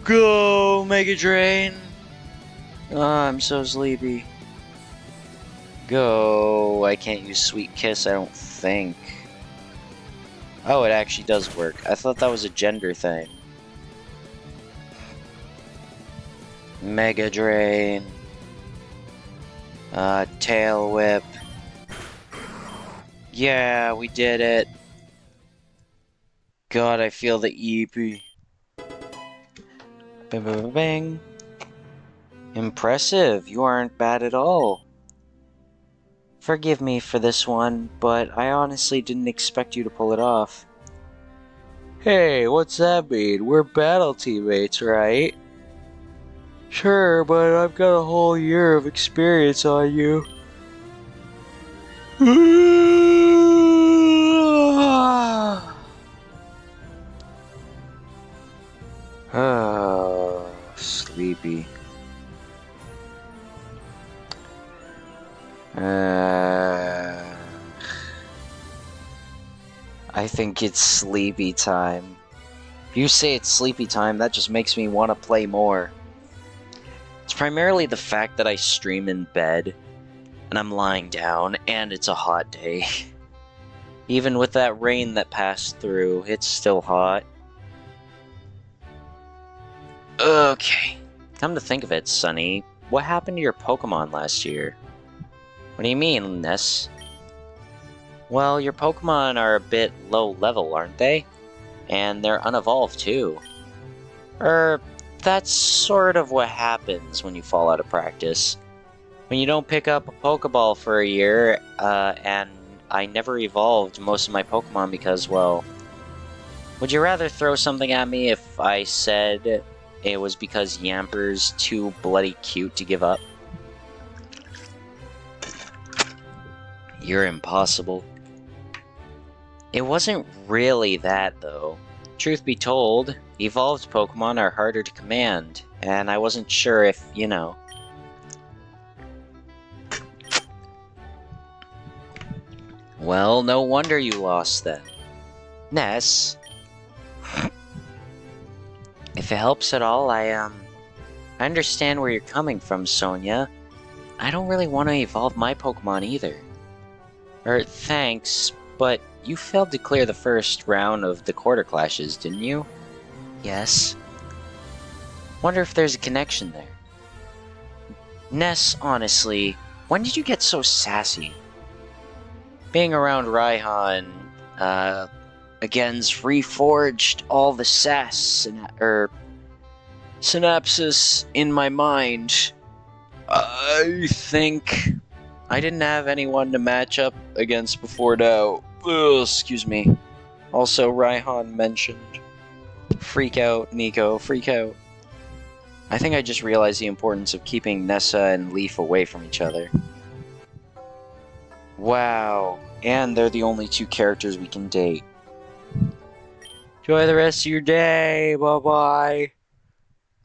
Go, Mega Drain! Oh, I'm so sleepy. Go. I can't use Sweet Kiss, I don't think. Oh, it actually does work. I thought that was a gender thing. Mega Drain. Tail Whip. Yeah, we did it. God, I feel the EP. Bang, bang, bang, bang. Impressive, you aren't bad at all. Forgive me for this one, but I honestly didn't expect you to pull it off. Hey, what's that mean? We're battle teammates, right? Sure, but I've got a whole year of experience on you. Oh, sleepy. I think it's sleepy time. If you say it's sleepy time, that just makes me want to play more. It's primarily the fact that I stream in bed, and I'm lying down, and it's a hot day. Even with that rain that passed through, it's still hot. Okay. Come to think of it, Sunny, what happened to your Pokemon last year? What do you mean, Ness? Well, your Pokemon are a bit low level, aren't they? And they're unevolved, too. That's sort of what happens when you fall out of practice. When you don't pick up a Pokeball for a year, and I never evolved most of my Pokemon because, well... Would you rather throw something at me if I said it was because Yamper's too bloody cute to give up? You're impossible. It wasn't really that, though. Truth be told, evolved Pokemon are harder to command, and I wasn't sure if, you know. Well, no wonder you lost then. Ness, if it helps at all, I understand where you're coming from, Sonia. I don't really want to evolve my Pokemon either. Thanks, but you failed to clear the first round of the quarter clashes, didn't you? Yes. Wonder if there's a connection there. Ness, honestly, when did you get so sassy? Being around Raihan, again's reforged all the synapses in my mind. I think I didn't have anyone to match up against before now. Ugh, excuse me. Also, Raihan mentioned. Freak out, Nico, freak out. I think I just realized the importance of keeping Nessa and Leaf away from each other. Wow, and they're the only two characters we can date. Enjoy the rest of your day, bye-bye.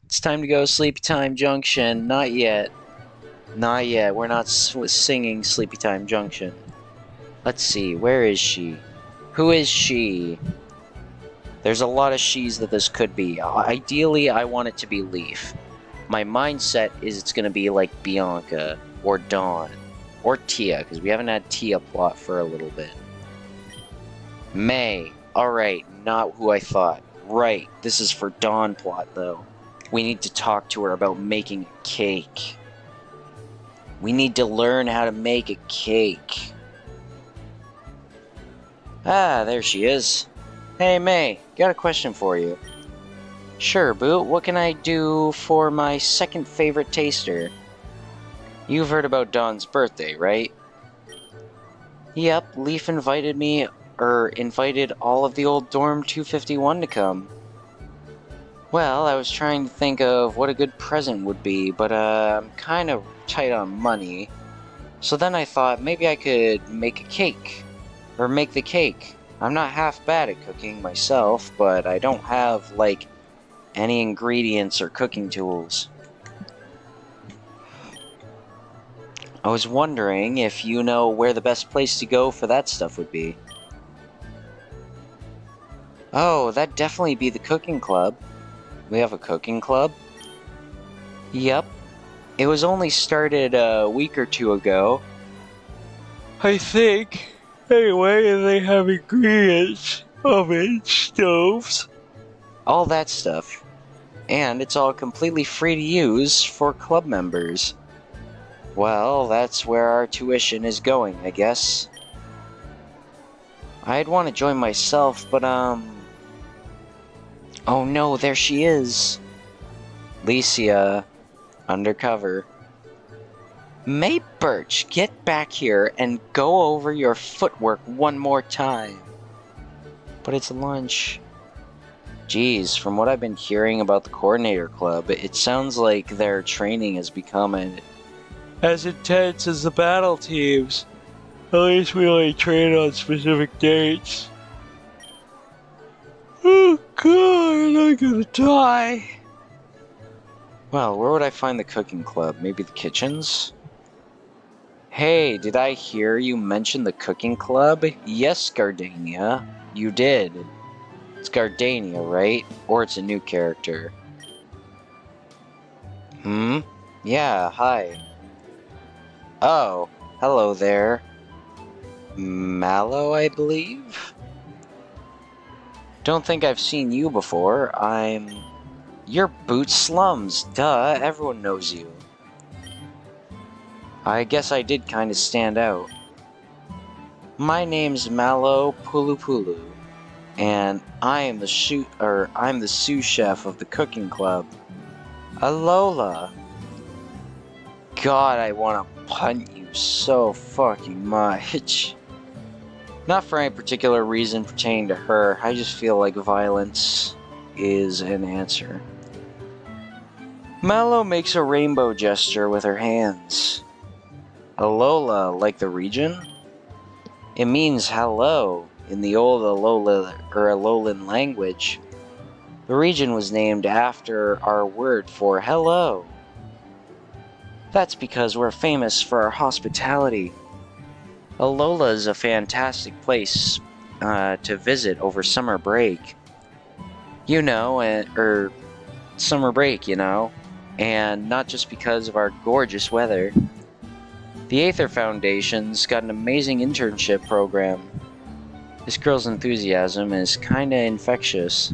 It's time to go Sleepy Time Junction. Not yet. Not yet, we're not singing Sleepy Time Junction. Let's see, where is she? Who is she? There's a lot of she's that this could be. Ideally, I want it to be Leaf. My mindset is it's going to be like Bianca, or Dawn, or Tia, because we haven't had Tia plot for a little bit. May. Alright, not who I thought. Right, this is for Dawn plot, though. We need to talk to her about making a cake. We need to learn how to make a cake. Ah, there she is. Hey, May, got a question for you. Sure, Boot, what can I do for my second favorite taster? You've heard about Dawn's birthday, right? Yep, Leaf invited all of the old Dorm 251 to come. Well, I was trying to think of what a good present would be, but I'm kind of tight on money. So then I thought maybe I could make a cake. Or make the cake. I'm not half bad at cooking myself, but I don't have, like, any ingredients or cooking tools. I was wondering if you know where the best place to go for that stuff would be. Oh, that'd definitely be the cooking club. We have a cooking club? Yep. It was only started a week or two ago. I think. Anyway, they have ingredients, ovens, stoves, all that stuff. And it's all completely free to use for club members. Well, that's where our tuition is going, I guess. I'd want to join myself, but oh no, there she is. Licia, undercover. May Birch, get back here and go over your footwork one more time. But it's lunch. Geez, from what I've been hearing about the Coordinator Club, it sounds like their training has become as intense as the battle teams. At least we only train on specific dates. Oh god, I'm gonna die. Well, where would I find the cooking club? Maybe the kitchens? Hey, did I hear you mention the cooking club? Yes, Gardenia, you did. It's Gardenia, right? Or it's a new character. Yeah, hi. Oh, hello there. Mallow, I believe? Don't think I've seen you before. You're Boot Slums, duh, everyone knows you. I guess I did kind of stand out. My name's Mallow Pulu, and I'm the sous chef of the cooking club. Alola. God, I want to punt you so fucking much. Not for any particular reason pertaining to her, I just feel like violence is an answer. Mallow makes a rainbow gesture with her hands. Alola, like the region? It means hello in the old Alolan language. The region was named after our word for hello. That's because we're famous for our hospitality. Alola is a fantastic place to visit over summer break. Summer break, and not just because of our gorgeous weather. The Aether Foundation's got an amazing internship program. This girl's enthusiasm is kinda infectious.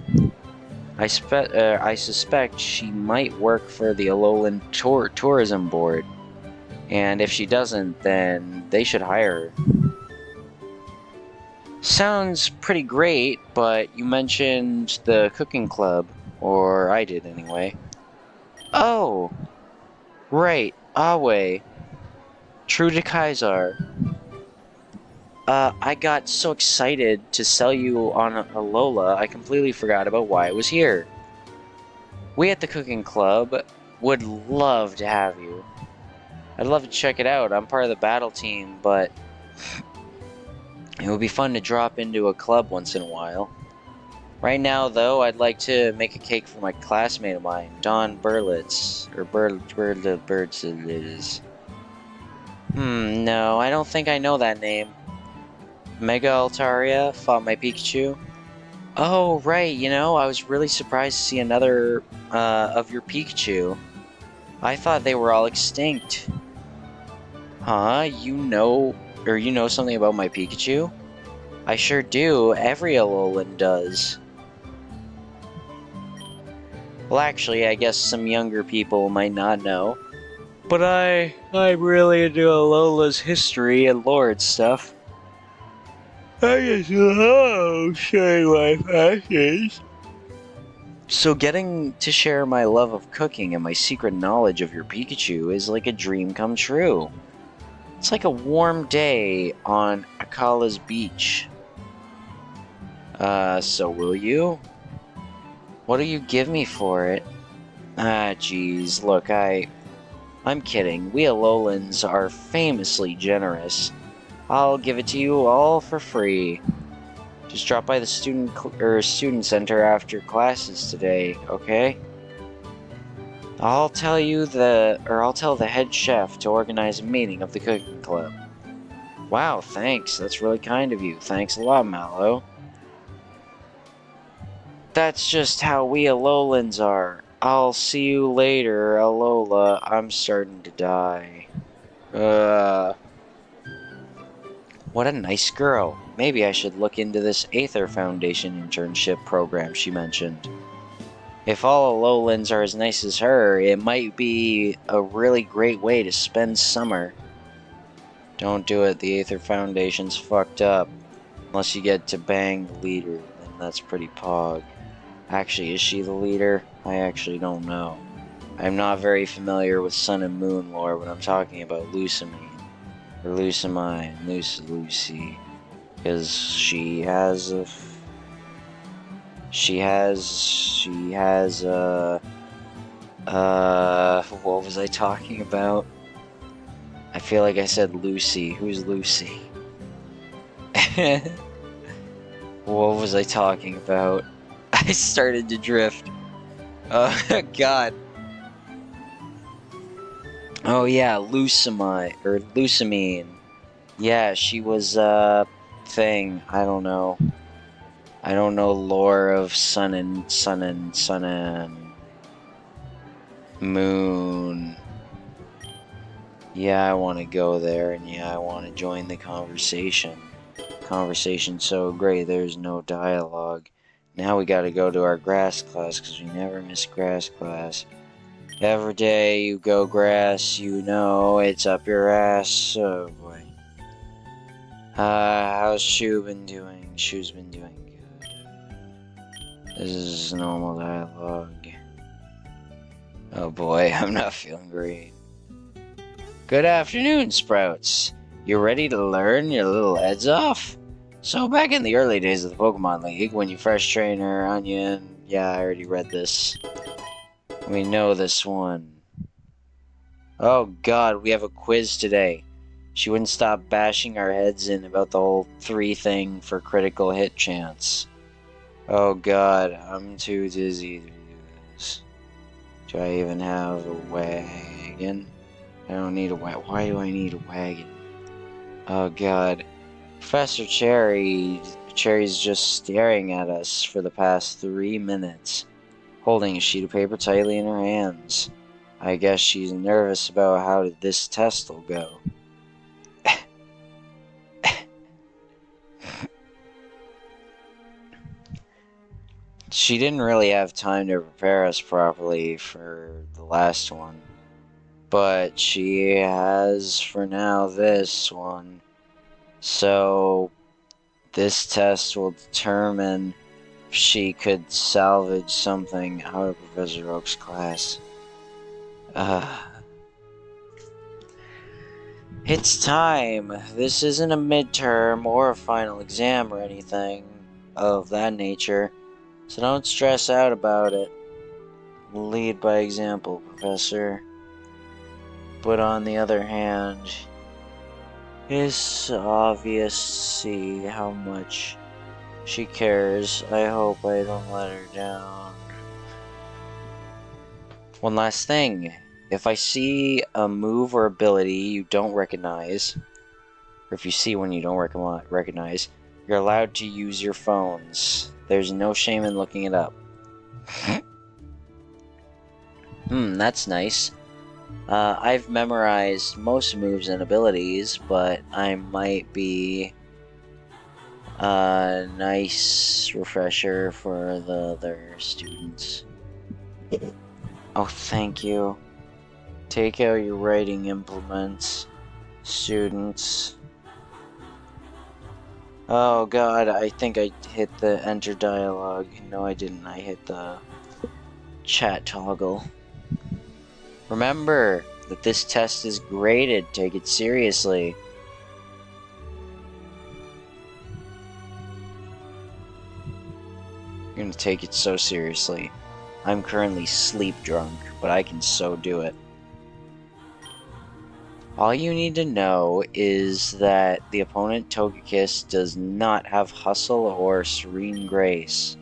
I suspect she might work for the Alolan Tourism Board, and if she doesn't, then they should hire her. Sounds pretty great, but you mentioned the cooking club, or I did anyway. Oh, right, Awe. True to Kaisar. I got so excited to sell you on Alola, I completely forgot about why I was here. We at the Cooking Club would love to have you. I'd love to check it out. I'm part of the battle team, but it would be fun to drop into a club once in a while. Right now, though, I'd like to make a cake for my classmate of mine, Don Berlitz. Or Berlitz. No, I don't think I know that name. Mega Altaria fought my Pikachu. Oh, right, I was really surprised to see another of your Pikachu. I thought they were all extinct. Huh? You know something about my Pikachu? I sure do. Every Alolan does. Well, actually, I guess some younger people might not know. But I'm really into Alola's history and lore and stuff. I just love sharing my passions. So getting to share my love of cooking and my secret knowledge of your Pikachu is like a dream come true. It's like a warm day on Akala's beach. So will you? What'll you give me for it? Geez, look, I'm kidding. We Alolans are famously generous. I'll give it to you all for free. Just drop by the student center after classes today, okay? I'll tell the head chef to organize a meeting of the cooking club. Wow, thanks. That's really kind of you. Thanks a lot, Mallow. That's just how we Alolans are. I'll see you later, Alola. I'm starting to die. What a nice girl. Maybe I should look into this Aether Foundation internship program she mentioned. If all Alolans are as nice as her, it might be a really great way to spend summer. Don't do it, the Aether Foundation's fucked up. Unless you get to bang the leader, then that's pretty pog. Actually, is she the leader? I actually don't know. I'm not very familiar with Sun and Moon lore when I'm talking about Lusamine. Or Lusamine, Lucy. Because she has what was I talking about? I feel like I said Lucy. Who's Lucy? What was I talking about? I started to drift. God. Oh yeah, Lusamine. Yeah, she was thing. I don't know. I don't know lore of sun and moon. Yeah, I want to go there, and yeah, I want to join the conversation. Conversation's so great, there's no dialogue. Now we gotta go to our grass class, because we never miss grass class. Every day you go grass, it's up your ass. Oh boy. How's Shu been doing? Shu's been doing good. This is normal dialogue. Oh boy, I'm not feeling great. Good afternoon, Sprouts. You ready to learn your little heads off? So back in the early days of the Pokemon League, when you first train her, Onion, yeah, I already read this. We know this one. Oh god, we have a quiz today. She wouldn't stop bashing our heads in about the whole 3 thing for critical hit chance. Oh god, I'm too dizzy to do this. Do I even have a wagon? I don't need a wagon. Why do I need a wagon? Oh god. Professor Cherry's just staring at us for the past 3 minutes, holding a sheet of paper tightly in her hands. I guess she's nervous about how this test will go. She didn't really have time to prepare us properly for the last one, but she has for now this one. So this test will determine if she could salvage something out of Professor Oak's class. It's time. This isn't a midterm or a final exam or anything of that nature, so don't stress out about it. Lead by example, Professor. But on the other hand, it's obvious to see how much she cares. I hope I don't let her down. One last thing. If I see a move or ability you don't recognize, or if you see one you don't recognize, you're allowed to use your phones. There's no shame in looking it up. That's nice. I've memorized most moves and abilities, but I might be a nice refresher for the other students. Oh, thank you. Take out your writing implements, students. Oh god, I think I hit the enter dialogue. No, I didn't. I hit the chat toggle. Remember that this test is graded. Take it seriously. You're gonna take it so seriously. I'm currently sleep drunk, but I can so do it. All you need to know is that the opponent Togekiss does not have Hustle or Serene Grace.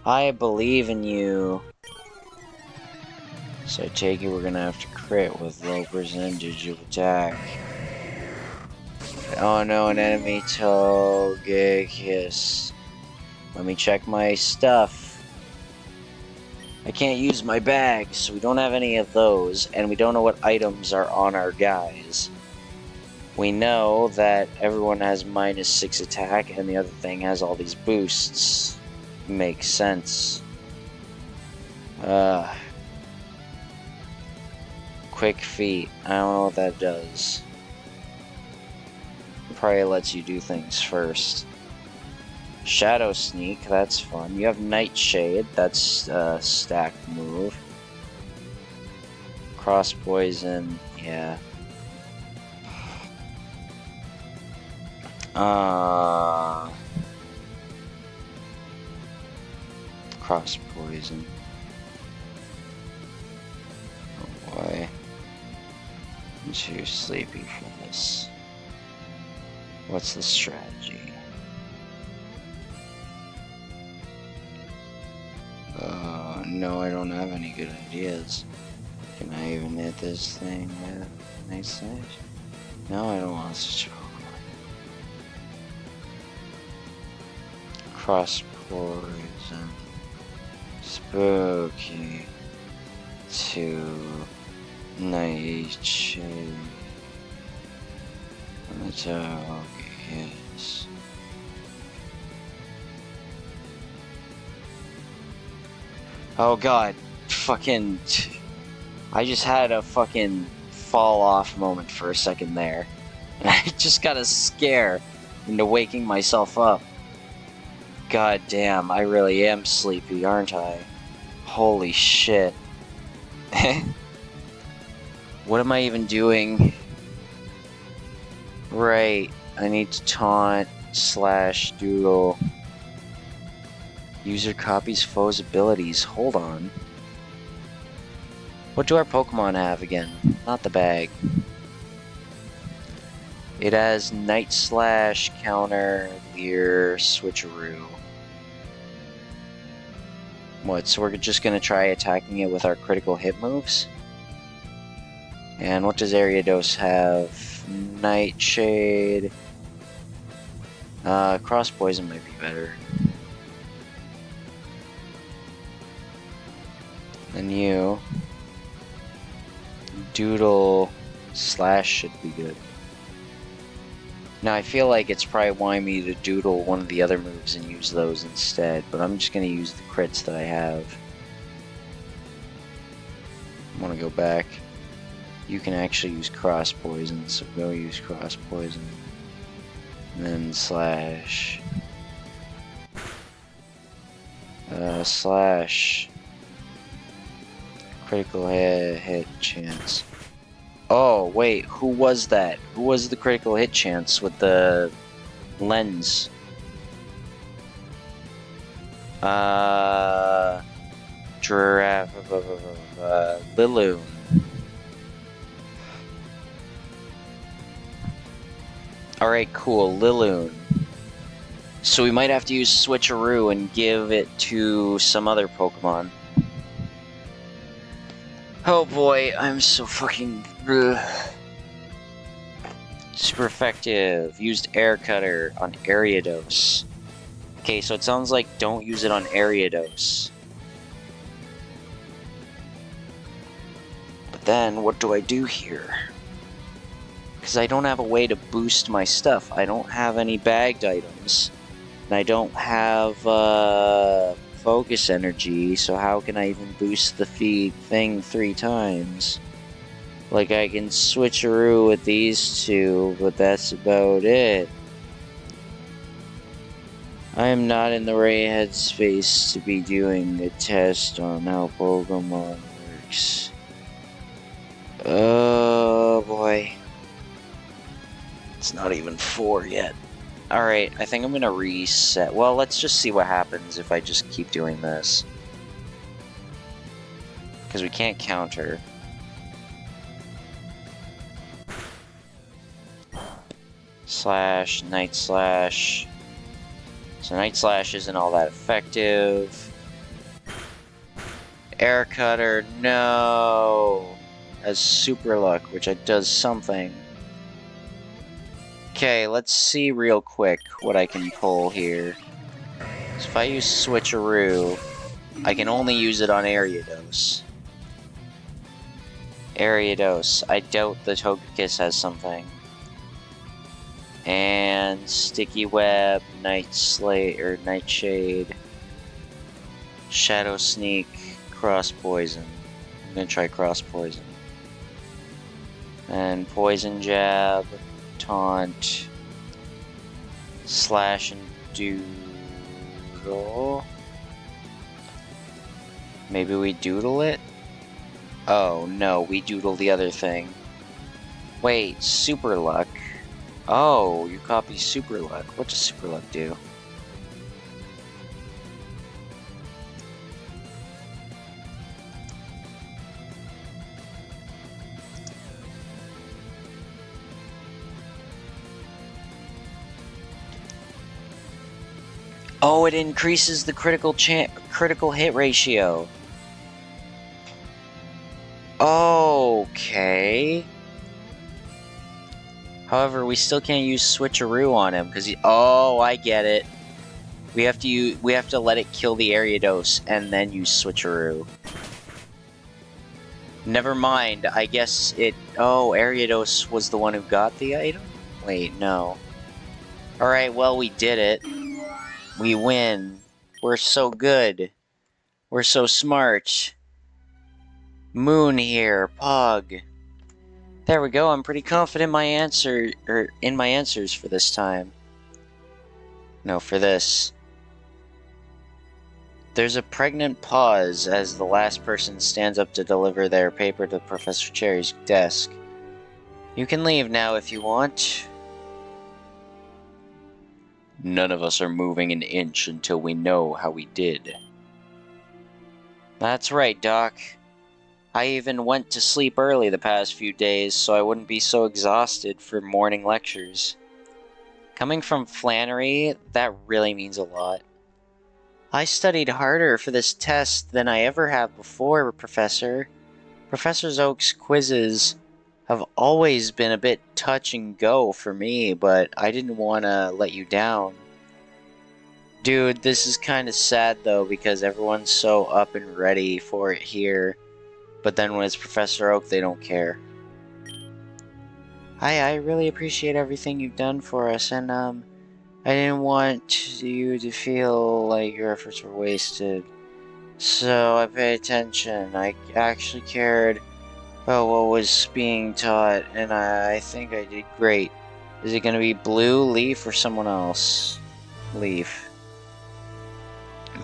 I believe in you. So I take it we're gonna have to crit with low percentage of attack. Oh no, an enemy Togekiss. Let me check my stuff. I can't use my bags, so we don't have any of those, and we don't know what items are on our guys. We know that everyone has -6 attack, and the other thing has all these boosts. Makes sense. Quick feet. I don't know what that does. Probably lets you do things first. Shadow Sneak, that's fun. You have Nightshade, that's a stacked move. Cross Poison, yeah. Cross Poison. Oh boy. I'm too sleepy for this. What's the strategy? No, I don't have any good ideas. Can I even hit this thing with Night Slash? No, I don't want such Pokemon. Cross Poison. Spooky. To Nightshade. Yes. Oh god, fucking... I just had a fucking fall off moment for a second there. And I just got a scare into waking myself up. God damn, I really am sleepy, aren't I? Holy shit. What am I even doing? Right, I need to taunt / doodle. User copies foe's abilities. Hold on. What do our Pokemon have again? Not the bag. It has Night Slash, Counter, Leer, Switcheroo. What, so we're just gonna try attacking it with our critical hit moves? And what does Ariados have? Nightshade. Cross Poison might be better. And you. Doodle Slash should be good. Now I feel like it's probably wanting me to doodle one of the other moves and use those instead, but I'm just gonna use the crits that I have. I wanna go back. You can actually use Cross Poison, so go use Cross Poison. And then Slash. Slash. Critical hit chance. Oh, wait, who was that? Who was the critical hit chance with the lens? Giraffe. Liloon. Alright, cool, Liloon. So we might have to use Switcheroo and give it to some other Pokemon. Oh boy, I'm so fucking... Super effective. Used Air Cutter on Ariados. Okay, so it sounds like don't use it on Ariados. But then, what do I do here? Because I don't have a way to boost my stuff. I don't have any bagged items. And I don't have focus energy, so how can I even boost the feed thing 3 times? Like, I can switcheroo with these two, but that's about it. I am not in the right headspace to be doing a test on how Pokemon works. Oh boy. It's not even 4 yet. Alright, I think I'm gonna reset. Well, let's just see what happens if I just keep doing this. Because we can't counter. Slash, Night Slash. So Night Slash isn't all that effective. Air Cutter, no! As Super Luck, which does something. Okay, let's see real quick what I can pull here. So if I use Switcheroo, I can only use it on Ariados. Ariados. I doubt the Togekiss has something. And Sticky Web, Nightshade, Shadow Sneak, Cross Poison. I'm gonna try Cross Poison. And Poison Jab, Taunt, Slash and Doodle. Maybe we doodle it? Oh no, we doodle the other thing. Wait, Super Luck. Oh, you copy Super Luck. What does Super Luck do? Oh, it increases the critical hit ratio. Okay. However, we still can't use Switcheroo on him because oh, I get it. We have to let it kill the Ariados and then use Switcheroo. Never mind. I guess it. Oh, Ariados was the one who got the item. Wait, no. All right. Well, we did it. We win. We're so good. We're so smart. Moon here, Pog. There we go. I'm pretty confident in my answers for this time. No, for this. There's a pregnant pause as the last person stands up to deliver their paper to Professor Cherry's desk. You can leave now if you want. None of us are moving an inch until we know how we did. That's right, Doc. I even went to sleep early the past few days so I wouldn't be so exhausted for morning lectures. Coming from Flannery, that really means a lot. I studied harder for this test than I ever have before, Professor. Professor Oak's quizzes have always been a bit touch and go for me, but I didn't want to let you down. Dude, this is kind of sad though, because everyone's so up and ready for it here, but then when it's Professor Oak, they don't care. I really appreciate everything you've done for us, and I didn't want you to feel like your efforts were wasted. So I paid attention. I actually cared about what was being taught, and I think I did great. Is it going to be Blue, Leaf, or someone else? Leaf.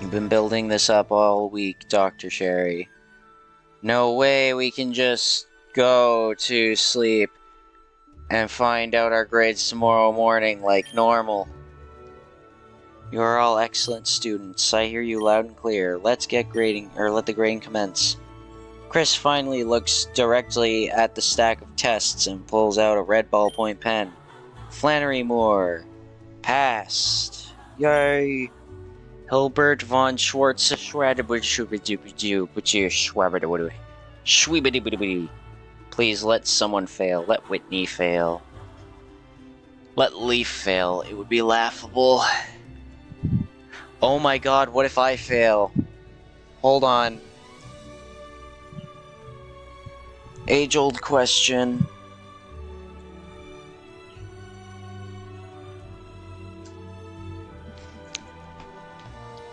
You've been building this up all week, Dr. Sherry. No way we can just go to sleep and find out our grades tomorrow morning like normal. You are all excellent students. I hear you loud and clear. Let's get grading, or let the grading commence. Chris finally looks directly at the stack of tests and pulls out a red ballpoint pen. Flannery Moore. Passed. Yay. Hilbert von Schwartz. Please let someone fail. Let Whitney fail. Let Leaf fail. It would be laughable. Oh my god, what if I fail? Hold on. Age-old question.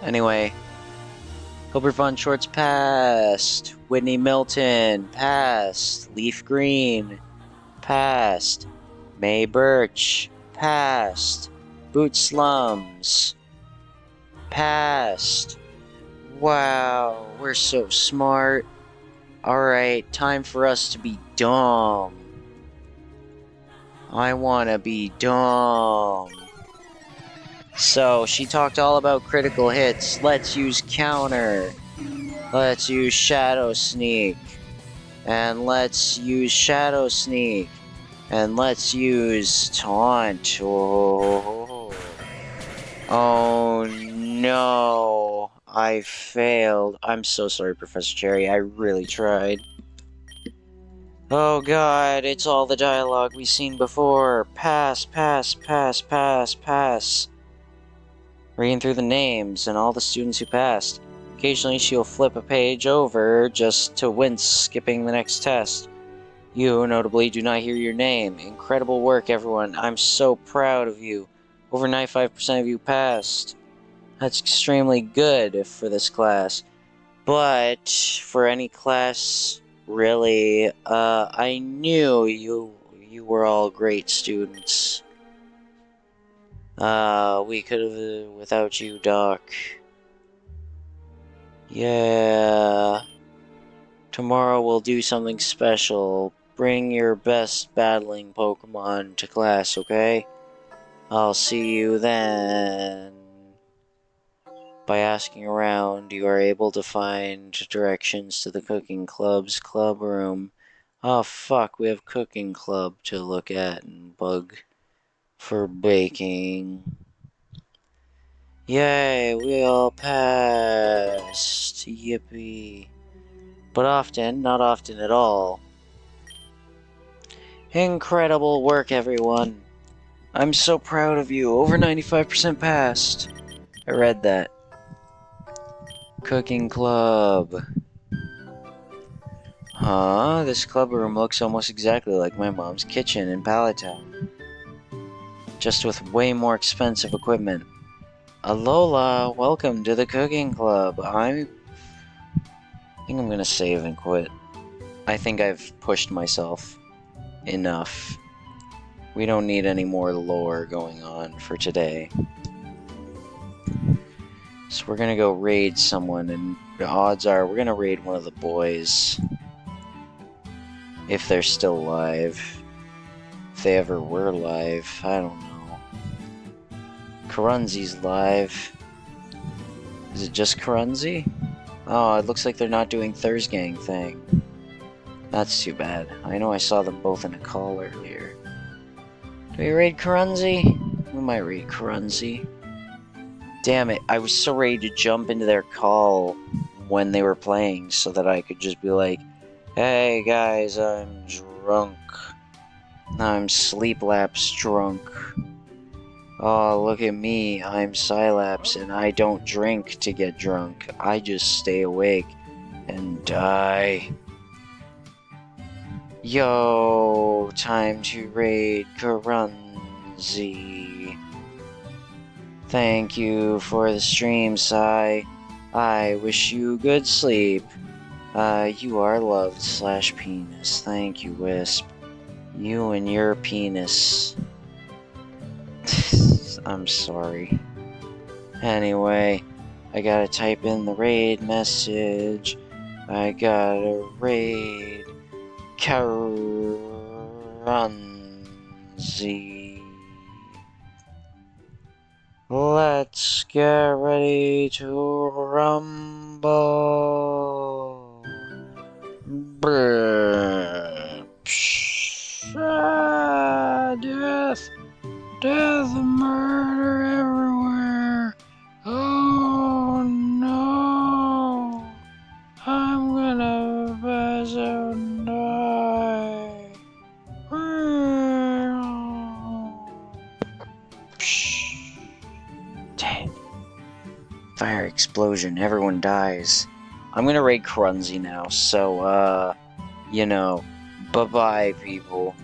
Anyway. Hilbert von Schwartz passed. Whitney Milton passed. Leaf Green passed. May Birch passed. Boot Slums passed. Wow, we're so smart. Alright, time for us to be dumb. I wanna be dumb. So, she talked all about critical hits. Let's use counter. Let's use shadow sneak. And let's use shadow sneak. And let's use taunt. Oh no. I failed. I'm so sorry, Professor Cherry. I really tried. Oh god, it's all the dialogue we've seen before. Pass, pass, pass, pass, pass. Reading through the names and all the students who passed. Occasionally she'll flip a page over just to wince, skipping the next test. You, notably, do not hear your name. Incredible work, everyone. I'm so proud of you. Over 95% of you passed. That's extremely good for this class. But for any class, really, I knew you were all great students. We could have without you, Doc. Yeah. Tomorrow we'll do something special. Bring your best battling Pokemon to class, okay? I'll see you then. By asking around, you are able to find directions to the cooking club's club room. Oh fuck, we have cooking club to look at and bug for baking. Yay, we all passed. Yippee. But often, not often at all. Incredible work, everyone. I'm so proud of you. Over 95% passed. I read that. Cooking club. Huh? This club room looks almost exactly like my mom's kitchen in Palatown. Just with way more expensive equipment. Alola, welcome to the cooking club. I think I'm gonna save and quit. I think I've pushed myself enough. We don't need any more lore going on for today. So we're gonna go raid someone, and the odds are we're gonna raid one of the boys. If they're still alive. If they ever were alive, I don't know. Karunzi's live. Is it just Karunzi? Oh, it looks like they're not doing Thursgang thing. That's too bad. I know I saw them both in a call earlier. Do we raid Karunzi? We might raid Karunzi. Damn it, I was so ready to jump into their call when they were playing so that I could just be like, hey guys, I'm drunk. I'm Sleeplapse drunk. Oh, look at me, I'm Psylapse, and I don't drink to get drunk. I just stay awake and die. Yo, time to raid Grunzy. Thank you for the stream, Psy. I wish you good sleep. You are loved / penis. Thank you, Wisp. You and your penis. I'm sorry. Anyway, I gotta type in the raid message. I gotta raid Grunzy. Let's get ready to rumble. Death, death, murder everywhere. Oh no, I'm gonna pass out and die. Dang. Fire explosion, everyone dies. I'm gonna raid Grunzy now, so, you know, bye-bye, people.